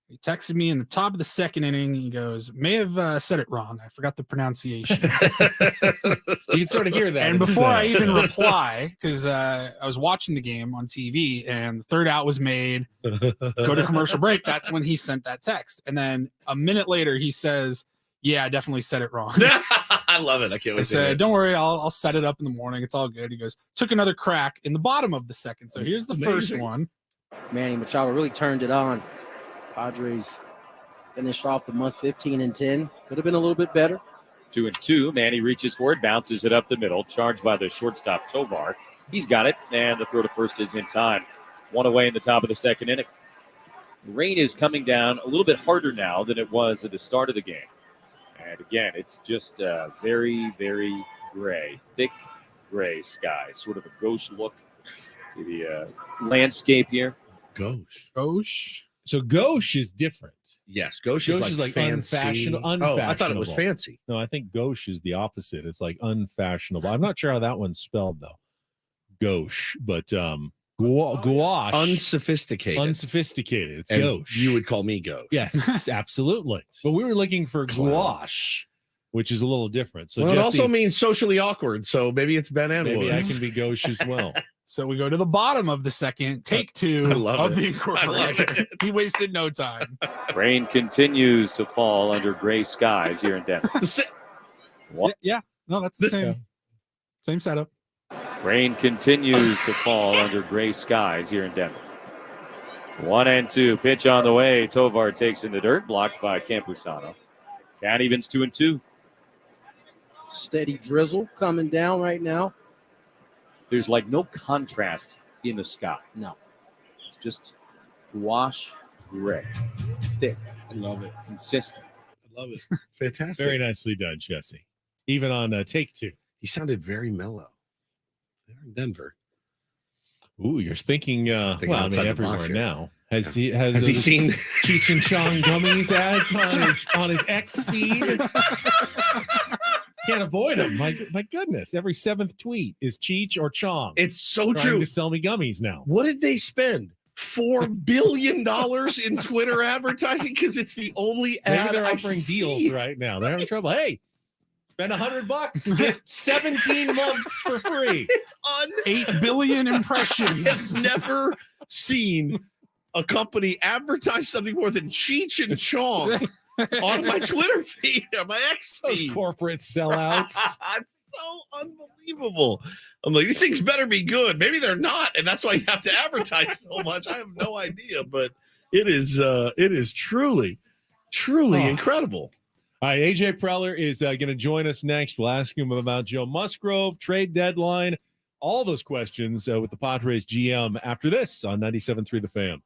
He texted me in the top of the second inning. He goes, may have said it wrong. I forgot the pronunciation. You can sort of hear that. And before I even reply, because I was watching the game on TV and the third out was made, go to commercial break, that's when he sent that text. And then a minute later, he says, yeah, I definitely said it wrong. I love it. I can't wait I to hear said, it. don't worry, I'll set it up in the morning. It's all good. He goes, took another crack in the bottom of the second. So here's the first Amazing. one. Manny Machado really turned it on. Padres finished off the month 15-10. Could have been a little bit better. 2-2. Manny reaches for it, bounces it up the middle, charged by the shortstop Tovar. He's got it, and the throw to first is in time. One away in the top of the second inning. The rain is coming down a little bit harder now than it was at the start of the game. And again, it's just very, very gray, thick gray sky, sort of a gauche look to the landscape here. Gauche. So gauche is different. Yes, gauche is like fancy. unfashionable. Oh, I thought it was fancy. No, I think gauche is the opposite. It's like unfashionable. I'm not sure how that one's spelled though. Gauche, but gouache. Unsophisticated. It's And gauche. You would call me gauche. Yes, absolutely. But we were looking for gouache, which is a little different. So Well, it Jesse, also means socially awkward, so maybe it's Ben and maybe I Woods. can be gauche as well. So we go to the bottom of the second, take two I love of it. the I love incorporator. it. He wasted no time. Rain continues to fall under gray skies here in Denver. Yeah, no, that's the same setup. Rain continues to fall under gray skies here in Denver. 1-2. Pitch on the way. Tovar takes in the dirt, blocked by Campusano. Count evens 2-2. Steady drizzle coming down right now. There's like no contrast in the sky. No. It's just wash gray. Thick. I love it. Consistent. I love it. Fantastic. Very nicely done, Jesse. Even on take two. He sounded very mellow. They're in Denver. Ooh, you're thinking, Thinking well, I outside mean, the box everywhere here. now. Has he those seen Cheech and Chong gummies ads on his X feed? Can't avoid them. My goodness. Every seventh tweet is Cheech or Chong. It's so trying true. to sell me gummies now. What did they spend? $4 billion in Twitter advertising because it's the only Maybe ad they're I offering see. deals right now. They're having trouble. Hey, spend $100, get 17 months for free. It's 8 billion impressions. I've never seen a company advertise something more than Cheech and Chong on my Twitter feed, on my X Those feed. corporate sellouts. It's so unbelievable. I'm like, these things better be good. Maybe they're not, and that's why you have to advertise so much. I have no idea, but it is truly incredible. All right, AJ Preller is going to join us next. We'll ask him about Joe Musgrove, trade deadline, all those questions with the Padres GM after this on 97.3 The Fan.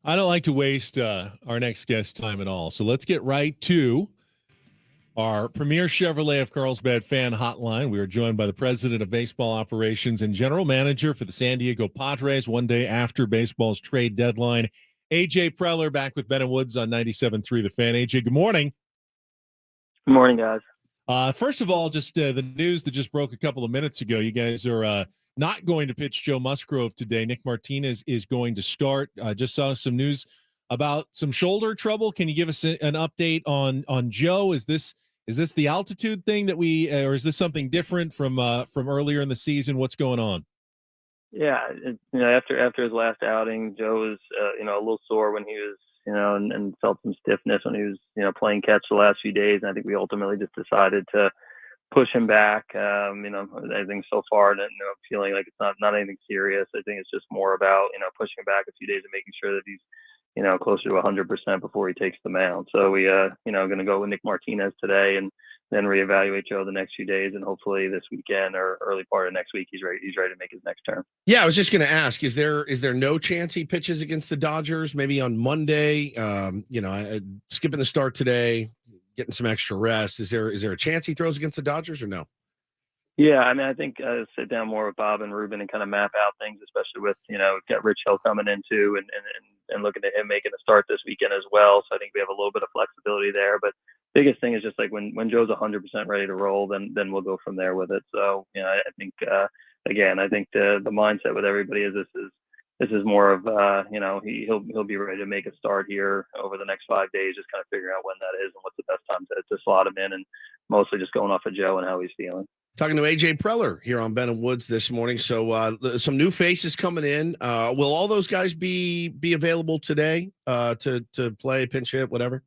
I don't like to waste our next guest time at all. So let's get right to our premier Chevrolet of Carlsbad fan hotline. We are joined by the president of baseball operations and general manager for the San Diego Padres one day after baseball's trade deadline, AJ Preller, back with Ben and Woods on 97.3 The Fan. AJ, good morning. Good morning, guys. First of all, just the news that just broke a couple of minutes ago. You guys are not going to pitch Joe Musgrove today. Nick Martinez is going to start. Just saw some news about some shoulder trouble. Can you give us an update on Joe? Is this the altitude thing that or is this something different from earlier in the season? What's going on? Yeah, after his last outing, Joe was a little sore when he was and felt some stiffness when he was playing catch the last few days, and I think we ultimately just decided to push him back. I think so far, feeling like it's not anything serious. I think it's just more about pushing him back a few days and making sure that he's closer to 100% before he takes the mound. So we going to go with Nick Martinez today and then reevaluate Joe the next few days, and hopefully this weekend or early part of next week he's ready to make his next turn. Yeah, I was just going to ask, is there no chance he pitches against the Dodgers maybe on Monday? Skipping the start today, getting some extra rest. Is there a chance he throws against the Dodgers or no? Yeah, I mean, I think sit down more with Bob and Ruben and kind of map out things, especially with we've got Rich Hill coming in too, and looking at him making a start this weekend as well. So I think we have a little bit of flexibility there. But biggest thing is just like when Joe's 100% ready to roll, then we'll go from there with it. So I think again, I think the mindset with everybody is this is more of he'll be ready to make a start here over the next 5 days, just kind of figuring out when that is and what's the best time to slot him in, and mostly just going off of Joe and how he's feeling. Talking to AJ Preller here on Ben and Woods this morning. So some new faces coming in. Will all those guys be available today to play, pinch hit, whatever?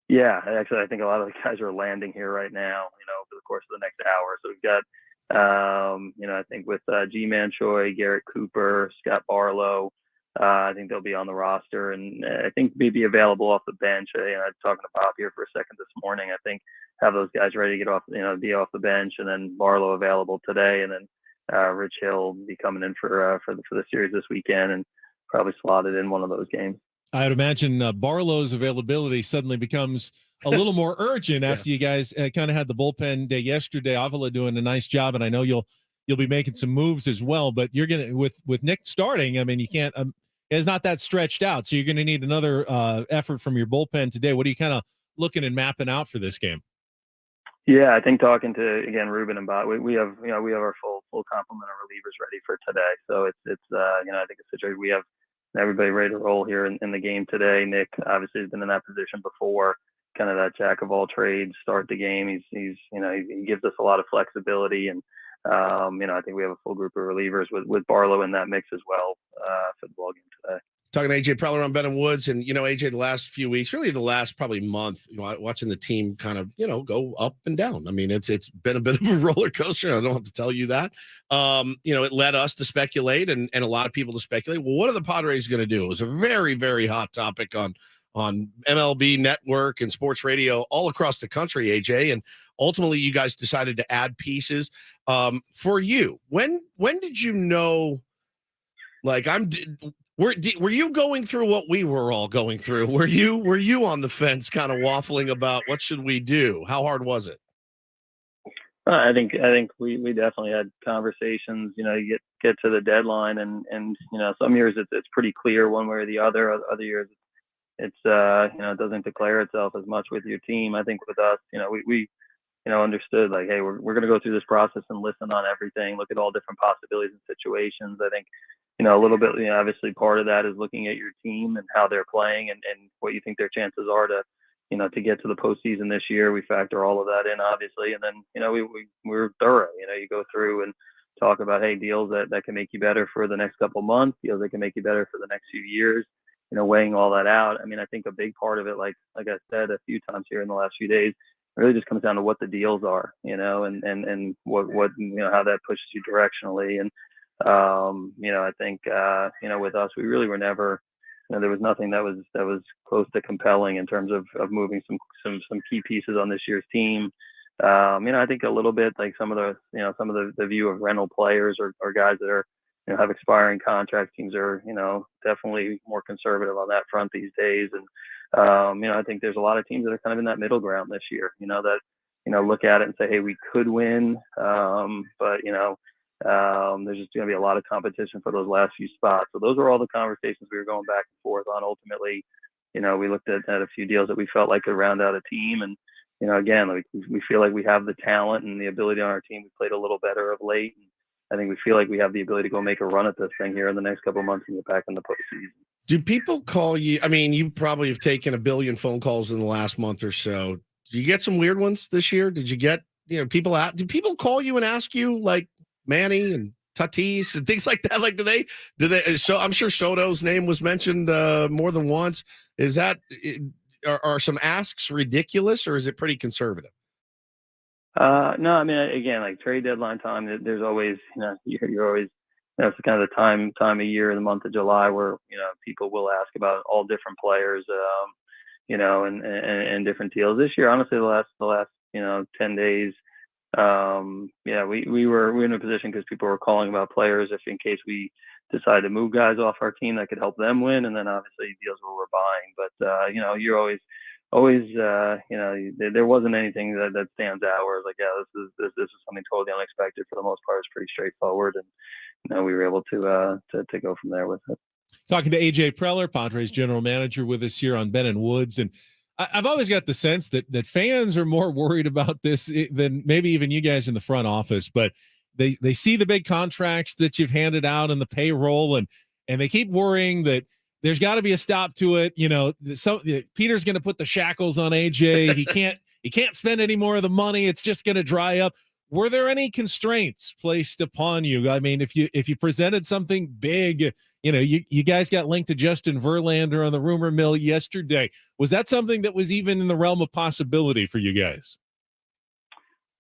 Yeah, actually, I think a lot of the guys are landing here right now, over the course of the next hour. So we've got, I think with G-Man Choi, Garrett Cooper, Scott Barlow, I think they'll be on the roster, and I think maybe available off the bench. I was talking to Bob here for a second this morning. I think have those guys ready to get off, be off the bench, and then Barlow available today, and then Rich Hill be coming in for the series this weekend, and probably slotted in one of those games. I would imagine Barlow's availability suddenly becomes a little more urgent after you guys kind of had the bullpen day yesterday. Avila doing a nice job, and I know you'll be making some moves as well. But you're gonna with Nick starting. I mean, you can't. It's not that stretched out, so you're going to need another effort from your bullpen today. What are you kind of looking and mapping out for this game? Yeah, I think talking to again Ruben and Bob, we have our full complement of relievers ready for today. So it's I think it's situation we have everybody ready to roll here in the game today. Nick obviously has been in that position before, kind of that jack of all trades, start the game. He gives us a lot of flexibility, and I think we have a full group of relievers with Barlow in that mix as well for the ball game today. Talking to AJ Preller on Ben and Woods, and AJ, the last few weeks, really the last probably month, watching the team kind of go up and down. I mean, it's been a bit of a roller coaster. I don't have to tell you that. It led us to speculate, and a lot of people to speculate. Well, what are the Padres going to do? It was a very, very hot topic on MLB Network and sports radio all across the country, AJ, and ultimately you guys decided to add pieces. For you, when did you know? Like were you going through what we were all going through? Were you on the fence kind of waffling about what should we do? How hard was it? I think we definitely had conversations. You get to the deadline, and some years it's pretty clear one way or the other. Other years it's it doesn't declare itself as much with your team. I think with us, we understood like, hey, we're going to go through this process and listen on everything, look at all different possibilities and situations. I think a little bit, obviously part of that is looking at your team and how they're playing and what you think their chances are to get to the postseason this year. We factor all of that in, obviously. And then, we're thorough. You go through and talk about, hey, deals that can make you better for the next couple months, deals that can make you better for the next few years, weighing all that out. I mean, I think a big part of it, like I said a few times here in the last few days, it really just comes down to what the deals are, and what how that pushes you directionally. And, I think, with us, we really were never, there was nothing that was close to compelling in terms of moving some key pieces on this year's team. I think a little bit like some of the view of rental players or guys that are, have expiring contracts. Teams are, definitely more conservative on that front these days. And, I think there's a lot of teams that are kind of in that middle ground this year, that, look at it and say, hey, we could win. But, there's just going to be a lot of competition for those last few spots. So those are all the conversations we were going back and forth on. Ultimately, we looked at a few deals that we felt like could round out a team. And, again, we feel like we have the talent and the ability on our team. We played a little better of late. And I think we feel like we have the ability to go make a run at this thing here in the next couple of months and get back in the postseason. Do people call you? I mean, you probably have taken 1 billion phone calls in the last month or so. Do you get some weird ones this year? Did you get, people out? Do people call you and ask you like Manny and Tatis and things like that? Like, do they? So I'm sure Soto's name was mentioned more than once. Is that, are some asks ridiculous or is it pretty conservative? No, I mean, again, like trade deadline time, there's always, you're always, it's kind of the time of year, the month of July, where people will ask about all different players, and different deals. This year, honestly, the last 10 days, we were in a position because people were calling about players if in case we decide to move guys off our team that could help them win, and then obviously deals where we're buying. But you're always there wasn't anything that stands out where it's like, yeah, this is something totally unexpected. For the most part, it's pretty straightforward, and we were able to go from there with it. Talking to AJ Preller, Padres general manager, with us here on Ben and Woods. And I've always got the sense that fans are more worried about this than maybe even you guys in the front office, but they see the big contracts that you've handed out and the payroll, and they keep worrying that there's got to be a stop to it. Peter's going to put the shackles on AJ. He can't spend any more of the money. It's just going to dry up. Were there any constraints placed upon you? I mean, if you presented something big, you guys got linked to Justin Verlander on the rumor mill yesterday. Was that something that was even in the realm of possibility for you guys?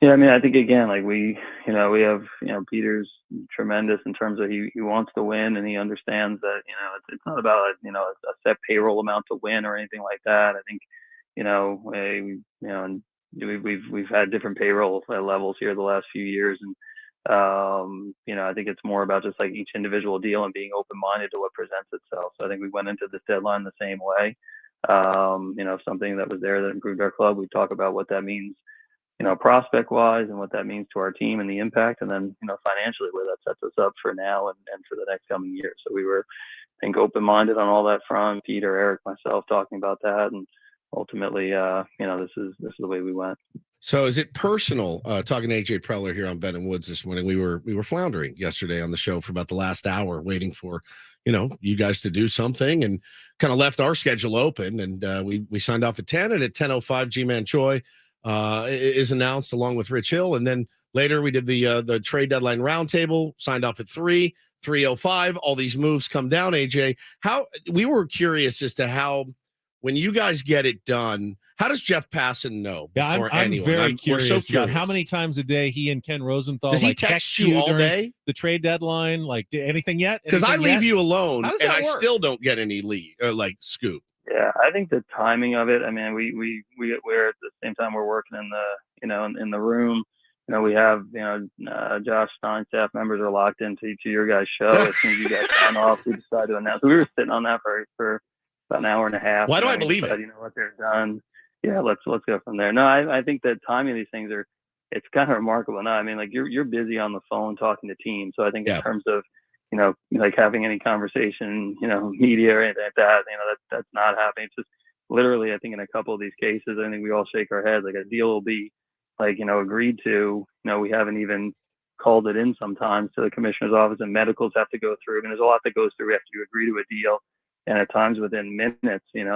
Yeah, I mean, I think again, like we have, Peter's tremendous in terms of he wants to win, and he understands that, it's not about, a set payroll amount to win or anything like that. I think, and we've had different payroll levels here the last few years. And, I think it's more about just like each individual deal and being open-minded to what presents itself. So I think we went into this deadline the same way. Something that was there that improved our club. We talk about what that means, prospect wise, and what that means to our team and the impact, and then, financially where that sets us up for now and for the next coming year. So we were, I think, open-minded on all that front. Peter, Eric, myself talking about that. And ultimately, this is the way we went. So is it personal? Talking to AJ Preller here on Ben and Woods this morning, we were floundering yesterday on the show for about the last hour, waiting for, you guys to do something, and kind of left our schedule open. And we signed off at 10, and at 10:05, G-Man Choi is announced along with Rich Hill. And then later we did the trade deadline roundtable, signed off at 3:05. All these moves come down, AJ. How we were curious as to how, when you guys get it done, how does Jeff Passan know? Yeah, I'm very curious about how many times a day he and Ken Rosenthal does he text you all day? The trade deadline, like anything yet? Because I leave you alone, and I still don't get any lead or scoop. Yeah, I think the timing of it. I mean, we're at the same time we're working in the in the room. We have Josh Stein staff members are locked into your guys' show. As soon as you guys sign off, we decided to announce. So we were sitting on that for about an hour and a half. Why do I believe it? You know what, they're done. Yeah, let's go from there. No, I think that timing of these things it's kind of remarkable. No, I mean, like you're busy on the phone talking to teams. So I think in terms of, like having any conversation, media or anything like that, that's not happening. It's just literally, I think in a couple of these cases, I think we all shake our heads. Like a deal will be agreed to, we haven't even called it in sometimes to the commissioner's office, and medicals have to go through. I mean, there's a lot that goes through after you agree to a deal. And at times within minutes, some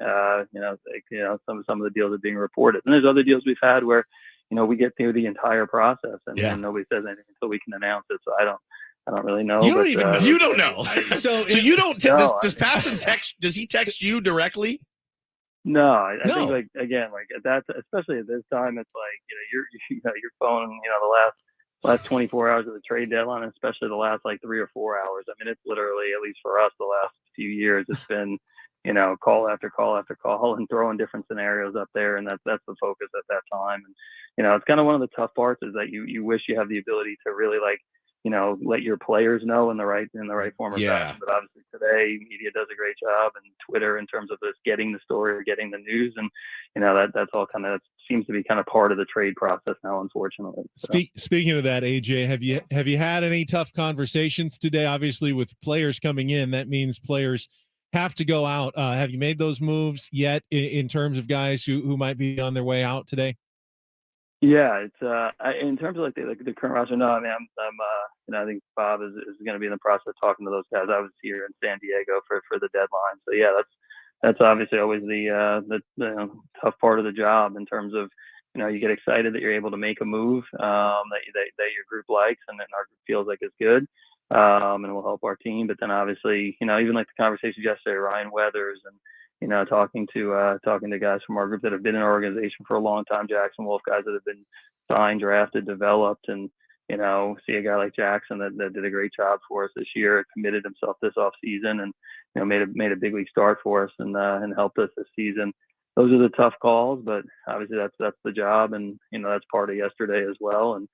of the deals are being reported. And there's other deals we've had where, we get through the entire process and nobody says anything until we can announce it. So I don't really know. You don't even know. You don't know. So you don't. Does Passan text? Does he text you directly? No, I think that's especially at this time. It's like your phone. The last 24 hours of the trade deadline, especially the last 3 or 4 hours. I mean, it's literally, at least for us, the last few years, it's been, call after call after call and throwing different scenarios up there. And that's the focus at that time. And, it's kind of one of the tough parts is that you wish you have the ability to really let your players know in the right form of Yeah. fashion. But obviously today, media does a great job, and Twitter in terms of just getting the story or getting the news, and that's all kind of seems to be kind of part of the trade process now, unfortunately. So. Speaking of that, AJ, have you had any tough conversations today? Obviously, with players coming in, that means players have to go out. Have you made those moves yet in terms of guys who might be on their way out today? Yeah, it's in terms of like the current roster. No, I mean, I think Bob is going to be in the process of talking to those guys. I was here in San Diego for the deadline, so yeah, that's obviously always the tough part of the job in terms of you get excited that you're able to make a move that your group likes and then our group feels like it's good and will help our team. But then obviously even like the conversation yesterday, Ryan Weathers and. Talking to guys from our group that have been in our organization for a long time, Jackson Wolf, guys that have been signed, drafted, developed, and see a guy like Jackson that did a great job for us this year, committed himself this off season, and made a big league start for us and helped us this season. Those are the tough calls, but obviously that's the job, and that's part of yesterday as well, and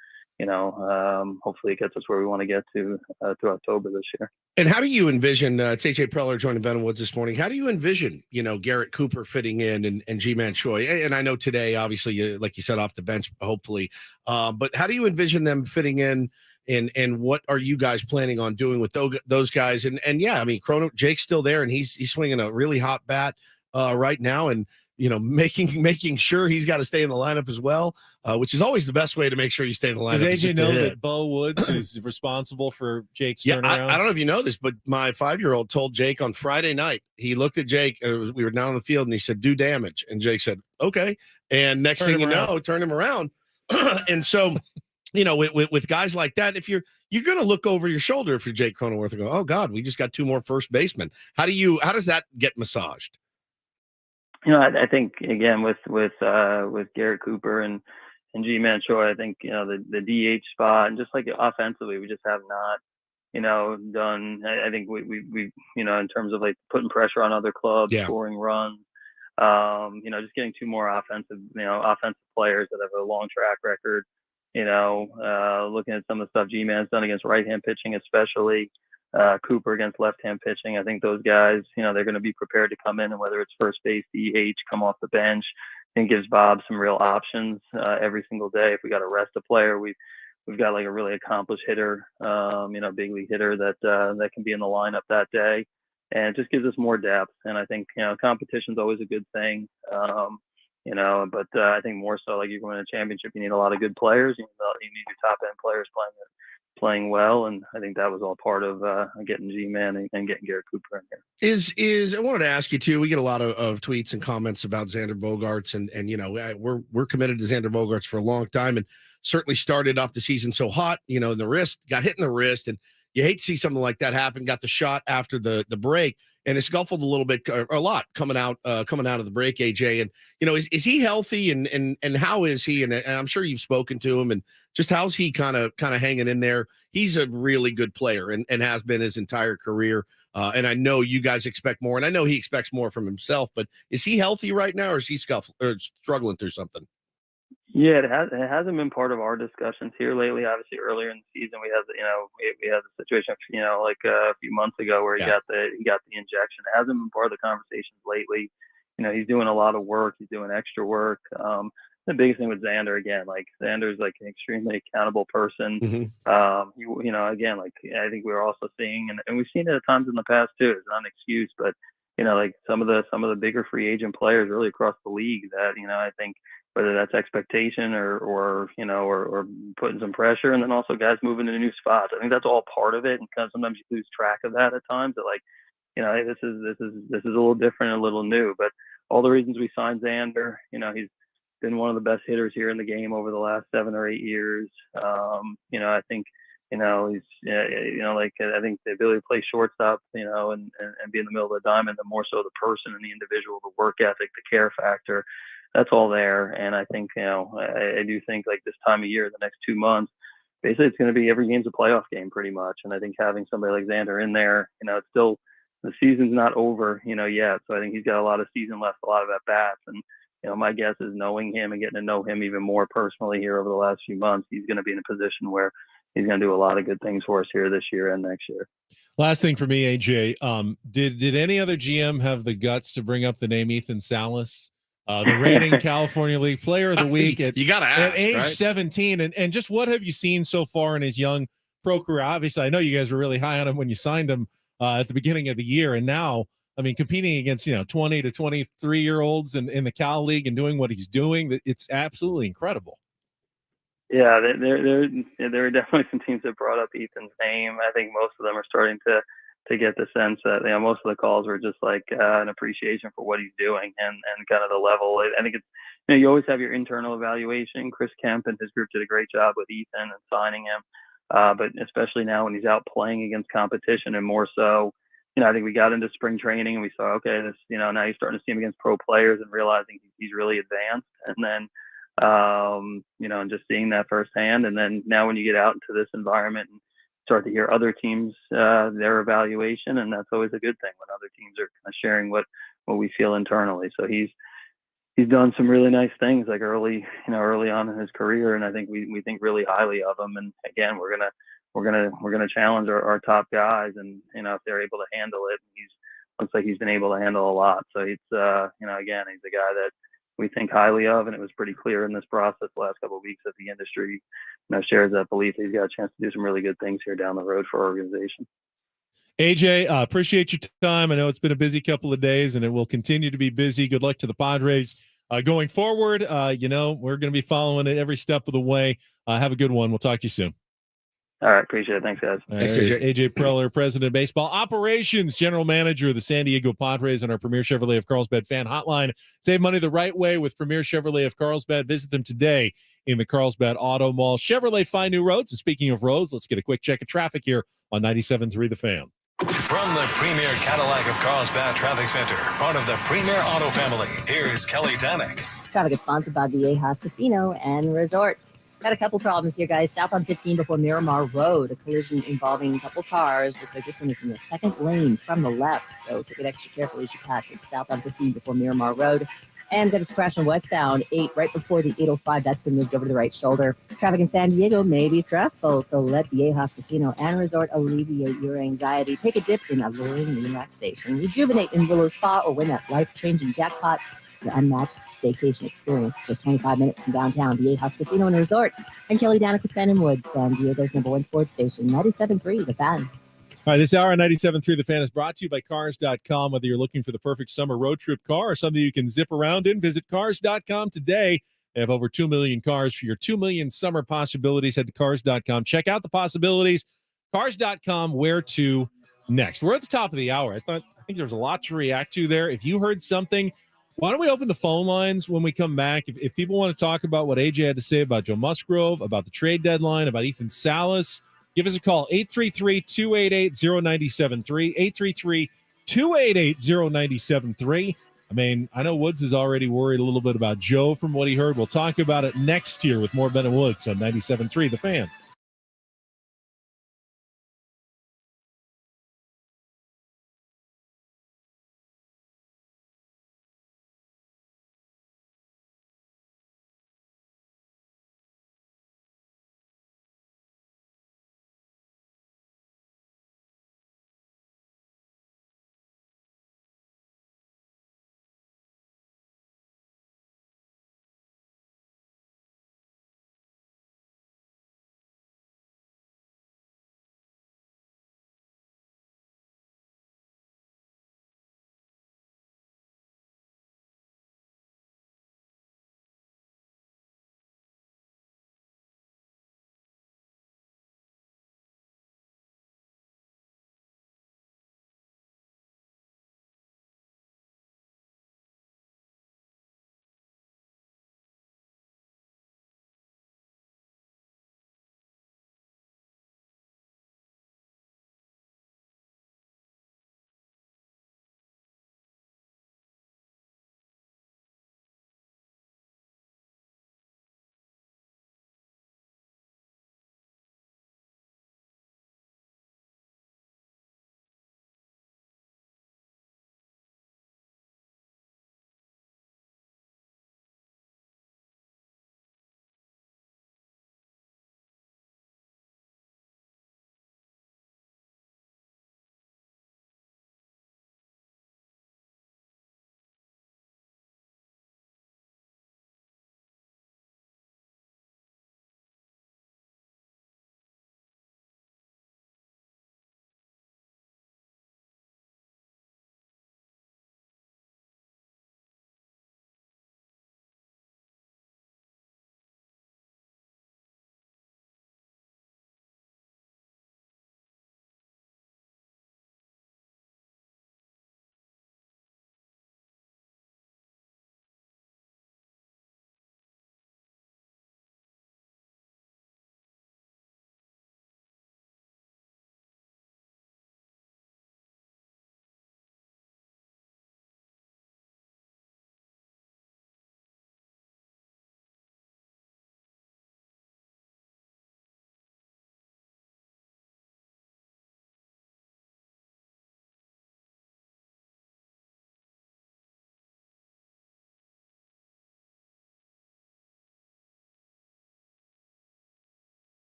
hopefully it gets us where we want to get to October this year. And how do you envision, it's AJ Preller joining Ben Woods this morning. How do you envision, Garrett Cooper fitting in and G-Man Choi? And I know today, obviously, like you said, off the bench, hopefully. But how do you envision them fitting in and what are you guys planning on doing with those guys? And yeah, I mean, Jake's still there and he's swinging a really hot bat right now. And, making sure he's got to stay in the lineup as well, which is always the best way to make sure you stay in the lineup. Does AJ know that Bo Woods is responsible for Jake's turnaround? I don't know if you know this, but my 5-year-old told Jake on Friday night, he looked at Jake, we were down on the field, and he said, do damage. And Jake said, okay. And next thing you know, turn him around. And so, with guys like that, if you're going to look over your shoulder if you're Jake Cronenworth and go, oh, God, we just got 2 more first basemen. How does that get massaged? I think again with Garrett Cooper and G-Man Choi, I think the DH spot and just like offensively, we just have not done. I think we in terms of like putting pressure on other clubs, scoring runs, just getting 2 more offensive players that have a long track record. Looking at some of the stuff G-Man's done against right-hand pitching, especially. Cooper against left-hand pitching. I think those guys, they're going to be prepared to come in, and whether it's first base, DH, come off the bench, I think gives Bob some real options every single day. If we got to rest a player, we've got like a really accomplished hitter, big league hitter that can be in the lineup that day, and it just gives us more depth. And I think competition's always a good thing. But I think more so like you're going to a championship, you need a lot of good players. You need your top end players playing well, and I think that was all part of getting G-Man and getting Garrett Cooper in here. I wanted to ask you too, we get a lot of tweets and comments about Xander Bogaerts, and we're committed to Xander Bogaerts for a long time, and certainly started off the season so hot, the wrist, got hit in the wrist, and you hate to see something like that happen. Got the shot after the break, and it scuffled a little bit, a lot coming out of the break, AJ. And is he healthy, and how is he? And I'm sure you've spoken to him, and just how's he kind of hanging in there? He's a really good player and has been his entire career. And I know you guys expect more, and I know he expects more from himself. But is he healthy right now, or is he struggling through something? Yeah, it hasn't been part of our discussions here lately. Obviously, earlier in the season, we had the situation, like a few months ago where he got the injection. It hasn't been part of the conversations lately. He's doing a lot of work. He's doing extra work. The biggest thing with Xander, again, like Xander's like an extremely accountable person. Mm-hmm. Again, like I think we're also seeing, and we've seen it at times in the past too. It's not an excuse, but like some of the bigger free agent players really across the league that I think. Whether that's expectation or putting some pressure, and then also guys moving to new spots. I think that's all part of it, and kind of sometimes you lose track of that at times. That hey, this is a little different, and a little new. But all the reasons we signed Xander, he's been one of the best hitters here in the game over the last 7 or 8 years. I think he's I think the ability to play shortstop, and be in the middle of the diamond, the more so the person and the individual, the work ethic, the care factor. That's all there. And I think, I do think like this time of year, the next 2 months, basically it's going to be every game's a playoff game pretty much. And I think having somebody like Xander in there, it's still, the season's not over, yet. So I think he's got a lot of season left, a lot of at-bats. And, my guess is knowing him and getting to know him even more personally here over the last few months, he's going to be in a position where, he's going to do a lot of good things for us here this year and next year. Last thing for me, AJ, did any other GM have the guts to bring up the name Ethan Salas, the reigning California League Player of the Week at, you gotta ask, at age right? 17? And just what have you seen so far in his young pro career? Obviously, I know you guys were really high on him when you signed him at the beginning of the year. And now, I mean, competing against, 20 to 23-year-olds in the Cal League and doing what he's doing, it's absolutely incredible. Yeah, there are definitely some teams that brought up Ethan's name. I think most of them are starting to get the sense that most of the calls were just like an appreciation for what he's doing and kind of the level. I think it's you always have your internal evaluation. Chris Kemp and his group did a great job with Ethan and signing him, but especially now when he's out playing against competition and more so. I think we got into spring training and we saw, okay, this, now you're starting to see him against pro players and realizing he's really advanced. And then, and just seeing that firsthand. And then now when you get out into this environment and start to hear other teams, their evaluation, and that's always a good thing when other teams are kind of sharing what we feel internally. So he's done some really nice things like early on in his career. And I think we think really highly of him. And again, we're going to challenge our top guys and, if they're able to handle it, looks like he's been able to handle a lot. So he's, again, he's a guy that we think highly of, and it was pretty clear in this process the last couple of weeks that the industry, shares that belief. He's got a chance to do some really good things here down the road for our organization. AJ, appreciate your time. I know it's been a busy couple of days, and it will continue to be busy. Good luck to the Padres going forward. We're going to be following it every step of the way. Have a good one. We'll talk to you soon. All right. Appreciate it. Thanks, guys. Thanks, AJ Preller, President of Baseball Operations, General Manager of the San Diego Padres on our Premier Chevrolet of Carlsbad fan hotline. Save money the right way with Premier Chevrolet of Carlsbad. Visit them today in the Carlsbad Auto Mall. Chevrolet, find new roads. And speaking of roads, let's get a quick check of traffic here on 97.3 The Fan. From the Premier Cadillac of Carlsbad Traffic Center, part of the Premier Auto family, here's Kelly Danick. Traffic is sponsored by Viejas Casino and Resort. Got a couple problems here, guys. South on 15 before Miramar Road. A collision involving a couple cars. Looks like this one is in the second lane from the left. So take it extra carefully as you pass it. South on 15 before Miramar Road. And got a crash on westbound 8 right before the 805. That's been moved over to the right shoulder. Traffic in San Diego may be stressful, so let Viejas Casino and Resort alleviate your anxiety. Take a dip in alluring relaxation. Rejuvenate in Willow Spa or win that life-changing jackpot. The unmatched staycation experience. Just 25 minutes from downtown, Viejas Casino and Resort. And Kelly Danick with Ben and Woods, San Diego's #1 sports station, 97.3 The Fan. All right, this hour on 97.3 The Fan is brought to you by Cars.com. Whether you're looking for the perfect summer road trip car or something you can zip around in, visit Cars.com today. They have over 2 million cars for your 2 million summer possibilities. Head to Cars.com. Check out the possibilities. Cars.com, where to next? We're at the top of the hour. I think there's a lot to react to there. If you heard something, why don't we open the phone lines when we come back? If people want to talk about what AJ had to say about Joe Musgrove, about the trade deadline, about Ethan Salas, give us a call, 833-288-0973, 833-288-0973. I mean, I know Woods is already worried a little bit about Joe from what he heard. We'll talk about it next year with more Ben and Woods on 97.3 The Fan.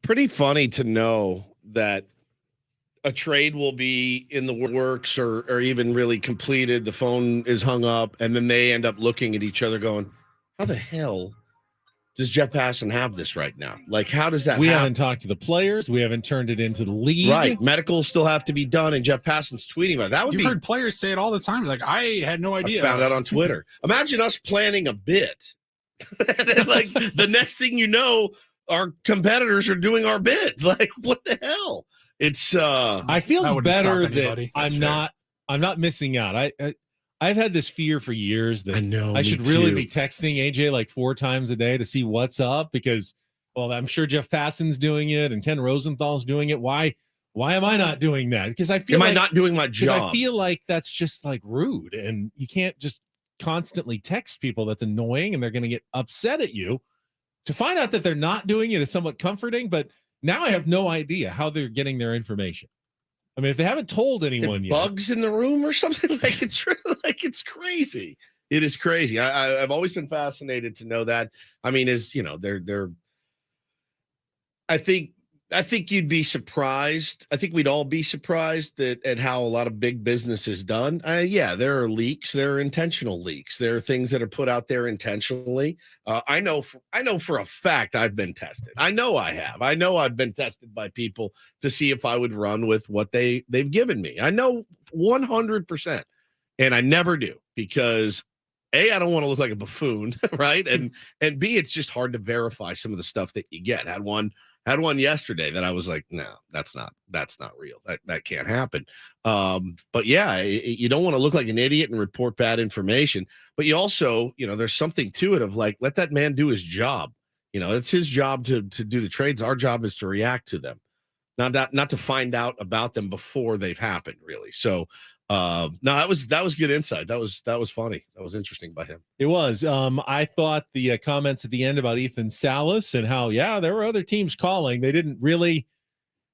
Pretty funny to know that a trade will be in the works or even really completed. The phone is hung up, and then they end up looking at each other going, how the hell does Jeff Passan have this right now? Like, how does that We happen? haven't talked to the players. We haven't turned it into the league. Right. Medicals still have to be done, and Jeff Passan's tweeting about it. That would You've be heard players say it all the time. Like, I had no idea. I found out on Twitter. Imagine us planning a bit. And then, like, the next thing you know, our competitors are doing our bit. Like, what the hell? It's I feel wouldn't better stop that anybody. That's I'm not missing out. I've had this fear for years that I know I me should really too. be texting AJ like 4 times a day to see what's up because, well, I'm sure Jeff Passan's doing it and Ken Rosenthal's doing it. Why am I not doing that? Because I feel Am like, I not doing my job? I feel like that's just like rude, and you can't just constantly text people. That's annoying, and they're going to get upset at you. To find out that they're not doing it is somewhat comforting, but now I have no idea how they're getting their information. I mean, if they haven't told anyone yet, bugs in the room or something, like it's crazy. It is crazy. I've always been fascinated to know that. I mean, they're I think you'd be surprised. I think we'd all be surprised at how a lot of big business is done. Yeah, there are leaks. There are intentional leaks. There are things that are put out there intentionally. I know for a fact I've been tested. I know I have. I know I've been tested by people to see if I would run with what they've given me. I know 100%, and I never do because A, I don't want to look like a buffoon, right? And B, it's just hard to verify some of the stuff that you get. Had one yesterday that I was like, no, that's not real. That can't happen. But yeah, you don't want to look like an idiot and report bad information, but you also, there's something to it of like, let that man do his job. It's his job to do the trades. Our job is to react to them, not to find out about them before they've happened, really. So no, that was good insight. That was funny. That was interesting by him. it was. I thought the comments at the end about Ethan Salas and how, yeah, there were other teams calling. They didn't really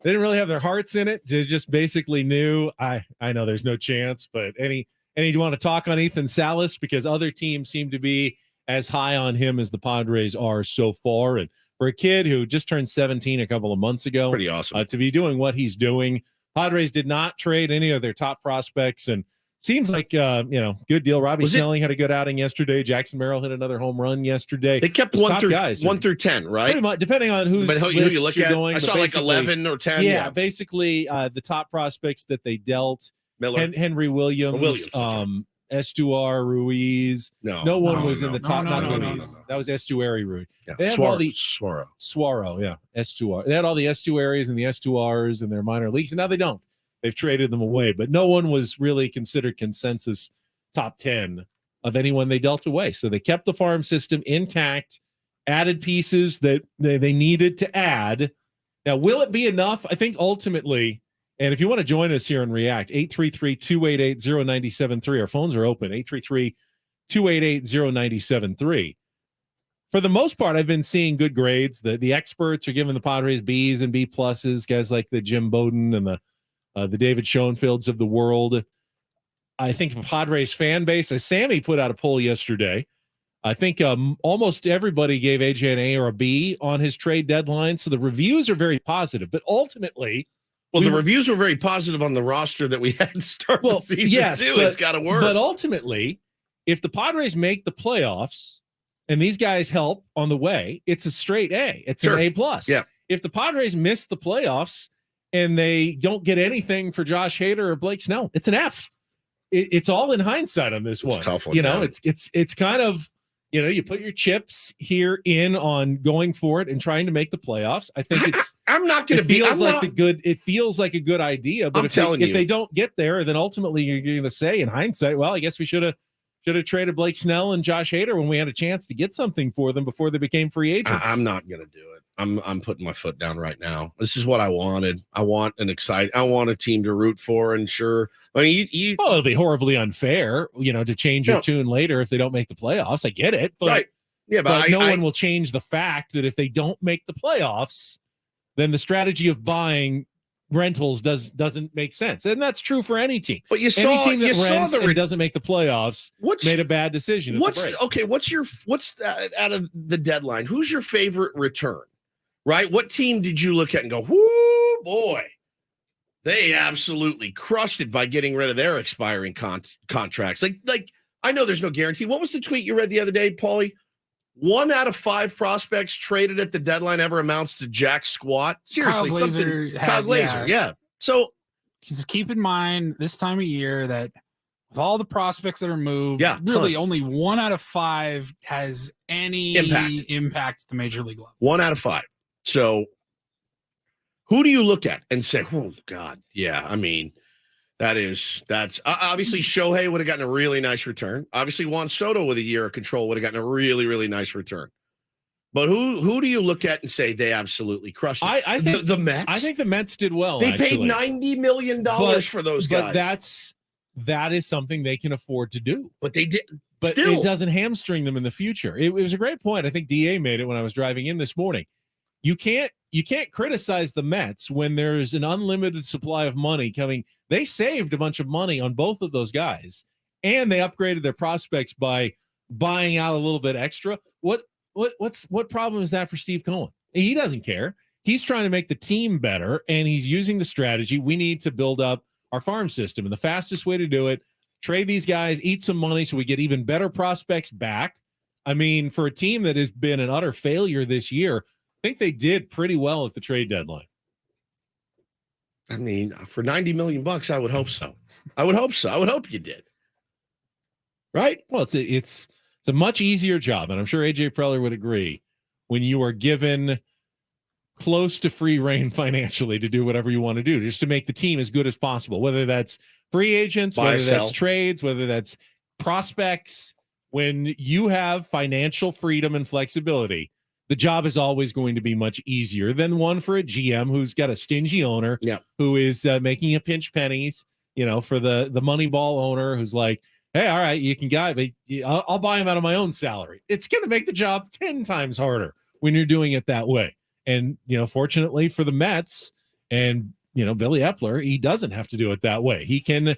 have their hearts in it. They just basically knew. I know there's no chance, but any do you want to talk on Ethan Salas because other teams seem to be as high on him as the Padres are so far, and for a kid who just turned 17 a couple of months ago, pretty awesome to be doing what he's doing. Padres did not trade any of their top prospects, and seems like good deal. Robbie Snelling had a good outing yesterday. Jackson Merrill hit another home run yesterday. They kept one through 10, right? Pretty much, depending on who you look at. I saw like 11 or 10. Yeah, basically the top prospects that they dealt: Miller, Henry Williams, Estuar, Ruiz. No one was in the top. Not Ruiz. That was Estuary Ruiz. Yeah. They had all the Suaro, yeah, Estuar. They had all the Estuaries and the Estuars in their minor leagues, and now they don't. They've traded them away, but no one was really considered consensus top 10 of anyone they dealt away. So they kept the farm system intact, added pieces that they needed to add. Now, will it be enough? I think ultimately. And if you want to join us here and react, 833-288-0973. Our phones are open, 833-288-0973. For the most part, I've been seeing good grades. The experts are giving the Padres Bs and B pluses, guys like the Jim Bowden and the David Schoenfields of the world. I think the Padres fan base, as Sammy put out a poll yesterday, I think almost everybody gave AJ an A or a B on his trade deadline. So the reviews are very positive, but ultimately, well, the reviews were very positive on the roster that we had to start the season, too. It's got to work. But ultimately, if the Padres make the playoffs and these guys help on the way, it's a straight A. It's an A+. Yeah. If the Padres miss the playoffs and they don't get anything for Josh Hader or Blake Snell, it's an F. It's all in hindsight on this one. It's a tough one. It's kind of, you put your chips here in on going for it and trying to make the playoffs. I think I'm not going to be. It feels like a good idea, but if they don't get there, then ultimately you're going to say in hindsight, well, I guess we should have traded Blake Snell and Josh Hader when we had a chance to get something for them before they became free agents. I'm not going to do it. I'm putting my foot down right now. This is what I wanted. I want a team to root for, and sure. I mean, it'll be horribly unfair, to change your tune later if they don't make the playoffs. I get it, but right. Yeah, but no one will change the fact that if they don't make the playoffs, then the strategy of buying rentals doesn't make sense, and that's true for any team. But any team that rents and doesn't make the playoffs made a bad decision. What's out of the deadline? Who's your favorite return? right? What team did you look at and go, whoo, boy, they absolutely crushed it by getting rid of their expiring contracts? Like I know there's no guarantee. What was the tweet you read the other day, Paulie? 1 out of 5 prospects traded at the deadline ever amounts to jack squat. Seriously, Kyle Glazer, yeah. So just keep in mind this time of year that with all the prospects that are moved, really tons. only 1 out of 5 has any impact to Major League level. 1 out of 5. So who do you look at and say, oh, God, yeah, I mean, that's obviously Shohei would have gotten a really nice return. Obviously, Juan Soto with a year of control would have gotten a really, really nice return. But who do you look at and say they absolutely crushed it? I think the Mets. I think the Mets did well. They paid $90 million for those guys. But that is something they can afford to do. But they did. But still, it doesn't hamstring them in the future. It was a great point. I think DA made it when I was driving in this morning. You can't criticize the Mets when there's an unlimited supply of money coming. They saved a bunch of money on both of those guys, and they upgraded their prospects by buying out a little bit extra. What problem is that for Steve Cohen? He doesn't care. He's trying to make the team better, and he's using the strategy. We need to build up our farm system, and the fastest way to do it, trade these guys, eat some money so we get even better prospects back. I mean, for a team that has been an utter failure this year, I think they did pretty well at the trade deadline. I mean, for $90 million, I would hope so. I would hope you did. Right? Well, it's a much easier job, and I'm sure AJ Preller would agree, when you are given close to free reign financially to do whatever you want to do, just to make the team as good as possible, whether that's free agents, whether that's trades, whether that's prospects. When you have financial freedom and flexibility, the job is always going to be much easier than one for a GM who's got a stingy owner, who is making you pinch pennies, for the money ball owner who's like, hey, all right, you can but I'll buy him out of my own salary. It's going to make the job 10 times harder when you're doing it that way. And, fortunately for the Mets and, Billy Epler, he doesn't have to do it that way. He can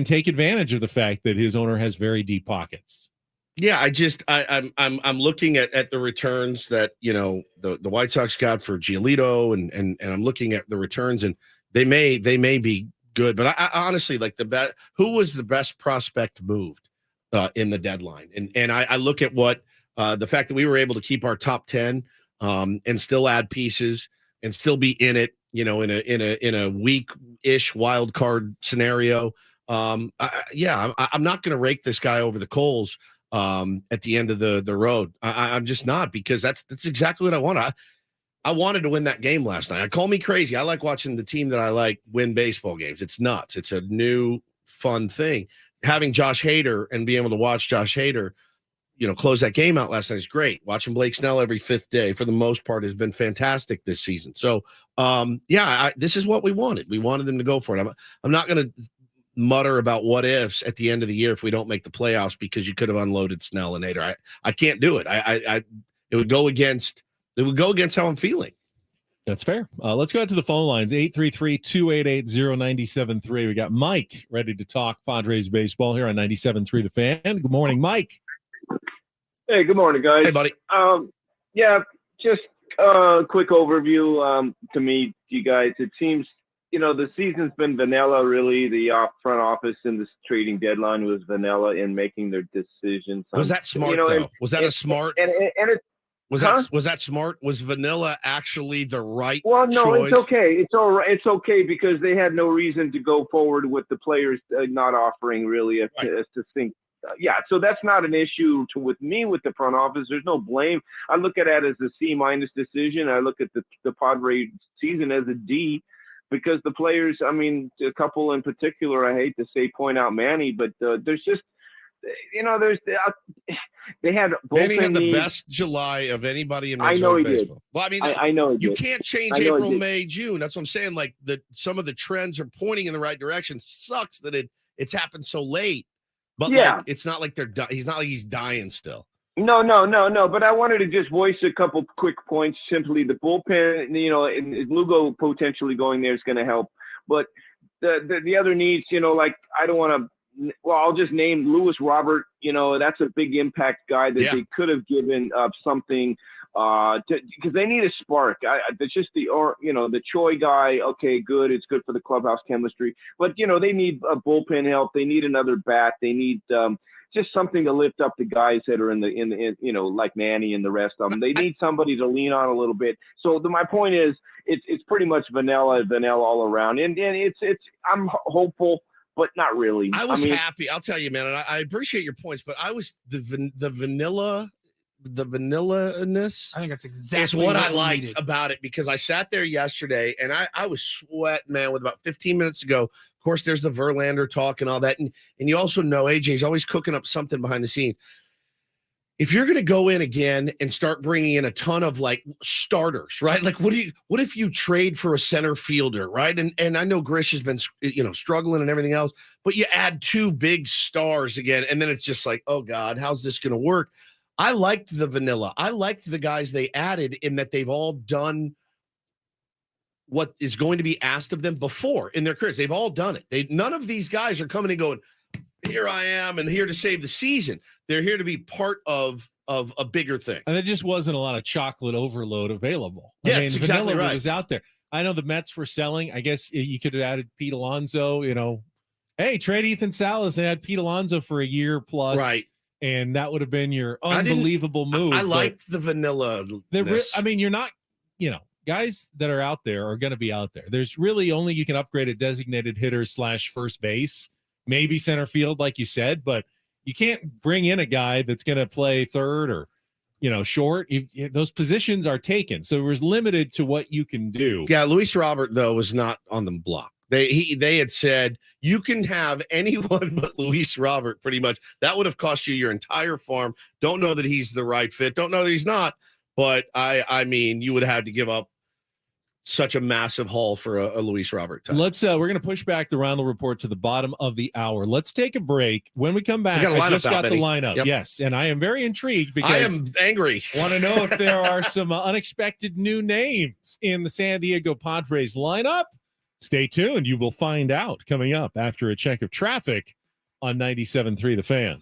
take advantage of the fact that his owner has very deep pockets. Yeah, I'm looking at the returns that the White Sox got for Giolito, and I'm looking at the returns, and they may be good, but I honestly like who was the best prospect moved in the deadline, and I look at what the fact that we were able to keep our top 10 and still add pieces and still be in it, in a weak-ish wild card scenario. I'm not going to rake this guy over the coals at the end of the road. I'm just not, because that's exactly what I want. I wanted to win that game last night. Call me crazy. I like watching the team that I like win baseball games. It's nuts. It's a new fun thing. Having Josh Hader and being able to watch Josh Hader, close that game out last night is great. Watching Blake Snell every 5th day, for the most part, has been fantastic this season. So, this is what we wanted. We wanted them to go for it. I'm not going to mutter about what ifs at the end of the year if we don't make the playoffs, because you could have unloaded Snell and Hader. I can't do it. It would go against how I'm feeling. That's fair. Let's go out to the phone lines. 833-288-0973. We got Mike ready to talk Padres baseball here on 97.3 The Fan. Good morning, Mike. Hey, good morning, guys. Hey, buddy. Just a quick overview to me, you guys. It seems the season's been vanilla, really. The front office and the trading deadline was vanilla in making their decisions. Was that smart, though? Was that a smart? Was that smart? Was vanilla actually the right choice? It's okay. It's all right. It's okay, because they had no reason to go forward with the players not offering really to think. So that's not an issue with me with the front office. There's no blame. I look at it as a C- decision. I look at the Padres season as a D, because the players, a couple in particular, I hate to say point out Manny, but there's just, they had Manny had the best July of anybody in Major League Baseball. Well, I know you can't change April, May, June. That's what I'm saying. Like some of the trends are pointing in the right direction. Sucks that it's happened so late. But it's not like he's not like he's dying still. No. But I wanted to just voice a couple quick points. Simply, the bullpen, and Lugo potentially going there is going to help. But the other needs, I don't want to. Well, I'll just name Lewis Robert. That's a big impact guy that they could have given up something. because they need a spark. It's just the Choi guy. Okay, good. It's good for the clubhouse chemistry, but they need a bullpen help. They need another bat. They need just something to lift up the guys that are in like Manny and the rest of them. They need somebody to lean on a little bit. So my point is, it's pretty much vanilla all around, and it's I'm hopeful, but not really. I was happy. I'll tell you, man, and I appreciate your points, but I was the vanilla-ness. I think that's exactly is what I we liked needed. about it, because I sat there yesterday and I was sweating, man, with about 15 minutes to go. Of course, there's the Verlander talk and all that. And you also know AJ's always cooking up something behind the scenes. If you're going to go in again and start bringing in a ton of like starters, right? Like, what if you trade for a center fielder, right? And I know Grish has been, struggling and everything else, but you add two big stars again. And then it's just like, oh God, how's this going to work? I liked the vanilla. I liked the guys they added in that they've all done what is going to be asked of them before in their careers. They've all done it. None of these guys are coming and going, here I am and here to save the season. They're here to be part of a bigger thing. And there just wasn't a lot of chocolate overload available. Yeah, that's exactly vanilla right. was out there. I know the Mets were selling. I guess you could have added Pete Alonso, hey, trade Ethan Salas and add Pete Alonso for a year plus. Right. And that would have been your unbelievable move. I liked the vanilla. You're not, guys that are out there are going to be out there. There's really only you can upgrade a designated hitter / first base, maybe center field, like you said, but you can't bring in a guy that's going to play third or, short. Those positions are taken. So it was limited to what you can do. Yeah. Luis Robert, though, was not on the block. They had said you can have anyone but Luis Robert, pretty much. That would have cost you your entire farm. Don't know that he's the right fit. Don't know that he's not. But I mean, you would have had to give up such a massive haul for a Luis Robert type. Let's we're going to push back the Reindl Report to the bottom of the hour. Let's take a break. When we come back, I just got the lineup. Yep. Yes, and I am very intrigued because I am angry. Want to know if there are some unexpected new names in the San Diego Padres lineup? Stay tuned. You will find out coming up after a check of traffic on 97.3 The Fan.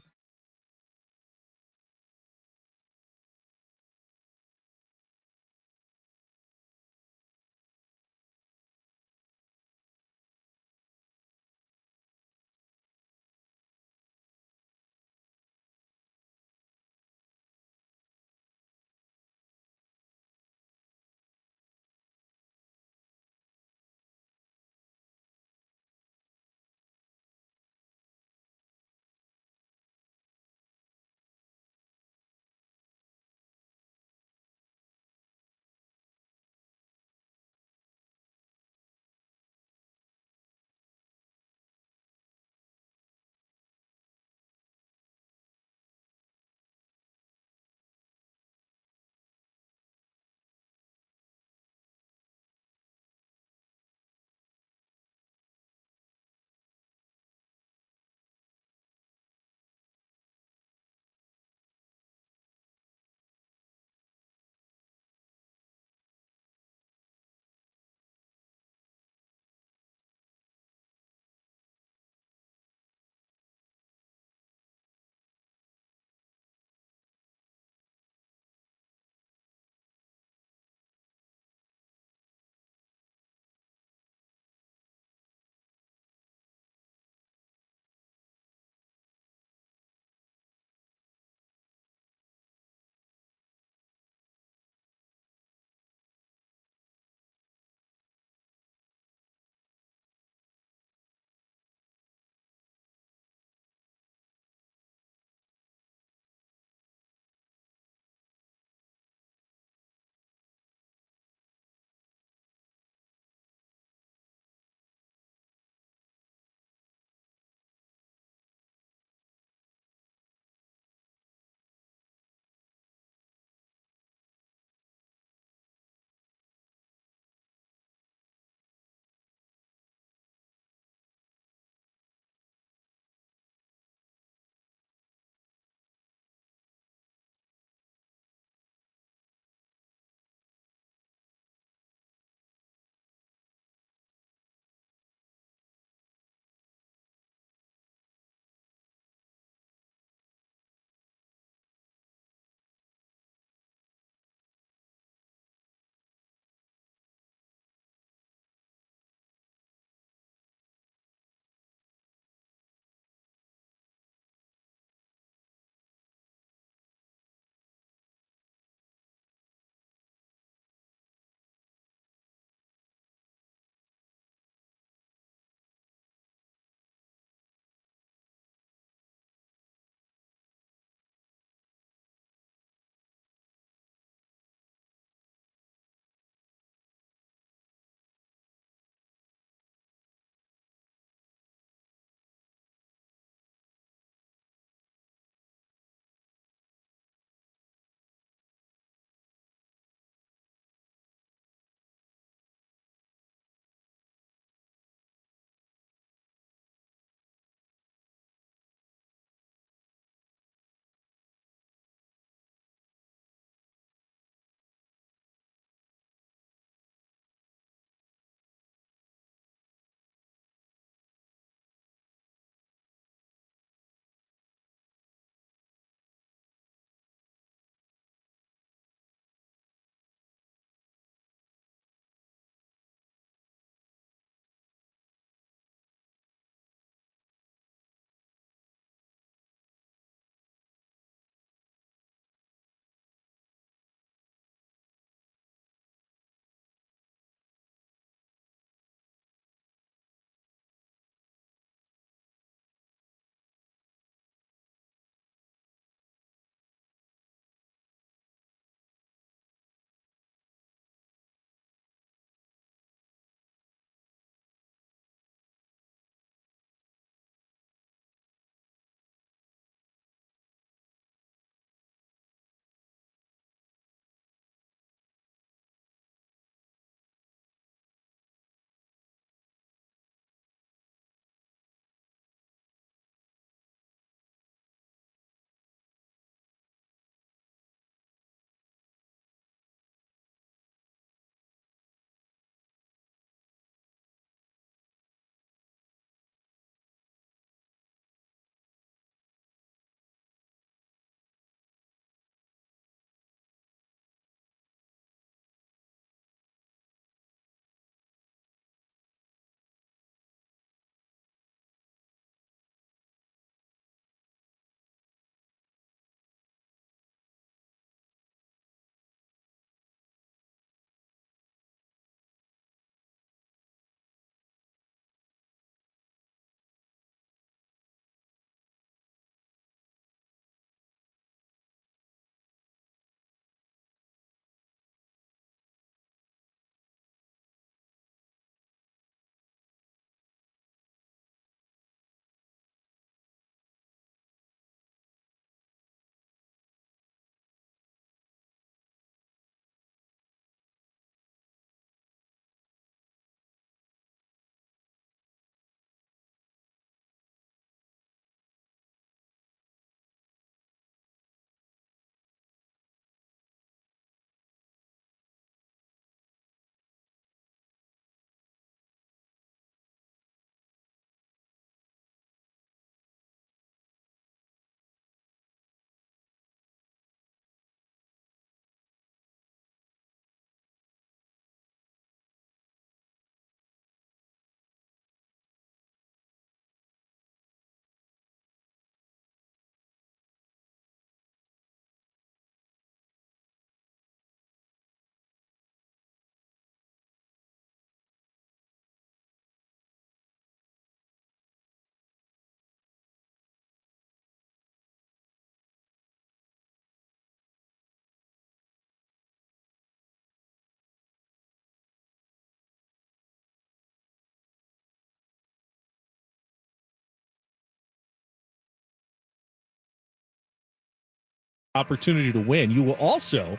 opportunity to win. You will also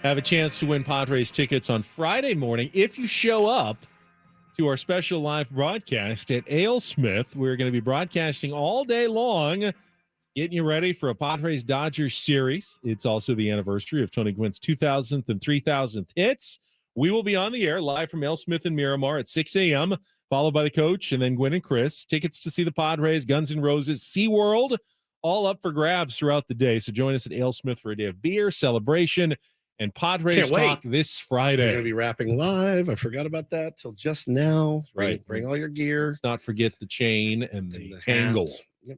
have a chance to win Padres tickets on Friday morning if you show up to our special live broadcast at AleSmith. We're going to be broadcasting all day long, getting you ready for a Padres-Dodgers series. It's also the anniversary of Tony Gwynn's 2,000th and 3,000th hits. We will be on the air live from AleSmith in Miramar at 6 a.m., followed by the coach and then Gwynn and Chris. Tickets to see the Padres, Guns N' Roses, SeaWorld, all up for grabs throughout the day. So join us at AleSmith for a day of beer, celebration, and Padres talk this Friday. We're going to be rapping live. I forgot about that till just now. Right. Bring all your gear. Let's not forget the chain and the Tangle Yep.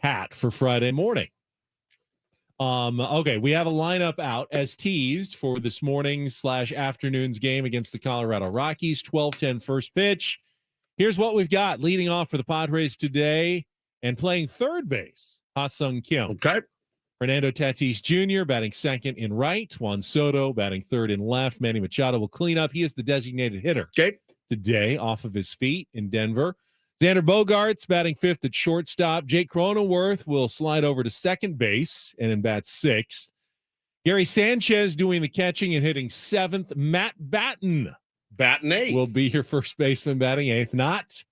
hat for Friday morning. Okay, we have a lineup out as teased for this morning's / afternoon's game against the Colorado Rockies. 12:10 first pitch. Here's what we've got leading off for the Padres today and playing third base. Ha-Sung Kim. Okay. Fernando Tatis Jr. batting second in right. Juan Soto batting third in left. Manny Machado will clean up. He is the designated hitter today off of his feet in Denver. Xander Bogaerts batting fifth at shortstop. Jake Cronenworth will slide over to second base and in bat sixth. Gary Sanchez doing the catching and hitting seventh. Matt Batten. Batting eighth. Will be your first baseman batting eighth. Not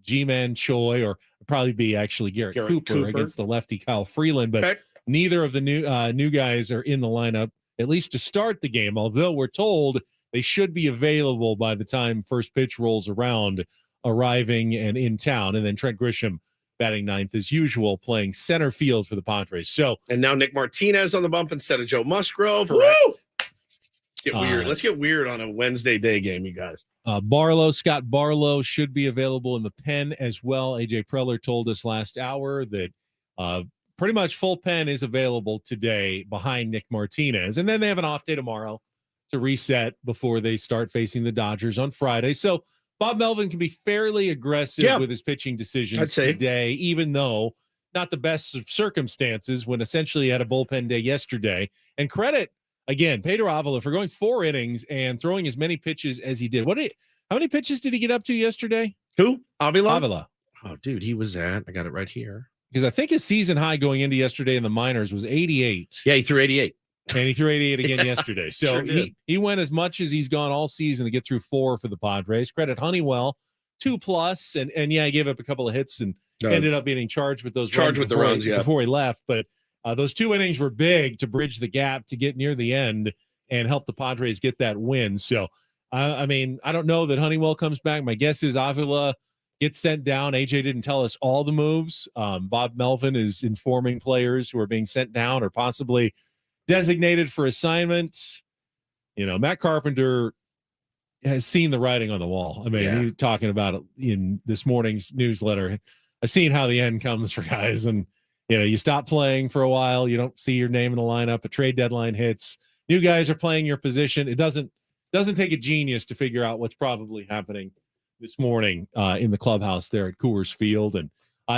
G-Man Choi, or probably be actually Garrett Cooper against the lefty Kyle Freeland, but neither of the new guys are in the lineup, at least to start the game, although we're told they should be available by the time first pitch rolls around, arriving and in town. And then Trent Grisham batting ninth as usual, playing center field for the Padres. So, and now Nick Martinez on the bump instead of Joe Musgrove. Correct. Woo! Let's get weird. Let's get weird on a Wednesday day game, you guys. Scott Barlow should be available in the pen as well. AJ Preller told us last hour that pretty much full pen is available today behind Nick Martinez. And then they have an off day tomorrow to reset before they start facing the Dodgers on Friday. So Bob Melvin can be fairly aggressive with his pitching decisions today, even though not the best of circumstances when essentially he had a bullpen day yesterday. And credit, again, Pedro Avila for going 4 innings and throwing as many pitches as he did. How many pitches did he get up to yesterday? Who? Avila? Avila. Oh, dude, he was I got it right here. Because I think his season high going into yesterday in the minors was 88. Yeah, he threw 88. And he threw 88 again yesterday. So he went as much as he's gone all season to get through 4 for the Padres. Credit Honeywell, 2+, and he gave up a couple of hits and ended up getting charged with those runs before he left. But those 2 innings were big to bridge the gap to get near the end and help the Padres get that win. So, I mean, I don't know that Honeywell comes back. My guess is Avila gets sent down. AJ didn't tell us all the moves. Bob Melvin is informing players who are being sent down or possibly designated for assignments. You know, Matt Carpenter has seen the writing on the wall. I mean, he was talking about it in this morning's newsletter. I've seen how the end comes for guys, and you know, you stop playing for a while, you don't see your name in the lineup, a trade deadline hits, new guys are playing your position. It doesn't take a genius to figure out what's probably happening this morning in the clubhouse there at Coors Field. And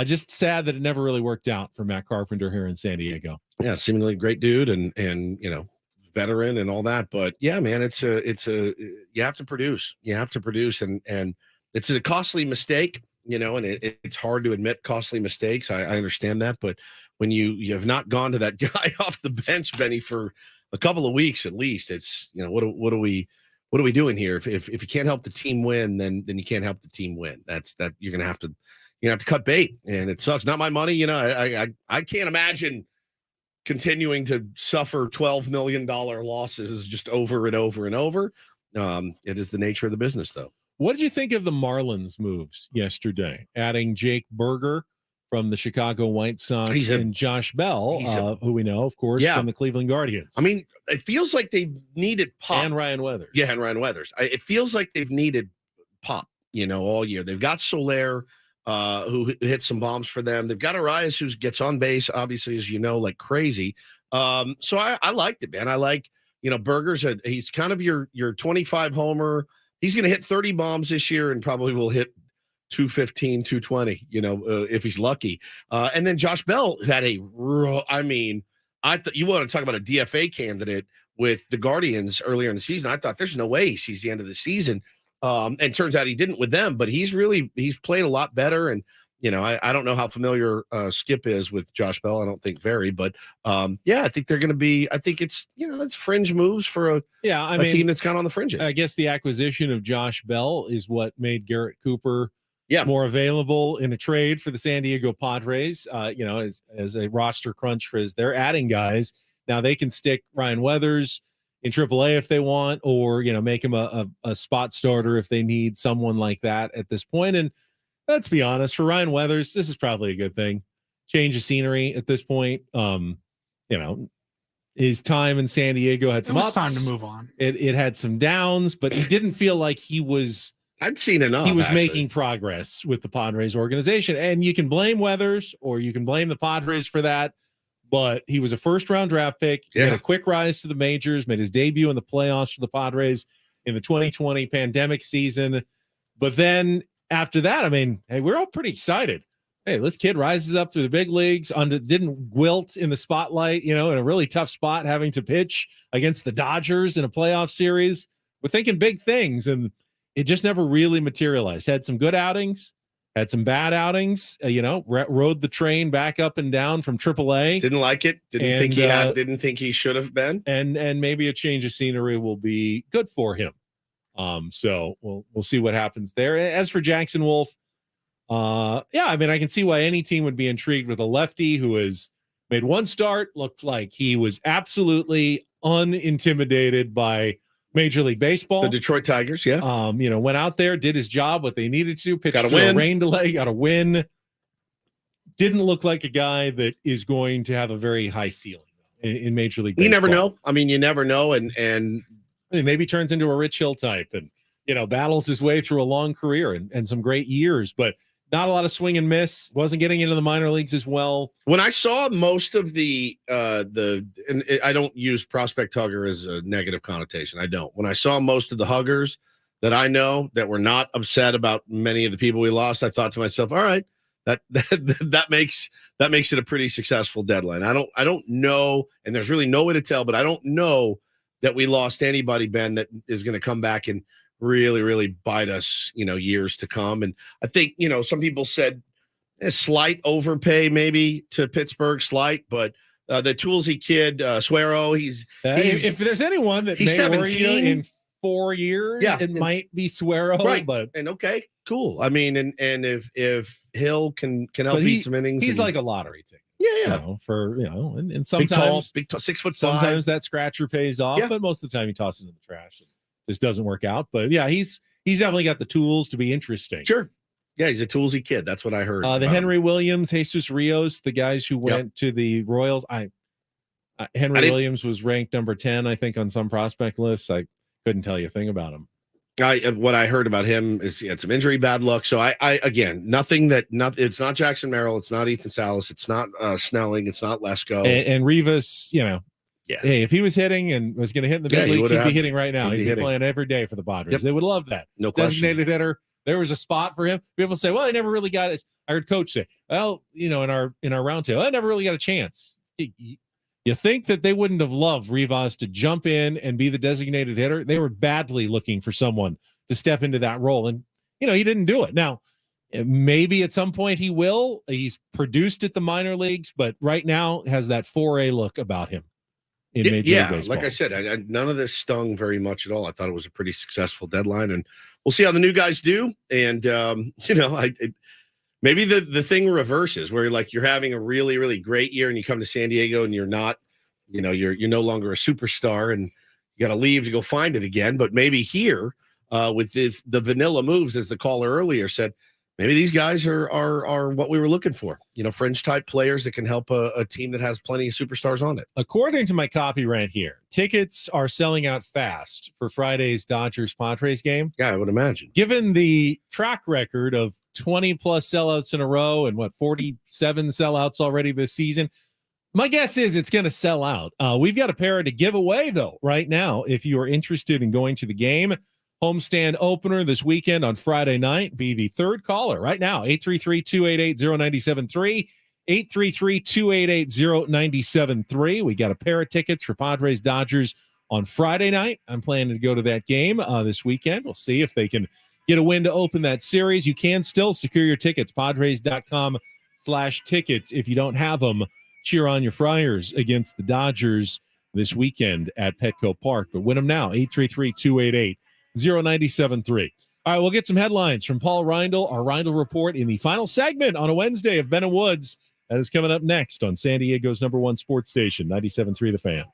just sad that it never really worked out for Matt Carpenter here in San Diego. Yeah, seemingly great dude and you know, veteran and all that. But yeah, man, it's a you have to produce. You have to produce, and it's a costly mistake, you know, and it's hard to admit costly mistakes. I understand that, but when you have not gone to that guy off the bench, Benny, for a couple of weeks at least, it's, you know, what are we doing here? If you can't help the team win, then you can't help the team win. That's you're gonna have to cut bait, and it sucks. Not my money, you know. I can't imagine continuing to suffer $12 million losses just over and over and over. It is the nature of the business, though. What did you think of the Marlins moves yesterday? Adding Jake Berger from the Chicago White Sox and Josh Bell, who we know, of course, from the Cleveland Guardians. I mean, it feels like they've needed pop. And Ryan Weathers. Yeah, and Ryan Weathers. It feels like they've needed pop, you know, all year. They've got Soler, who hit some bombs for them. They've got Arias, who gets on base, obviously, as you know, like crazy. So I liked it, man. I like, you know, Berger's he's kind of your 25 homer. He's going to hit 30 bombs this year and probably will hit 215, 220, you know, if he's lucky. And then Josh Bell had I thought you want to talk about a DFA candidate with the Guardians earlier in the season. I thought there's no way he sees the end of the season. And turns out he didn't with them, but he's played a lot better. And I don't know how familiar Skip is with Josh Bell. I don't think very, but yeah, I think they're going to be. I think it's that's fringe moves for a team that's kind of on the fringes. I guess the acquisition of Josh Bell is what made Garrett Cooper more available in a trade for the San Diego Padres. As a roster crunch for they're adding guys now. They can stick Ryan Weathers in AAA if they want, or make him a spot starter if they need someone like that at this point. And let's be honest, for Ryan Weathers, this is probably a good thing. Change of scenery at this point. His time in San Diego had some ups. Time to move on. It had some downs, but he didn't feel like he was. I'd seen enough. He was making progress with the Padres organization, and you can blame Weathers or you can blame the Padres for that. But he was a first-round draft pick. He had a quick rise to the majors, made his debut in the playoffs for the Padres in the 2020 pandemic season. But then after that, hey, we're all pretty excited. Hey, this kid rises up through the big leagues, didn't wilt in the spotlight, in a really tough spot, having to pitch against the Dodgers in a playoff series. We're thinking big things, and it just never really materialized. Had some good outings, had some bad outings, rode the train back up and down from AAA. Didn't like it. Didn't think he should have been. And maybe a change of scenery will be good for him. So we'll see what happens there. As for Jackson Wolf, I can see why any team would be intrigued with a lefty who has made one start, looked like he was absolutely unintimidated by Major League Baseball. The Detroit Tigers, went out there, did his job, what they needed to, pitched through a rain delay, got a win. Didn't look like a guy that is going to have a very high ceiling in Major League Baseball. You never know. You never know, and maybe turns into a Rich Hill type and, battles his way through a long career and some great years, but not a lot of swing and miss. Wasn't getting into the minor leagues as well. When I saw most of and I don't use prospect hugger as a negative connotation. I don't. When I saw most of the huggers that I know that were not upset about many of the people we lost, I thought to myself, all right, that makes it a pretty successful deadline. I don't know, and there's really no way to tell, but I don't know that we lost anybody, Ben, that is going to come back and really, really bite us, years to come. And I think, some people said a slight overpay maybe to Pittsburgh, but the Toolsy kid, Suero, he's if there's anyone that may 17 worry you in 4 years, it might be Suero, right? But okay, cool. And if Hill can help eat some innings, he's like a lottery ticket. And sometimes big tall, 6'5". Sometimes that scratcher pays off, but most of the time he tosses it in the trash. This doesn't work out, but he's definitely got the tools to be interesting. Sure. Yeah, he's a toolsy kid. That's what I heard. The Henry Williams, Jesus Rios, the guys who went to the Royals. Henry Williams was ranked number 10, I think, on some prospect lists. I couldn't tell you a thing about him. What I heard about him is he had some injury, bad luck. So it's not Jackson Merrill, it's not Ethan Salas, it's not Snelling, it's not Lesko. And Rivas, hey, if he was hitting and was going to hit in the big leagues, he'd be hitting right now. He'd be playing every day for the Padres. Yep. They would love that. No question. Designated hitter. There was a spot for him. People say, well, I never really got it. I heard coach say, well, in our roundtable, I never really got a chance. You think that they wouldn't have loved Rivas to jump in and be the designated hitter? They were badly looking for someone to step into that role. And, he didn't do it. Now, maybe at some point he will. He's produced at the minor leagues, but right now has that 4A look about him. Major League Baseball. Like I said, none of this stung very much at all. I thought it was a pretty successful deadline, and we'll see how the new guys do. And maybe the thing reverses, where you're having a really, really great year, and you come to San Diego, and you're not, you're no longer a superstar, and you got to leave to go find it again. But maybe here, with the vanilla moves, as the caller earlier said, maybe these guys are what we were looking for. Fringe type players that can help a team that has plenty of superstars on it. According to my copy right here, tickets are selling out fast for Friday's Dodgers-Padres game. Yeah, I would imagine. Given the track record of 20 plus sellouts in a row and 47 sellouts already this season, my guess is it's going to sell out. We've got a pair to give away though right now. If you are interested in going to the game, homestand opener this weekend on Friday night. Be the third caller right now. 833-288-0973. 833-288-0973. We got a pair of tickets for Padres Dodgers on Friday night. I'm planning to go to that game this weekend. We'll see if they can get a win to open that series. You can still secure your tickets, Padres.com/tickets. If you don't have them, cheer on your Friars against the Dodgers this weekend at Petco Park. But win them now, 833-288-0973. All right, we'll get some headlines from Paul Reindl, our Reindl Report, in the final segment on a Wednesday of Ben and Woods. That is coming up next on San Diego's #1 sports station, 97.3 The Fan.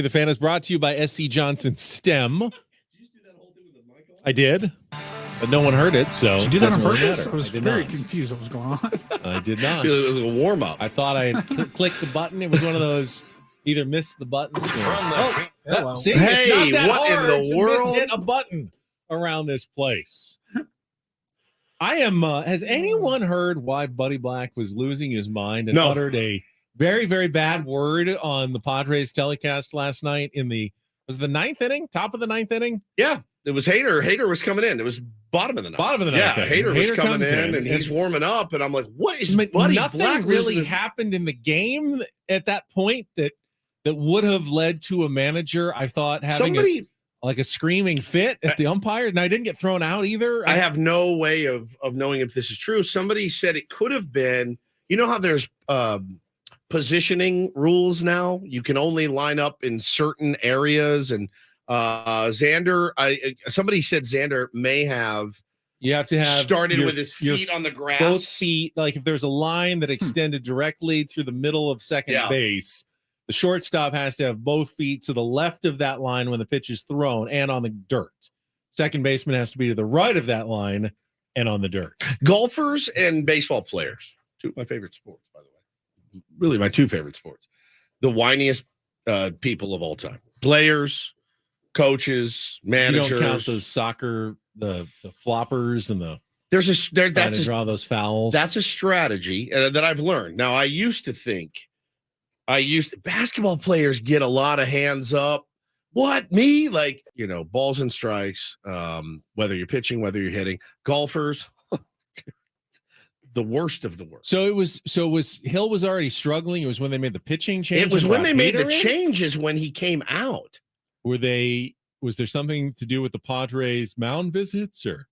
The Fan is brought to you by SC Johnson STEM. I did, but no one heard it, so Did you do that on doesn't really purpose? matter. I was very confused what was going on. I did not. It was a warm up. I thought I had clicked the button. It was one of those either missed the button. Hello. See, Hey, it's not that what in hard the to world? hit a button around this place. I am. Has anyone heard why Buddy Black was losing his mind and No. uttered a very, very bad word on the Padres telecast last night was it the ninth inning, top of the ninth inning? Yeah, it was Hader. Hader was coming in. It was bottom of the ninth. Bottom of the ninth Yeah, inning. Hader was coming comes in, and he's warming up, and I'm like, what is Buddy Nothing Black really losing his- happened in the game at that point that would have led to a manager, I thought, having a screaming fit at the umpire. And I didn't get thrown out either. I have no way of knowing if this is true. Somebody said it could have been, you know how there's positioning rules now? You can only line up in certain areas, and somebody said Xander may have You have to have started with his feet on the grass. Both feet, like if there's a line that extended directly through the middle of second base, the shortstop has to have both feet to the left of that line when the pitch is thrown and on the dirt. Second baseman has to be to the right of that line and on the dirt. Golfers and baseball players, two of my favorite sports, by the way. Really, my two favorite sports. The whiniest people of all time. Players, coaches, managers. You don't count those soccer, the floppers and the that's to draw those fouls. That's a strategy that I've learned. Now, I used to think basketball players get a lot of hands up. What, me? Like, balls and strikes, whether you're pitching, whether you're hitting. Golfers, the worst of the worst. So Hill was already struggling. It was when they made the pitching change. It was when they made the Hader in? changes when he came out. Was there something to do with the Padres mound visits or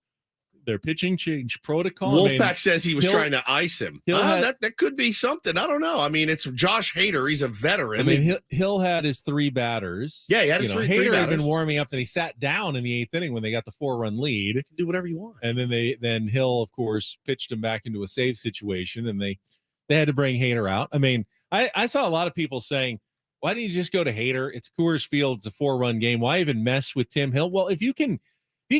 their pitching change protocol? Wolfpack says he was trying to ice him. Hill that could be something. I don't know. I mean, it's Josh Hader. He's a veteran. I mean, Hill had his three batters. Yeah, he had his three Hader had batters. been warming up, and he sat down in the eighth inning when they got the 4-run lead. You can do whatever you want. And then Hill, of course, pitched him back into a save situation, and they had to bring Hader out. I mean, I saw a lot of people saying, why didn't you just go to Hader? It's Coors Field. It's a 4-run game. Why even mess with Tim Hill? Well, if you can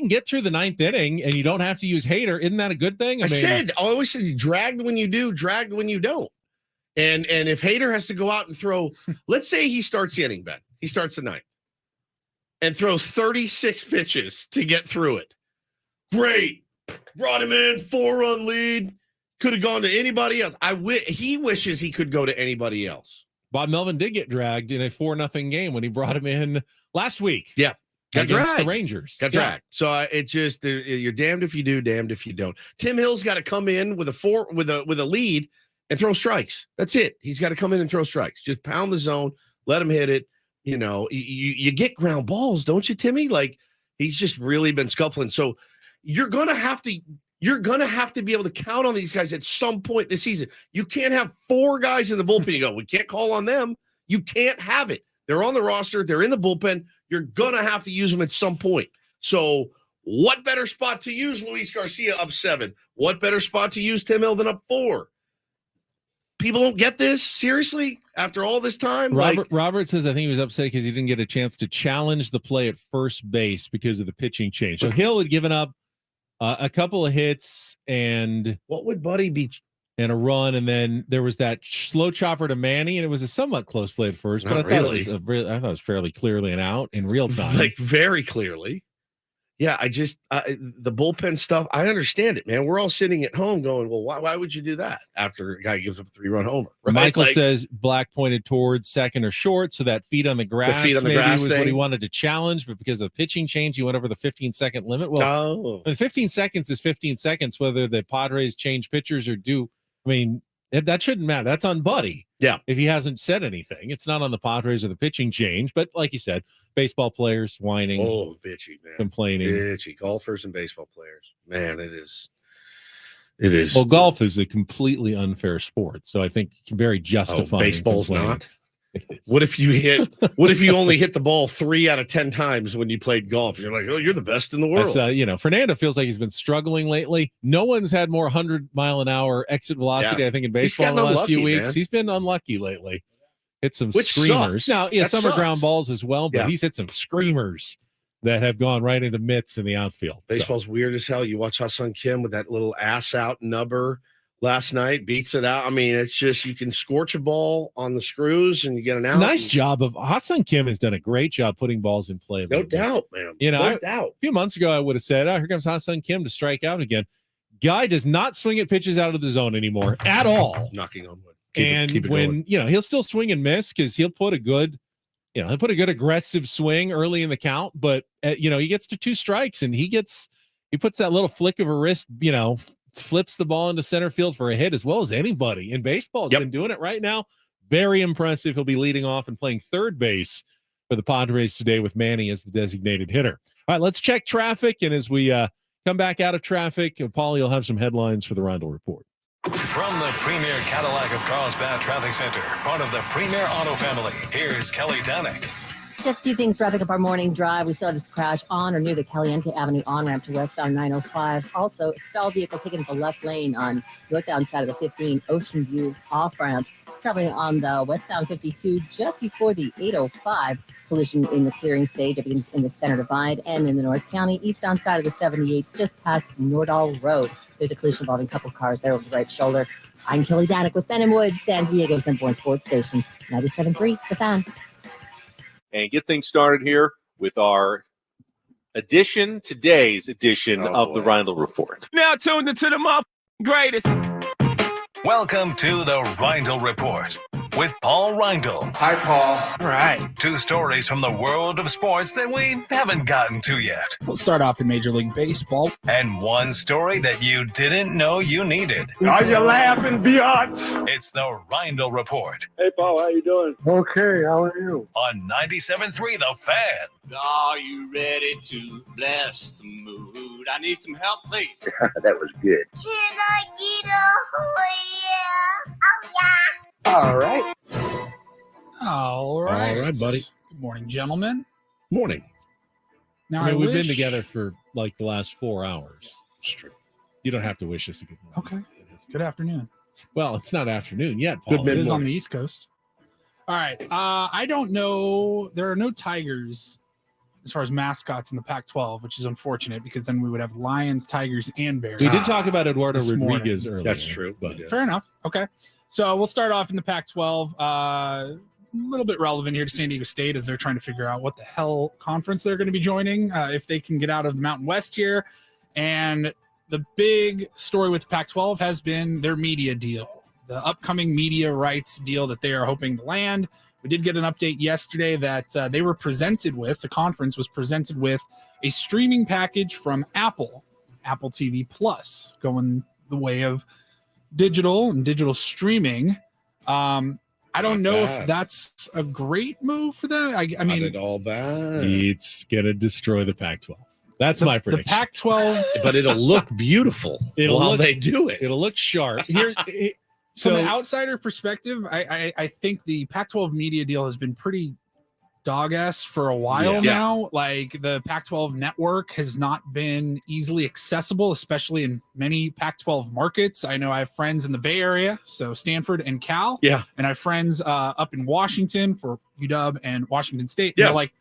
get through the ninth inning and you don't have to use Hader, isn't that a good thing? I always said dragged when you do, dragged when you don't. And if Hader has to go out and throw, let's say he starts the inning, Ben. He starts the ninth and throws 36 pitches to get through it. Great. Brought him in, 4-run lead. Could have gone to anybody else. He wishes he could go to anybody else. Bob Melvin did get dragged in a 4-0 game when he brought him in last week. Yeah. Got against dragged. the Rangers. Got dragged. So you're damned if you do, damned if you don't. Tim Hill's got to come in with a lead and throw strikes. That's it. He's got to come in and throw strikes. Just pound the zone, let him hit it. You get ground balls, don't you, Timmy? Like, he's just really been scuffling. So you're gonna have to be able to count on these guys at some point this season. You can't have 4 guys in the bullpen. You go, we can't call on them. You can't have it. They're on the roster. They're in the bullpen. You're going to have to use them at some point. So what better spot to use Luis Garcia up 7? What better spot to use Tim Hill than up 4? People don't get this? Seriously? After all this time? Robert says, I think he was upset because he didn't get a chance to challenge the play at first base because of the pitching change. So Hill had given up a couple of hits and what would Buddy be? And a run, and then there was that slow chopper to Manny, and it was a somewhat close play at first, but I thought it was fairly clearly an out in real time, like very clearly. Yeah, the bullpen stuff. I understand it, man. We're all sitting at home going, well, why would you do that after a guy gives up a 3-run homer? Right? Michael says Black pointed towards second or short, so that feet on the grass, was what he wanted to challenge, but because of the pitching change, he went over the 15-second limit. Well, 15 seconds is 15 seconds, whether the Padres change pitchers or do. I mean, that shouldn't matter. That's on Buddy. Yeah. If he hasn't said anything, it's not on the Padres or the pitching change. But like you said, baseball players whining. Oh, bitchy, man. Complaining. Bitchy. Golfers and baseball players. Man, it is. Well, golf is a completely unfair sport. So I think very justifying. Baseball's not. What if you only hit the ball 3 out of 10 times when you played golf? You're like, oh, you're the best in the world. Fernando feels like he's been struggling lately. No one's had more 100-mile-an-hour exit velocity, I think, in baseball in the last few weeks. Man. He's been unlucky lately. hit some Which screamers. sucks. Now, yeah, That some are sucks. ground balls as well, but Yeah. he's hit some screamers that have gone right into mitts in the outfield. Baseball's weird as hell. You watch Ha-Seong Kim with that little ass out nubber last night, beats it out. I mean, it's just you can scorch a ball on the screws and you get an out. Nice job of Ha-Seong Kim has done a great job putting balls in play. No doubt, man. You know, No doubt. a few months ago, I would have said, "Oh, here comes Ha-Seong Kim to strike out again." Guy does not swing at pitches out of the zone anymore at all. Knocking on wood. Keep it going. He'll still swing and miss because he'll put a good aggressive swing early in the count, but he gets to 2 strikes and he puts that little flick of a wrist, flips the ball into center field for a hit as well as anybody in baseball has been doing it right now. Very impressive. He'll be leading off and playing third base for the Padres today with Manny as the designated hitter. All right, let's check traffic. And as we come back out of traffic, Paul, you'll have some headlines for the Reindl Report. From the premier Cadillac of Carlsbad Traffic Center, part of the Premier Auto family, here's Kelly Danick. Just a few things wrapping up our morning drive. We saw this crash on or near the Caliente Avenue on-ramp to westbound 905. Also, stalled vehicle taking the left lane on northbound side of the 15 Ocean View off-ramp. Traveling on the westbound 52 just before the 805 collision in the clearing stage. Everything's in the center divide. And in the North County, eastbound side of the 78 just past Nordall Road. There's a collision involving a couple cars there over the right shoulder. I'm Kelly Danick with Ben & Woods, San Diego's #1 sports station, 97.3 The Fan. And get things started here with our today's edition of the Reindl Report. Now tuned into the greatest. Welcome to the Reindl Report with Paul Reindl. Hi, Paul. All right. 2 stories from the world of sports that we haven't gotten to yet. We'll start off in Major League Baseball. And 1 story that you didn't know you needed. Are you laughing, biatch? It's the Reindl Report Hey, Paul, how you doing? Okay, how are you? on 97.3 The Fan. Are you ready to bless the mood? I need some help, please. That was good. Can I get a yeah? Oh, yeah. All right. All right. All right, buddy. Good morning, gentlemen. Morning. Now, I mean, we've been wish- together for like the last 4 hours. It's true. You don't have to wish us a good morning. Okay. Good afternoon. Well, it's not afternoon yet, Paul. It is on the East Coast. All right. I don't know. There are no Tigers as far as mascots in the Pac-12, which is unfortunate because then we would have Lions, Tigers, and Bears. We did talk about Eduardo This Rodriguez morning. earlier. That's true. But Fair enough. Okay. So we'll start off in the Pac-12. A little bit relevant here to San Diego State as they're trying to figure out what the hell conference they're going to be joining if they can get out of the Mountain West here. And the big story with the Pac-12 has been their media deal, the upcoming media rights deal that they are hoping to land. We did get an update yesterday that they were presented with, the conference was presented with a streaming package from Apple TV Plus, going the way of digital and digital streaming. I don't know if that's a great move for them. I mean, Not at all bad. it's going to destroy the Pac-12. That's my the prediction. Pac-12 But it'll look beautiful while they do it. It'll look sharp. Here, From an outsider perspective, I think the Pac-12 media deal has been pretty dog-ass for a while now. Like the Pac-12 network has not been easily accessible, especially in many Pac-12 markets. I know I have friends in the Bay Area, so Stanford and Cal. Yeah. And I have friends up in Washington for UW and Washington State. Yeah. They're like,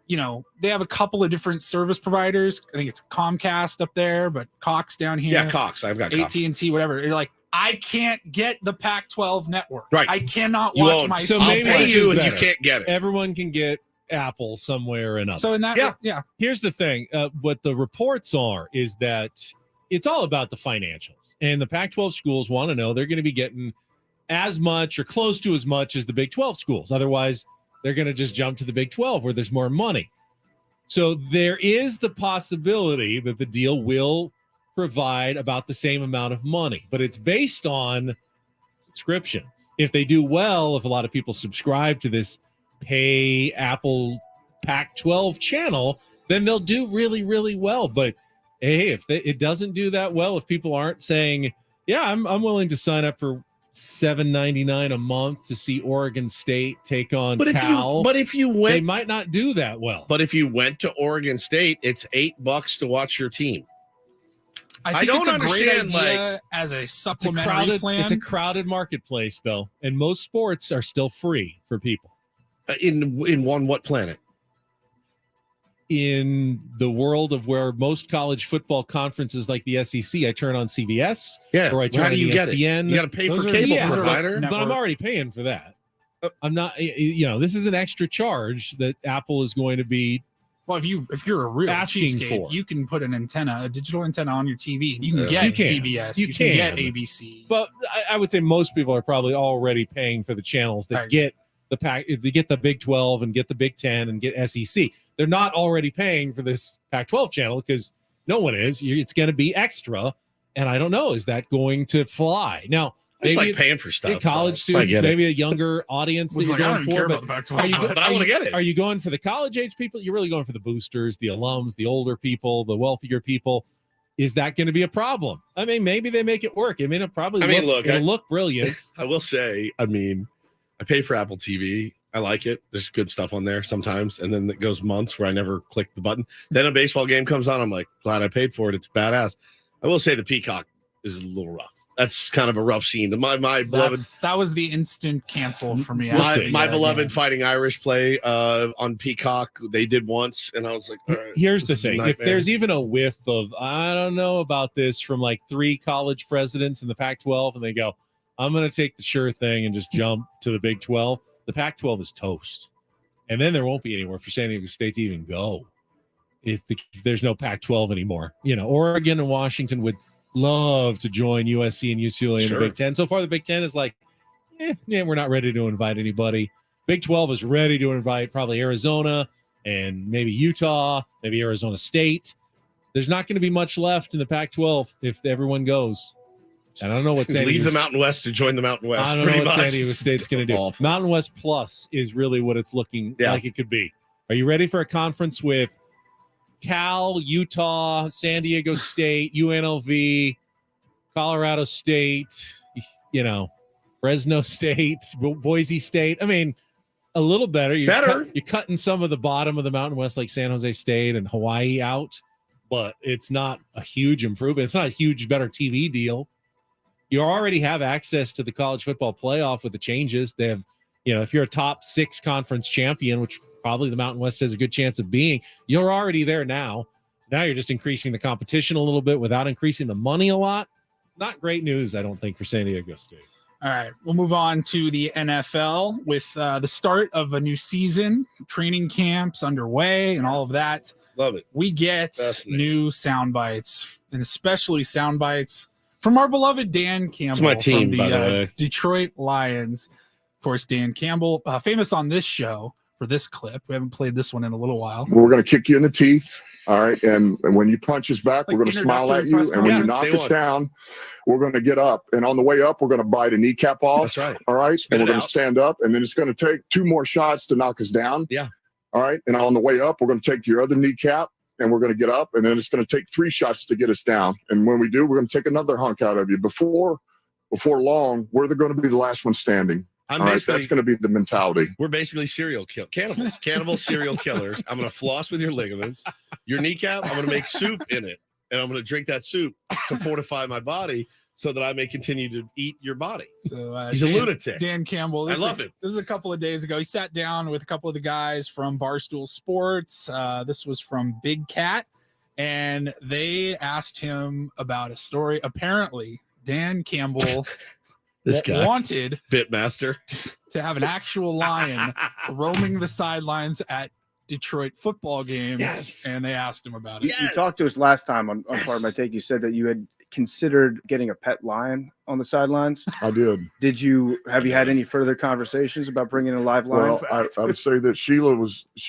they have a couple of different service providers. I think it's Comcast up there, but Cox down here. Yeah, Cox. I've got Cox. AT&T, whatever. They're like, I can't get the Pac-12 network. Right. I cannot You watch won't. my So team. maybe I'll pay this you is and you better. can't get it. Everyone can get Apple somewhere or another. So in that, yeah. Here's the thing. What the reports are is that it's all about the financials. And the Pac-12 schools want to know they're going to be getting as much or close to as much as the Big 12 schools. Otherwise, they're going to just jump to the Big 12 where there's more money. So there is the possibility that the deal will provide about the same amount of money, but it's based on subscriptions. If they do well, if a lot of people subscribe to this pay Apple Pac-12 channel, then they'll do really, really well. But hey, if it doesn't do that well, if people aren't saying, yeah, I'm willing to sign up for $7.99 a month to see Oregon State take on Cal. But if you went, they might not do that well. But if you went to Oregon State, it's $8 to watch your team. I think don't it's a great understand, idea as a supplementary plan. It's a crowded marketplace, though, and most sports are still free for people. In what planet? In the world of where most college football conferences like the SEC, I turn on CBS. Yeah. Or I turn How do on you get it? ESPN. You got to pay for cable provider. But I'm already paying for that. I'm not. This is an extra charge that Apple is going to be. Well, if you're a real asking cheapskate, for, you can put a digital antenna on your TV, and you can get CBS, you can get ABC. But I would say most people are probably already paying for the channels that get the pack. If they get the Big 12 and get the Big 10 and get SEC, they're not already paying for this Pac-12 channel because no one is. It's going to be extra, and I don't know, is that going to fly now? It's like paying for stuff. College students, maybe a younger audience that you're going for. But I want to get it. Are you going for the college age people? You're really going for the boosters, the alums, the older people, the wealthier people. Is that going to be a problem? I mean, maybe they make it work. I mean, it'll look brilliant. I will say, I pay for Apple TV. I like it. There's good stuff on there sometimes. And then it goes months where I never click the button. Then a baseball game comes on. I'm like, glad I paid for it. It's badass. I will say the Peacock is a little rough. That's kind of a rough scene. My beloved. That was the instant cancel for me. My beloved Fighting Irish play on Peacock. They did once, and I was like, all right, here's the thing: if there's even a whiff of I don't know about this from like 3 college presidents in the Pac-12, and they go, I'm going to take the sure thing and just jump to the Big 12. The Pac-12 is toast, and then there won't be anywhere for San Diego State to even go if there's no Pac-12 anymore. Oregon and Washington would love to join USC and UCLA in the Big 10. So far, the Big 10 is like, we're not ready to invite anybody. Big 12 is ready to invite probably Arizona and maybe Utah, maybe Arizona State. There's not going to be much left in the Pac-12 if everyone goes. And I don't know what leave the Mountain West to join the Mountain West. I don't know what San Diego State's going to do. Awful. Mountain West Plus is really what it's looking like it could be. Are you ready for a conference with Cal, Utah, San Diego State, UNLV, Colorado State, Fresno State, Boise State? I mean, a little better. You're cutting some of the bottom of the Mountain West, like San Jose State and Hawaii, out, but it's not a huge improvement. It's not a huge, better TV deal. You already have access to the college football playoff with the changes. They have, if you're a top 6 conference champion, which probably the Mountain West has a good chance of being, you're already there now. Now you're just increasing the competition a little bit without increasing the money a lot. It's not great news, I don't think, for San Diego State. All right, we'll move on to the NFL with the start of a new season, training camps underway, and all of that. Love it. We get new sound bites, and especially sound bites from our beloved Dan Campbell. It's my team, from by the way. Detroit Lions. Of course, Dan Campbell, famous on this show for this clip. We haven't played this one in a little while. We're going to kick you in the teeth. All right. And when you punch us back, we're going to smile at you. And when you knock us down, we're going to get up. And on the way up, we're going to bite a kneecap off. That's right. All right. Spit and we're it going to out. stand up. And then it's going to take 2 more shots to knock us down. Yeah. All right. And on the way up, we're going to take your other kneecap. And we're going to get up. And then it's going to take 3 shots to get us down. And when we do, we're going to take another hunk out of you. Before long, we're going to be the last one standing. All right, that's going to be the mentality. We're basically cannibal serial killers. I'm going to floss with your ligaments. Your kneecap, I'm going to make soup in it, and I'm going to drink that soup to fortify my body so that I may continue to eat your body. So he's a lunatic. Dan Campbell. I love it. This is a couple of days ago. He sat down with a couple of the guys from Barstool Sports. This was from Big Cat, and they asked him about a story. Apparently, Dan Campbell this guy wanted Bitmaster to have an actual lion roaming the sidelines at Detroit football games, and they asked him about it. You talked to us last time on Part of My Take. You said that you had considered getting a pet lion on the sidelines. I did. Have you had any further conversations about bringing a live lion? Well, I would say that she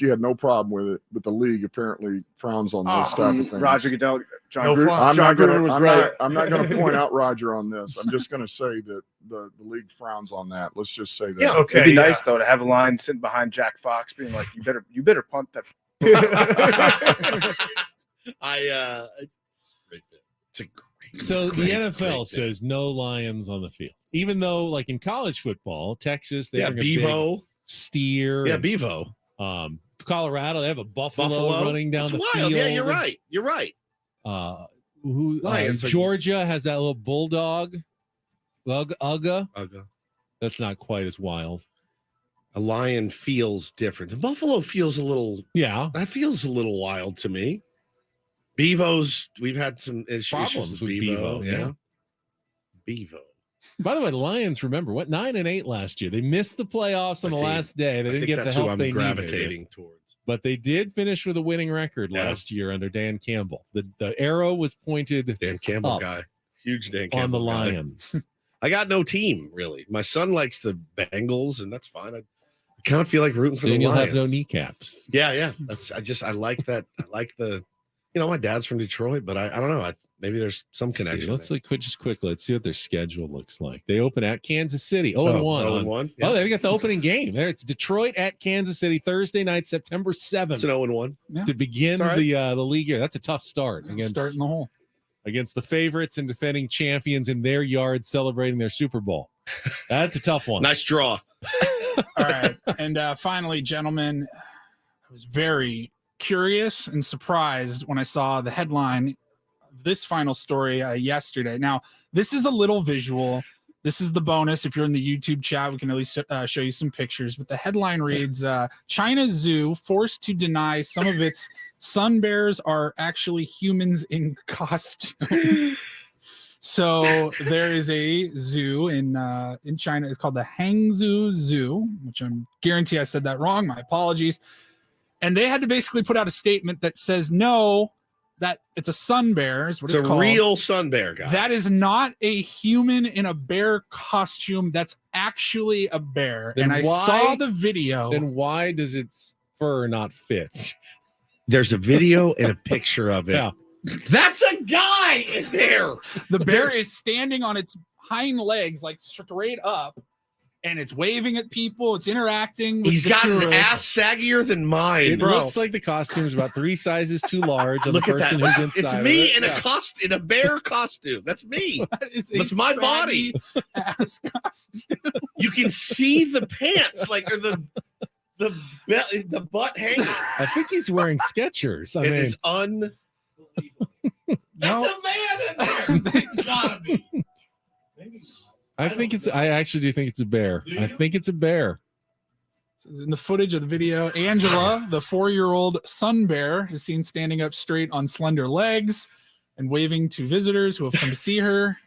had no problem with it, but the league apparently frowns on those type of things. Roger Goodell, I'm not going to point out right. Roger on this. I'm just going to say that the league frowns on that. Let's just say that. Yeah, okay. It'd be nice though to have a lion sitting behind Jack Fox, being like, "You better punt that." It's a great. So the NFL says no lions on the field, even though, like in college football, Texas they bring a bevo, big steer. Yeah, bevo. Colorado they have a buffalo running down the field. Yeah, you're right. Lions, like- Georgia has that little bulldog. Ugga. Ugga. That's not quite as wild. A lion feels different. The buffalo feels a little. Yeah. That feels a little wild to me. Bevo's, we've had some Problems with Bevo. Bevo, Yeah. Bevo. By the way, the Lions, remember, 9-8 last year. They missed the playoffs on the last day. They didn't get the help they gravitating needed. towards. But they did finish with a winning record last year under Dan Campbell. The arrow was pointed Dan Campbell up guy. Huge Dan Campbell on the guy. Lions. I got no team, really. My son likes the Bengals, and that's fine. I kind of feel like rooting for Then the you'll Lions. have no kneecaps. Yeah. I like that. I like the, my dad's from Detroit, but I don't know. Maybe there's some connection. Let's just quickly. Let's see what their schedule looks like. They open at Kansas City. 0-1. 0-1. Yeah. Oh, they got the opening game there. It's Detroit at Kansas City Thursday night, September 7th. It's an 0-1 to begin the league year. That's a tough start Starting the hole against the favorites and defending champions in their yard, celebrating their Super Bowl. That's a tough one. Nice draw. All right. And finally, gentlemen, I was very curious and surprised when I saw the headline of this final story yesterday. Now, this is a little visual. This is the bonus. If you're in the YouTube chat, we can at least show you some pictures. But the headline reads, China Zoo forced to deny some of its sun bears are actually humans in costume. So there is a zoo in China. It's called the Hangzhou Zoo, which I'm guarantee I said that wrong. My apologies. And they had to basically put out a statement that says, no, that it's a sun bear. Is what it's called. Real sun bear, guy. That is not a human in a bear costume. That's actually a bear. Then and I saw the video. Then why does its fur not fit? There's a video and a picture of it. Yeah. That's a guy in there. The bear is standing on its hind legs, like straight up, and it's waving at people. It's interacting with He's got tourists. an ass saggier than mine. It looks like the costume is about 3 sizes too large on Look the at person that. who's inside. It's me of it. in a bear costume. That's me. That's my body. Ass costume. You can see the pants, or the butt hanging. I think he's wearing Skechers. It is unbelievable. That's a man in there. It's gotta be. I actually do think it's a bear. I think it's a bear. In the footage of the video, Angela, the 4-year-old sun bear, is seen standing up straight on slender legs and waving to visitors who have come to see her.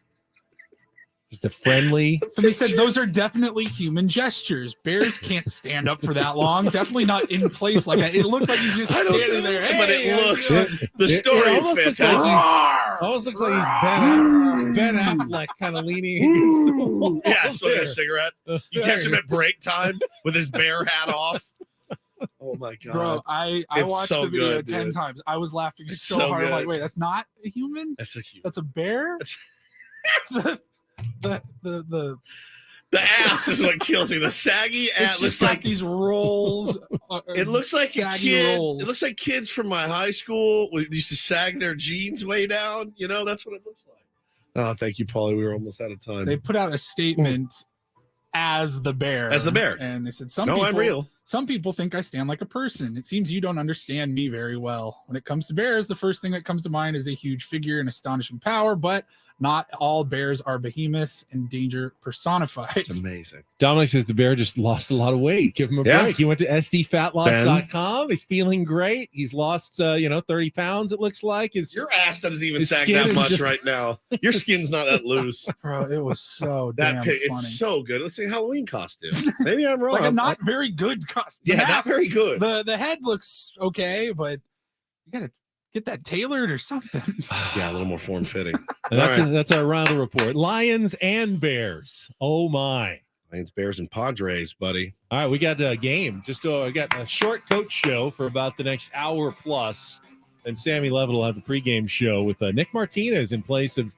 Just a friendly. Somebody said those are definitely human gestures. Bears can't stand up for that long. Definitely not in place like that. It looks like he's just standing there. Hey, But it looks. The story is fantastic. Almost looks like he's Ben Affleck kind of leaning against the wall. Yeah, smoking a cigarette. You catch him at break time with his bear hat off. Oh my god, bro! I It's watched so the video good, 10 dude. times. I was laughing It's so so hard. I'm like, good. wait, that's not a human. That's a human. That's a bear. the ass is what kills me. The saggy ass It's looks just got like these rolls. It looks like a saggy kid. rolls. It looks like kids from my high school used to sag their jeans way down. That's what it looks like. Oh, thank you, Paulie. We were almost out of time. They put out a statement as the bear. As the bear. And they said, I'm real. Some people think I stand like a person. It seems you don't understand me very well. When it comes to bears, the first thing that comes to mind is a huge figure and astonishing power, but not all bears are behemoths and danger personified. It's amazing. Dominic says the bear just lost a lot of weight. Give him a break. He went to sdfatloss.com. He's feeling great. He's lost 30 pounds, it looks like. Your ass doesn't even his sag skin that is much just- right now. Your skin's not that loose. Bro, it was so damn funny. It's so good. Let's say Halloween costume. Maybe I'm wrong. Like a not very good costume. Yeah, The not mask- very good. The head looks okay, but you gotta get that tailored or something. Yeah, a little more form fitting. And that's our Reindl Report. Lions and Bears. Oh my. Lions, Bears, and Padres, buddy. All right, we got a game. I got a short coach show for about the next hour plus. And Sammy Levitt will have the pregame show with Nick Martinez in place of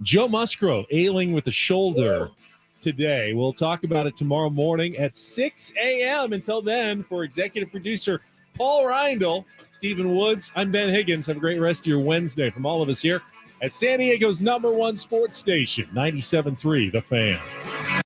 Joe Musgrove, ailing with a shoulder today. We'll talk about it tomorrow morning at 6 a.m. Until then, for executive producer Paul Reindl, Stephen Woods, I'm Ben Higgins. Have a great rest of your Wednesday from all of us here at San Diego's #1 sports station, 97.3 The Fan.